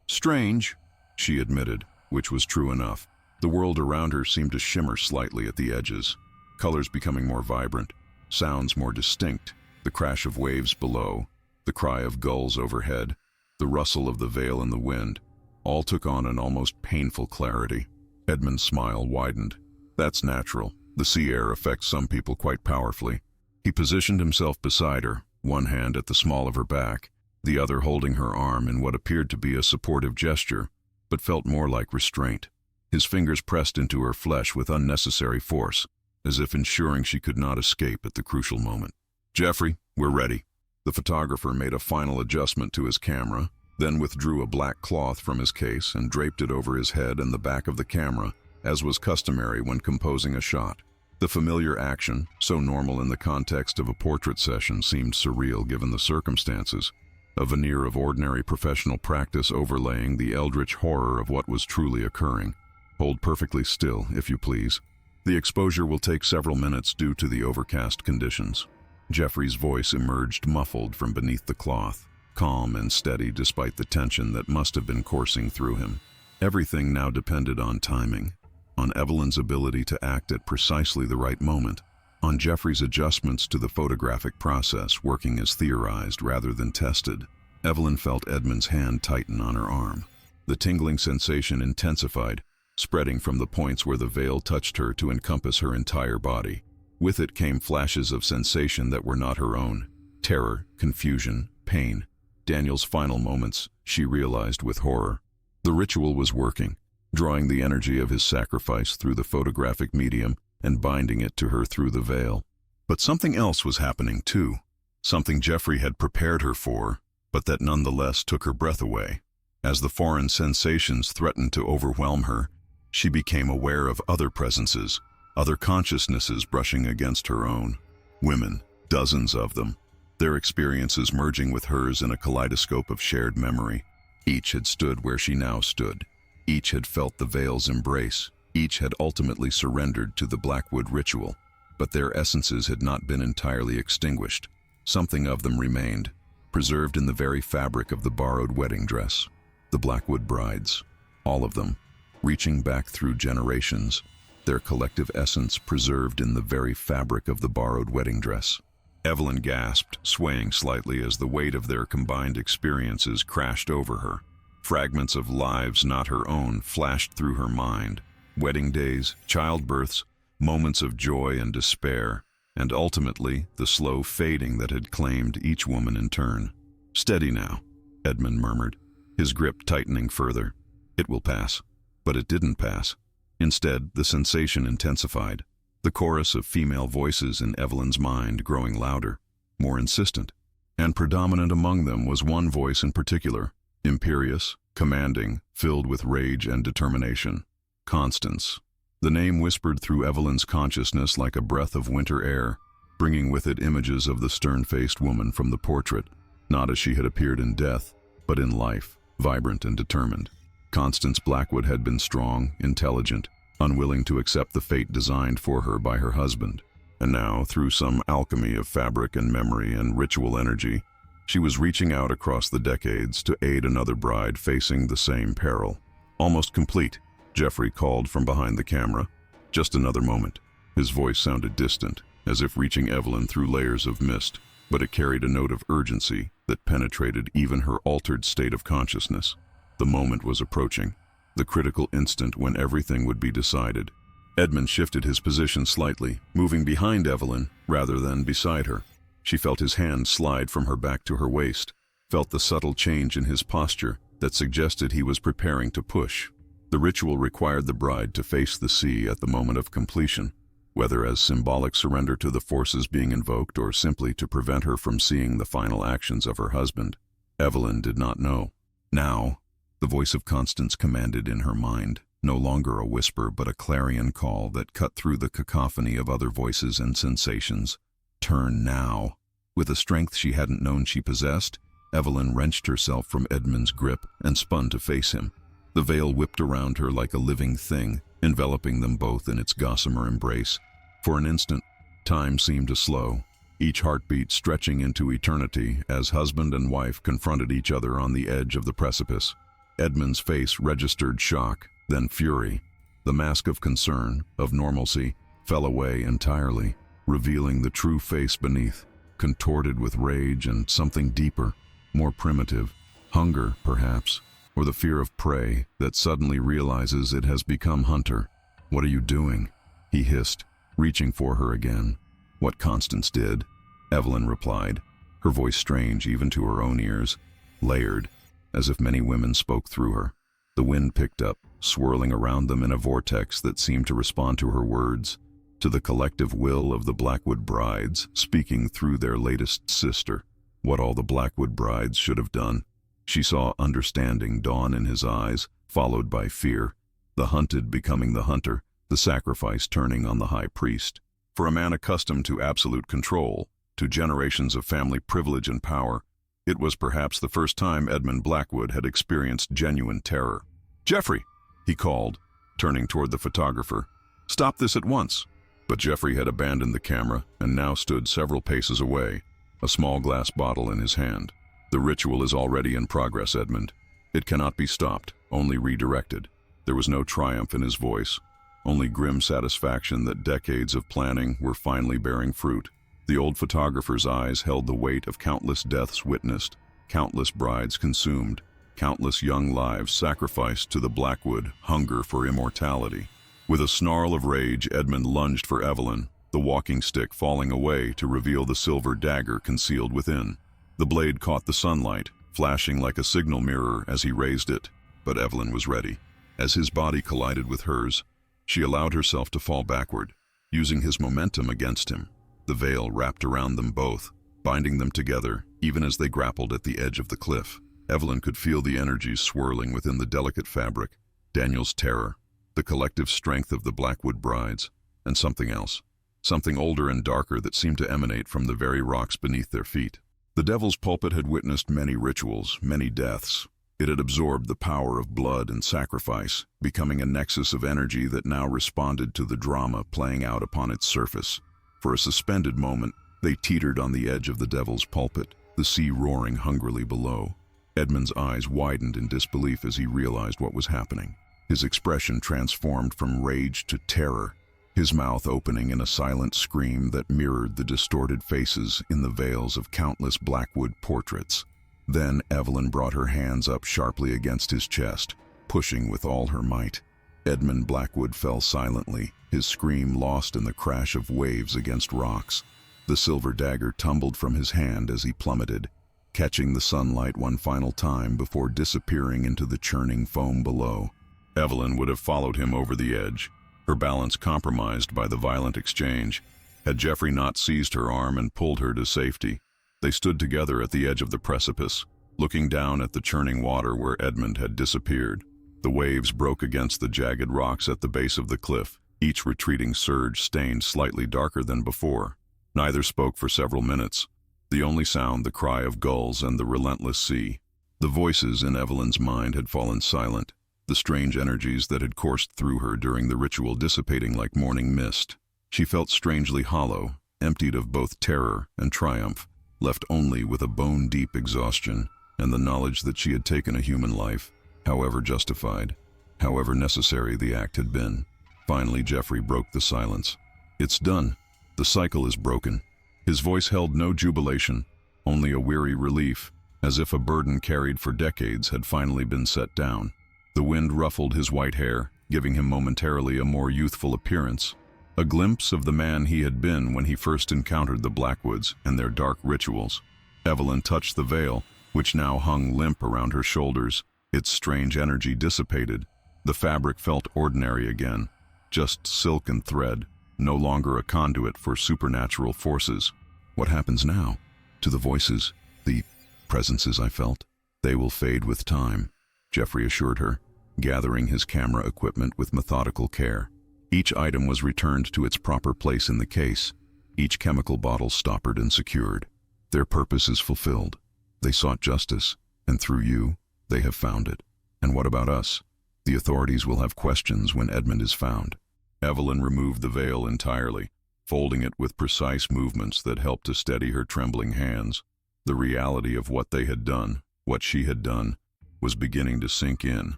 S1: strange, she admitted, which was true enough. The world around her seemed to shimmer slightly at the edges, colors becoming more vibrant, sounds more distinct, the crash of waves below, the cry of gulls overhead, the rustle of the veil in the wind, all took on an almost painful clarity. Edmund's smile widened. That's natural. The sea air affects some people quite powerfully. He positioned himself beside her, one hand at the small of her back, the other holding her arm in what appeared to be a supportive gesture, but felt more like restraint. His fingers pressed into her flesh with unnecessary force, as if ensuring she could not escape at the crucial moment. Jeffrey, we're ready. The photographer made a final adjustment to his camera, then withdrew a black cloth from his case and draped it over his head and the back of the camera, as was customary when composing a shot. The familiar action, so normal in the context of a portrait session, seemed surreal given the circumstances, a veneer of ordinary professional practice overlaying the eldritch horror of what was truly occurring. Hold perfectly still, if you please. The exposure will take several minutes due to the overcast conditions. Jeffrey's voice emerged muffled from beneath the cloth, calm and steady despite the tension that must have been coursing through him. Everything now depended on timing, on Evelyn's ability to act at precisely the right moment. on Jeffrey's adjustments to the photographic process working as theorized rather than tested. Evelyn felt Edmund's hand tighten on her arm. The tingling sensation intensified, spreading from the points where the veil touched her to encompass her entire body. With it came flashes of sensation that were not her own. Terror, confusion, pain. Daniel's final moments, she realized with horror. The ritual was working, drawing the energy of his sacrifice through the photographic medium and binding it to her through the veil. But something else was happening too. Something Jeffrey had prepared her for, but that nonetheless took her breath away. As the foreign sensations threatened to overwhelm her, she became aware of other presences, other consciousnesses brushing against her own. Women, dozens of them, their experiences merging with hers in a kaleidoscope of shared memory. Each had stood where she now stood. Each had felt the veil's embrace. Each had ultimately surrendered to the Blackwood ritual. But their essences had not been entirely extinguished. Something of them remained, preserved in the very fabric of the borrowed wedding dress. The Blackwood brides, all of them, reaching back through generations, their collective essence preserved in the very fabric of the borrowed wedding dress. Evelyn gasped, swaying slightly as the weight of their combined experiences crashed over her. Fragments of lives not her own flashed through her mind. Wedding days, childbirths, moments of joy and despair, and ultimately the slow fading that had claimed each woman in turn. "Steady now," Edmund murmured, his grip tightening further. "It will pass." But it didn't pass. Instead, the sensation intensified. The chorus of female voices in Evelyn's mind growing louder, more insistent. And predominant among them was one voice in particular, imperious, commanding, filled with rage and determination. Constance. The name whispered through Evelyn's consciousness like a breath of winter air, bringing with it images of the stern-faced woman from the portrait, not as she had appeared in death, but in life, vibrant and determined. Constance Blackwood had been strong, intelligent, unwilling to accept the fate designed for her by her husband. And now, through some alchemy of fabric and memory and ritual energy, she was reaching out across the decades to aid another bride facing the same peril. "Almost complete," Jeffrey called from behind the camera. "Just another moment." His voice sounded distant, as if reaching Evelyn through layers of mist, but it carried a note of urgency that penetrated even her altered state of consciousness. The moment was approaching, the critical instant when everything would be decided. Edmund shifted his position slightly, moving behind Evelyn rather than beside her. She felt his hand slide from her back to her waist, felt the subtle change in his posture that suggested he was preparing to push. The ritual required the bride to face the sea at the moment of completion, whether as symbolic surrender to the forces being invoked or simply to prevent her from seeing the final actions of her husband. Evelyn did not know. Now, the voice of Constance commanded in her mind, no longer a whisper but a clarion call that cut through the cacophony of other voices and sensations. Turn now. With a strength she hadn't known she possessed, Evelyn wrenched herself from Edmund's grip and spun to face him. The veil whipped around her like a living thing, enveloping them both in its gossamer embrace. For an instant, time seemed to slow, each heartbeat stretching into eternity as husband and wife confronted each other on the edge of the precipice. Edmund's face registered shock, then fury. The mask of concern, of normalcy, fell away entirely, revealing the true face beneath, contorted with rage and something deeper, more primitive. Hunger, perhaps, or the fear of prey that suddenly realizes it has become hunter. "What are you doing?" he hissed, reaching for her again. "What Constance did," Evelyn replied, her voice strange even to her own ears, layered, as if many women spoke through her. The wind picked up, swirling around them in a vortex that seemed to respond to her words, to the collective will of the Blackwood brides speaking through their latest sister. What all the Blackwood brides should have done. She saw understanding dawn in his eyes, followed by fear, the hunted becoming the hunter, the sacrifice turning on the high priest. For a man accustomed to absolute control, to generations of family privilege and power, it was perhaps the first time Edmund Blackwood had experienced genuine terror. "Jeffrey," he called, turning toward the photographer. "Stop this at once." But Jeffrey had abandoned the camera and now stood several paces away, a small glass bottle in his hand. "The ritual is already in progress, Edmund. It cannot be stopped, only redirected." There was no triumph in his voice, only grim satisfaction that decades of planning were finally bearing fruit. The old photographer's eyes held the weight of countless deaths witnessed, countless brides consumed, countless young lives sacrificed to the Blackwood hunger for immortality. With a snarl of rage, Edmund lunged for Evelyn, the walking stick falling away to reveal the silver dagger concealed within. The blade caught the sunlight, flashing like a signal mirror as he raised it, but Evelyn was ready. As his body collided with hers, she allowed herself to fall backward, using his momentum against him. The veil wrapped around them both, binding them together even as they grappled at the edge of the cliff. Evelyn could feel the energies swirling within the delicate fabric, Daniel's terror, the collective strength of the Blackwood brides, and something else, something older and darker that seemed to emanate from the very rocks beneath their feet. The Devil's Pulpit had witnessed many rituals, many deaths. It had absorbed the power of blood and sacrifice, becoming a nexus of energy that now responded to the drama playing out upon its surface. For a suspended moment, they teetered on the edge of the Devil's Pulpit, the sea roaring hungrily below. Edmund's eyes widened in disbelief as he realized what was happening. His expression transformed from rage to terror, his mouth opening in a silent scream that mirrored the distorted faces in the veils of countless Blackwood portraits. Then Evelyn brought her hands up sharply against his chest, pushing with all her might. Edmund Blackwood fell silently, his scream lost in the crash of waves against rocks. The silver dagger tumbled from his hand as he plummeted, catching the sunlight one final time before disappearing into the churning foam below. Evelyn would have followed him over the edge, her balance compromised by the violent exchange, had Jeffrey not seized her arm and pulled her to safety. They stood together at the edge of the precipice, looking down at the churning water where Edmund had disappeared. The waves broke against the jagged rocks at the base of the cliff, each retreating surge stained slightly darker than before. Neither spoke for several minutes, the only sound the cry of gulls and the relentless sea. The voices in Evelyn's mind had fallen silent, the strange energies that had coursed through her during the ritual dissipating like morning mist. She felt strangely hollow, emptied of both terror and triumph, left only with a bone-deep exhaustion and the knowledge that she had taken a human life, however justified, however necessary the act had been. Finally, Jeffrey broke the silence. "It's done. The cycle is broken." His voice held no jubilation, only a weary relief, as if a burden carried for decades had finally been set down. The wind ruffled his white hair, giving him momentarily a more youthful appearance, a glimpse of the man he had been when he first encountered the Blackwoods and their dark rituals. Evelyn touched the veil, which now hung limp around her shoulders, its strange energy dissipated. The fabric felt ordinary again, just silk and thread, no longer a conduit for supernatural forces. "What happens now? To the voices, the presences I felt? They will fade with time," Jeffrey assured her, gathering his camera equipment with methodical care. Each item was returned to its proper place in the case, each chemical bottle stoppered and secured. "Their purpose is fulfilled. They sought justice, and through you, they have found it. And what about us? The authorities will have questions when Edmund is found." Evelyn removed the veil entirely, folding it with precise movements that helped to steady her trembling hands. The reality of what they had done, what she had done, was beginning to sink in.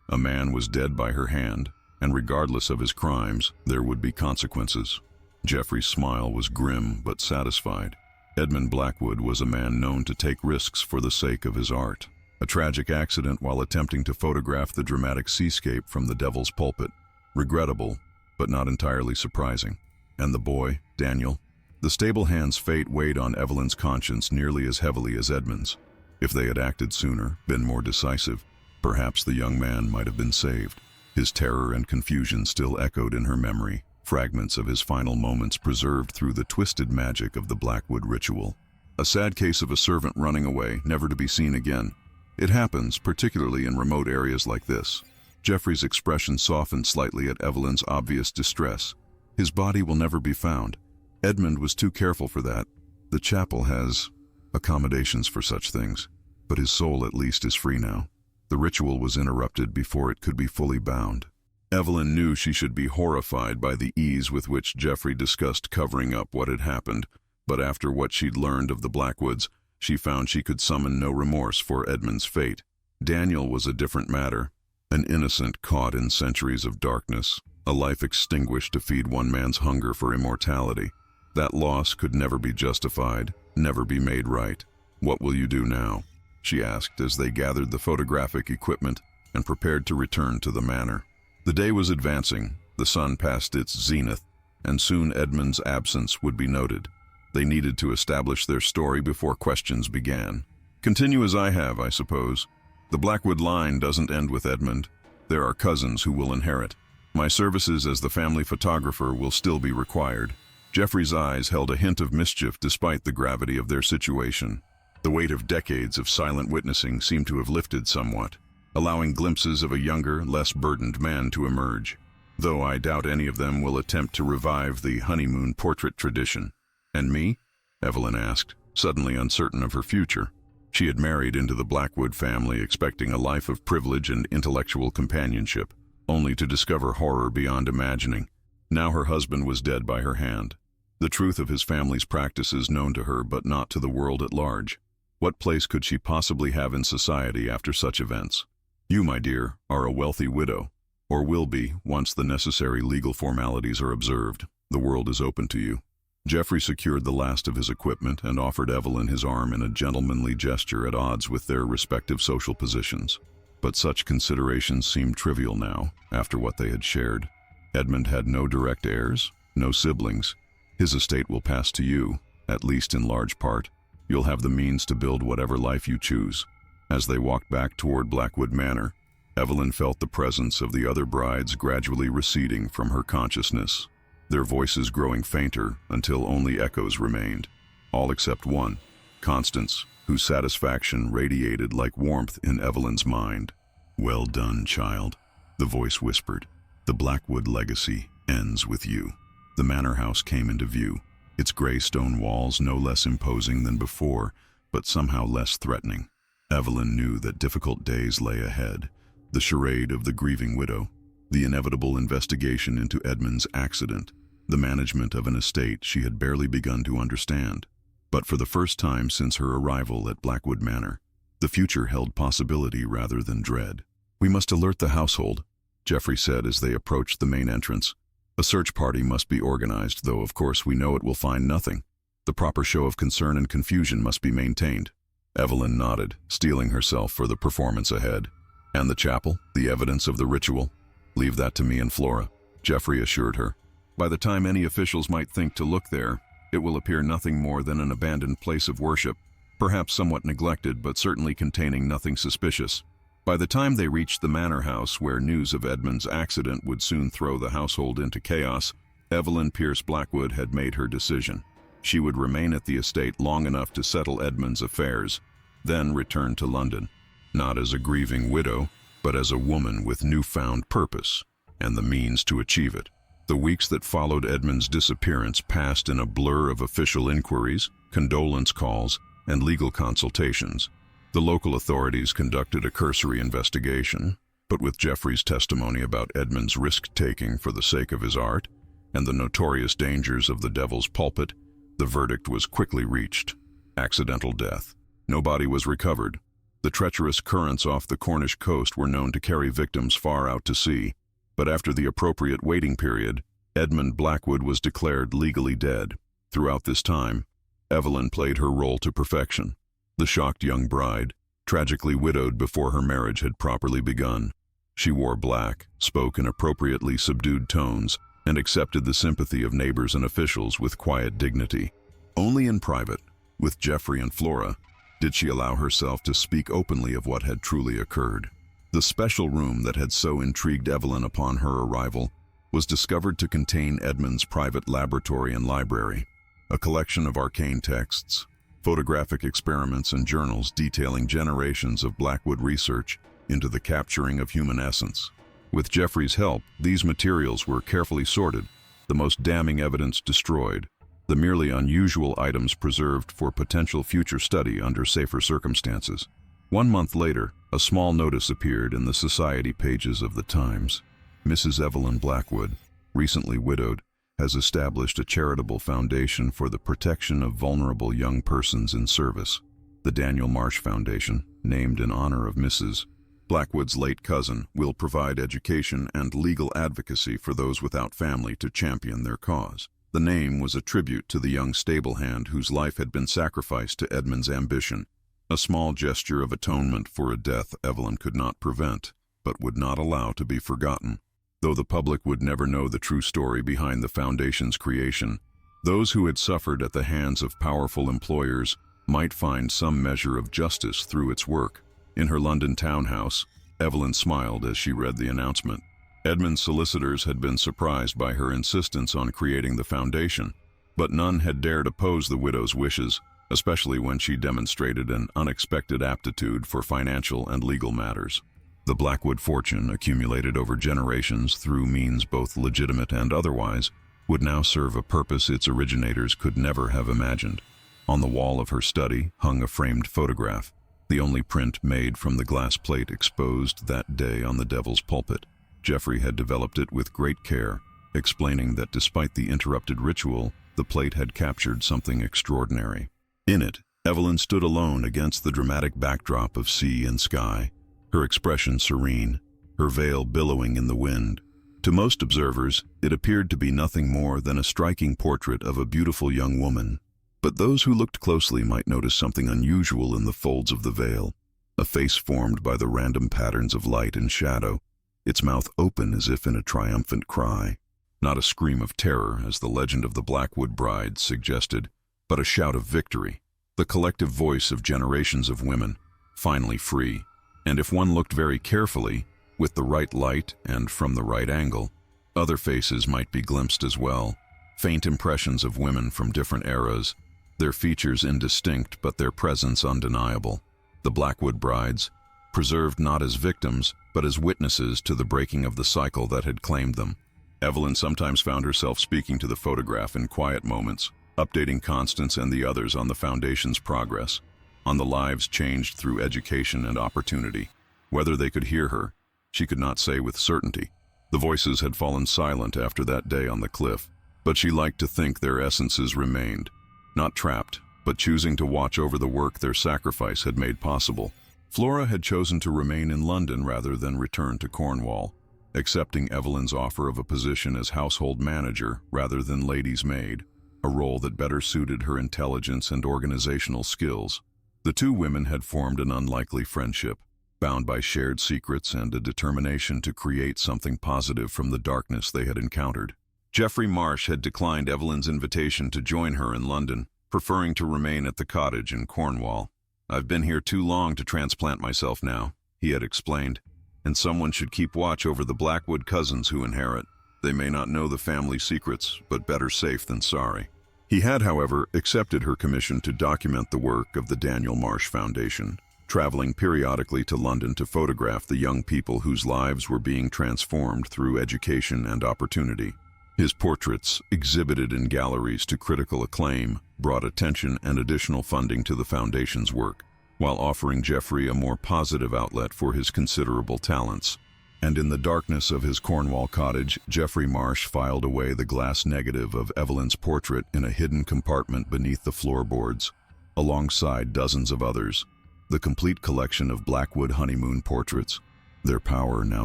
S1: A man was dead by her hand, and regardless of his crimes, there would be consequences. Jeffrey's smile was grim but satisfied. Edmund Blackwood was a man known to take risks for the sake of his art. A tragic accident while attempting to photograph the dramatic seascape from the Devil's Pulpit. Regrettable, but not entirely surprising. And the boy, Daniel? The stable hand's fate weighed on Evelyn's conscience nearly as heavily as Edmund's. If they had acted sooner, been more decisive, perhaps the young man might have been saved. His terror and confusion still echoed in her memory, fragments of his final moments preserved through the twisted magic of the Blackwood ritual. A sad case of a servant running away, never to be seen again. It happens, particularly in remote areas like this. Jeffrey's expression softened slightly at Evelyn's obvious distress. His body will never be found. Edmund was too careful for that. The chapel has accommodations for such things, but his soul at least is free now. The ritual was interrupted before it could be fully bound. Evelyn knew she should be horrified by the ease with which Jeffrey discussed covering up what had happened, but after what she'd learned of the Blackwoods, she found she could summon no remorse for Edmund's fate. Daniel was a different matter, an innocent caught in centuries of darkness. a life extinguished to feed one man's hunger for immortality. That loss could never be justified, never be made right. "What will you do now?" she asked as they gathered the photographic equipment and prepared to return to the manor. The day was advancing, the sun passed its zenith, and soon Edmund's absence would be noted. They needed to establish their story before questions began. "Continue as I have, I suppose. The Blackwood line doesn't end with Edmund. There are cousins who will inherit. My services as the family photographer will still be required." Jeffrey's eyes held a hint of mischief despite the gravity of their situation. The weight of decades of silent witnessing seemed to have lifted somewhat, allowing glimpses of a younger, less burdened man to emerge. "Though I doubt any of them will attempt to revive the honeymoon portrait tradition." "And me?" Evelyn asked, suddenly uncertain of her future. She had married into the Blackwood family expecting a life of privilege and intellectual companionship, only to discover horror beyond imagining. Now her husband was dead by her hand. The truth of his family's practices known to her but not to the world at large. What place could she possibly have in society after such events? "You, my dear, are a wealthy widow, or will be once the necessary legal formalities are observed. The world is open to you." Jeffrey secured the last of his equipment and offered Evelyn his arm in a gentlemanly gesture at odds with their respective social positions. But such considerations seemed trivial now, after what they had shared. Edmund had no direct heirs, no siblings. "His estate will pass to you, at least in large part. You'll have the means to build whatever life you choose." As they walked back toward Blackwood Manor, Evelyn felt the presence of the other brides gradually receding from her consciousness, their voices growing fainter until only echoes remained, all except one, Constance, whose satisfaction radiated like warmth in Evelyn's mind. "Well done, child," the voice whispered. "The Blackwood legacy ends with you." The manor house came into view, its gray stone walls no less imposing than before, but somehow less threatening. Evelyn knew that difficult days lay ahead. The charade of the grieving widow, the inevitable investigation into Edmund's accident, the management of an estate she had barely begun to understand. But for the first time since her arrival at Blackwood Manor, the future held possibility rather than dread. "We must alert the household," Jeffrey said as they approached the main entrance. "A search party must be organized, though of course we know it will find nothing. The proper show of concern and confusion must be maintained." Evelyn nodded, steeling herself for the performance ahead. "And the chapel, the evidence of the ritual? Leave that to me and Flora," Jeffrey assured her. "By the time any officials might think to look there, it will appear nothing more than an abandoned place of worship, perhaps somewhat neglected, but certainly containing nothing suspicious." By the time they reached the manor house, where news of Edmund's accident would soon throw the household into chaos, Evelyn Pierce Blackwood had made her decision. She would remain at the estate long enough to settle Edmund's affairs, then return to London, not as a grieving widow, but as a woman with newfound purpose and the means to achieve it. The weeks that followed Edmund's disappearance passed in a blur of official inquiries, condolence calls, and legal consultations. The local authorities conducted a cursory investigation, but with Jeffrey's testimony about Edmund's risk-taking for the sake of his art and the notorious dangers of the Devil's Pulpit, the verdict was quickly reached: accidental death. No body was recovered. The treacherous currents off the Cornish coast were known to carry victims far out to sea, but after the appropriate waiting period, Edmund Blackwood was declared legally dead. Throughout this time, Evelyn played her role to perfection. The shocked young bride, tragically widowed before her marriage had properly begun. She wore black, spoke in appropriately subdued tones, and accepted the sympathy of neighbors and officials with quiet dignity. Only in private, with Jeffrey and Flora, did she allow herself to speak openly of what had truly occurred. The special room that had so intrigued Evelyn upon her arrival was discovered to contain Edmund's private laboratory and library, a collection of arcane texts, photographic experiments, and journals detailing generations of Blackwood research into the capturing of human essence. With Jeffrey's help, these materials were carefully sorted, the most damning evidence destroyed, the merely unusual items preserved for potential future study under safer circumstances. 1 month later, a small notice appeared in the society pages of the Times. Mrs. Evelyn Blackwood, recently widowed, has established a charitable foundation for the protection of vulnerable young persons in service. The Daniel Marsh Foundation, named in honor of Mrs. Blackwood's late cousin, will provide education and legal advocacy for those without family to champion their cause. The name was a tribute to the young stable hand whose life had been sacrificed to Edmund's ambition, a small gesture of atonement for a death Evelyn could not prevent, but would not allow to be forgotten. Though the public would never know the true story behind the foundation's creation, those who had suffered at the hands of powerful employers might find some measure of justice through its work. In her London townhouse, Evelyn smiled as she read the announcement. Edmund's solicitors had been surprised by her insistence on creating the foundation, but none had dared oppose the widow's wishes, especially when she demonstrated an unexpected aptitude for financial and legal matters. The Blackwood fortune, accumulated over generations through means both legitimate and otherwise, would now serve a purpose its originators could never have imagined. On the wall of her study hung a framed photograph, the only print made from the glass plate exposed that day on the Devil's Pulpit. Geoffrey had developed it with great care, explaining that despite the interrupted ritual, the plate had captured something extraordinary. In it, Evelyn stood alone against the dramatic backdrop of sea and sky, her expression serene, her veil billowing in the wind. To most observers, it appeared to be nothing more than a striking portrait of a beautiful young woman. But those who looked closely might notice something unusual in the folds of the veil, a face formed by the random patterns of light and shadow, its mouth open as if in a triumphant cry. Not a scream of terror, as the legend of the Blackwood bride suggested, but a shout of victory, the collective voice of generations of women, finally free. And if one looked very carefully, with the right light and from the right angle, other faces might be glimpsed as well, faint impressions of women from different eras, their features indistinct but their presence undeniable. The Blackwood brides, preserved not as victims, but as witnesses to the breaking of the cycle that had claimed them. Evelyn sometimes found herself speaking to the photograph in quiet moments, updating Constance and the others on the foundation's progress, on the lives changed through education and opportunity. Whether they could hear her, she could not say with certainty. The voices had fallen silent after that day on the cliff, but she liked to think their essences remained, not trapped, but choosing to watch over the work their sacrifice had made possible. Flora had chosen to remain in London rather than return to Cornwall, accepting Evelyn's offer of a position as household manager rather than lady's maid, a role that better suited her intelligence and organizational skills. The two women had formed an unlikely friendship, bound by shared secrets and a determination to create something positive from the darkness they had encountered. Geoffrey Marsh had declined Evelyn's invitation to join her in London, preferring to remain at the cottage in Cornwall. "I've been here too long to transplant myself now," he had explained, "and someone should keep watch over the Blackwood cousins who inherit. They may not know the family secrets, but better safe than sorry." He had, however, accepted her commission to document the work of the Daniel Marsh Foundation, traveling periodically to London to photograph the young people whose lives were being transformed through education and opportunity. His portraits, exhibited in galleries to critical acclaim, brought attention and additional funding to the foundation's work, while offering Geoffrey a more positive outlet for his considerable talents. And in the darkness of his Cornwall cottage, Geoffrey Marsh filed away the glass negative of Evelyn's portrait in a hidden compartment beneath the floorboards, alongside dozens of others, the complete collection of Blackwood honeymoon portraits, their power now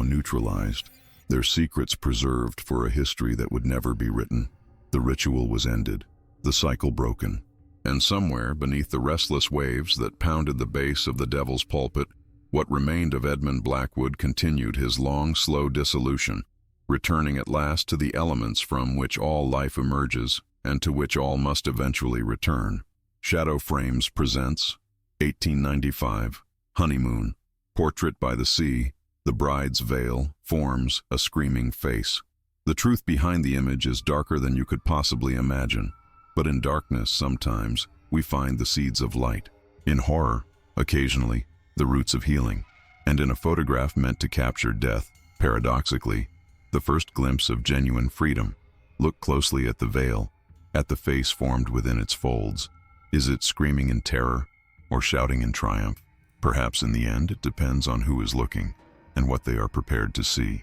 S1: neutralized, their secrets preserved for a history that would never be written. The ritual was ended, the cycle broken, and somewhere beneath the restless waves that pounded the base of the Devil's Pulpit, what remained of Edmund Blackwood continued his long, slow dissolution, returning at last to the elements from which all life emerges and to which all must eventually return. Shadow Frames presents 1895, Honeymoon, Portrait by the Sea. The bride's veil forms a screaming face. The truth behind the image is darker than you could possibly imagine, but in darkness sometimes we find the seeds of light. In horror, occasionally, the roots of healing, and in a photograph meant to capture death, paradoxically, the first glimpse of genuine freedom. Look closely at the veil, at the face formed within its folds. Is it screaming in terror or shouting in triumph? Perhaps in the end it depends on who is looking and what they are prepared to see.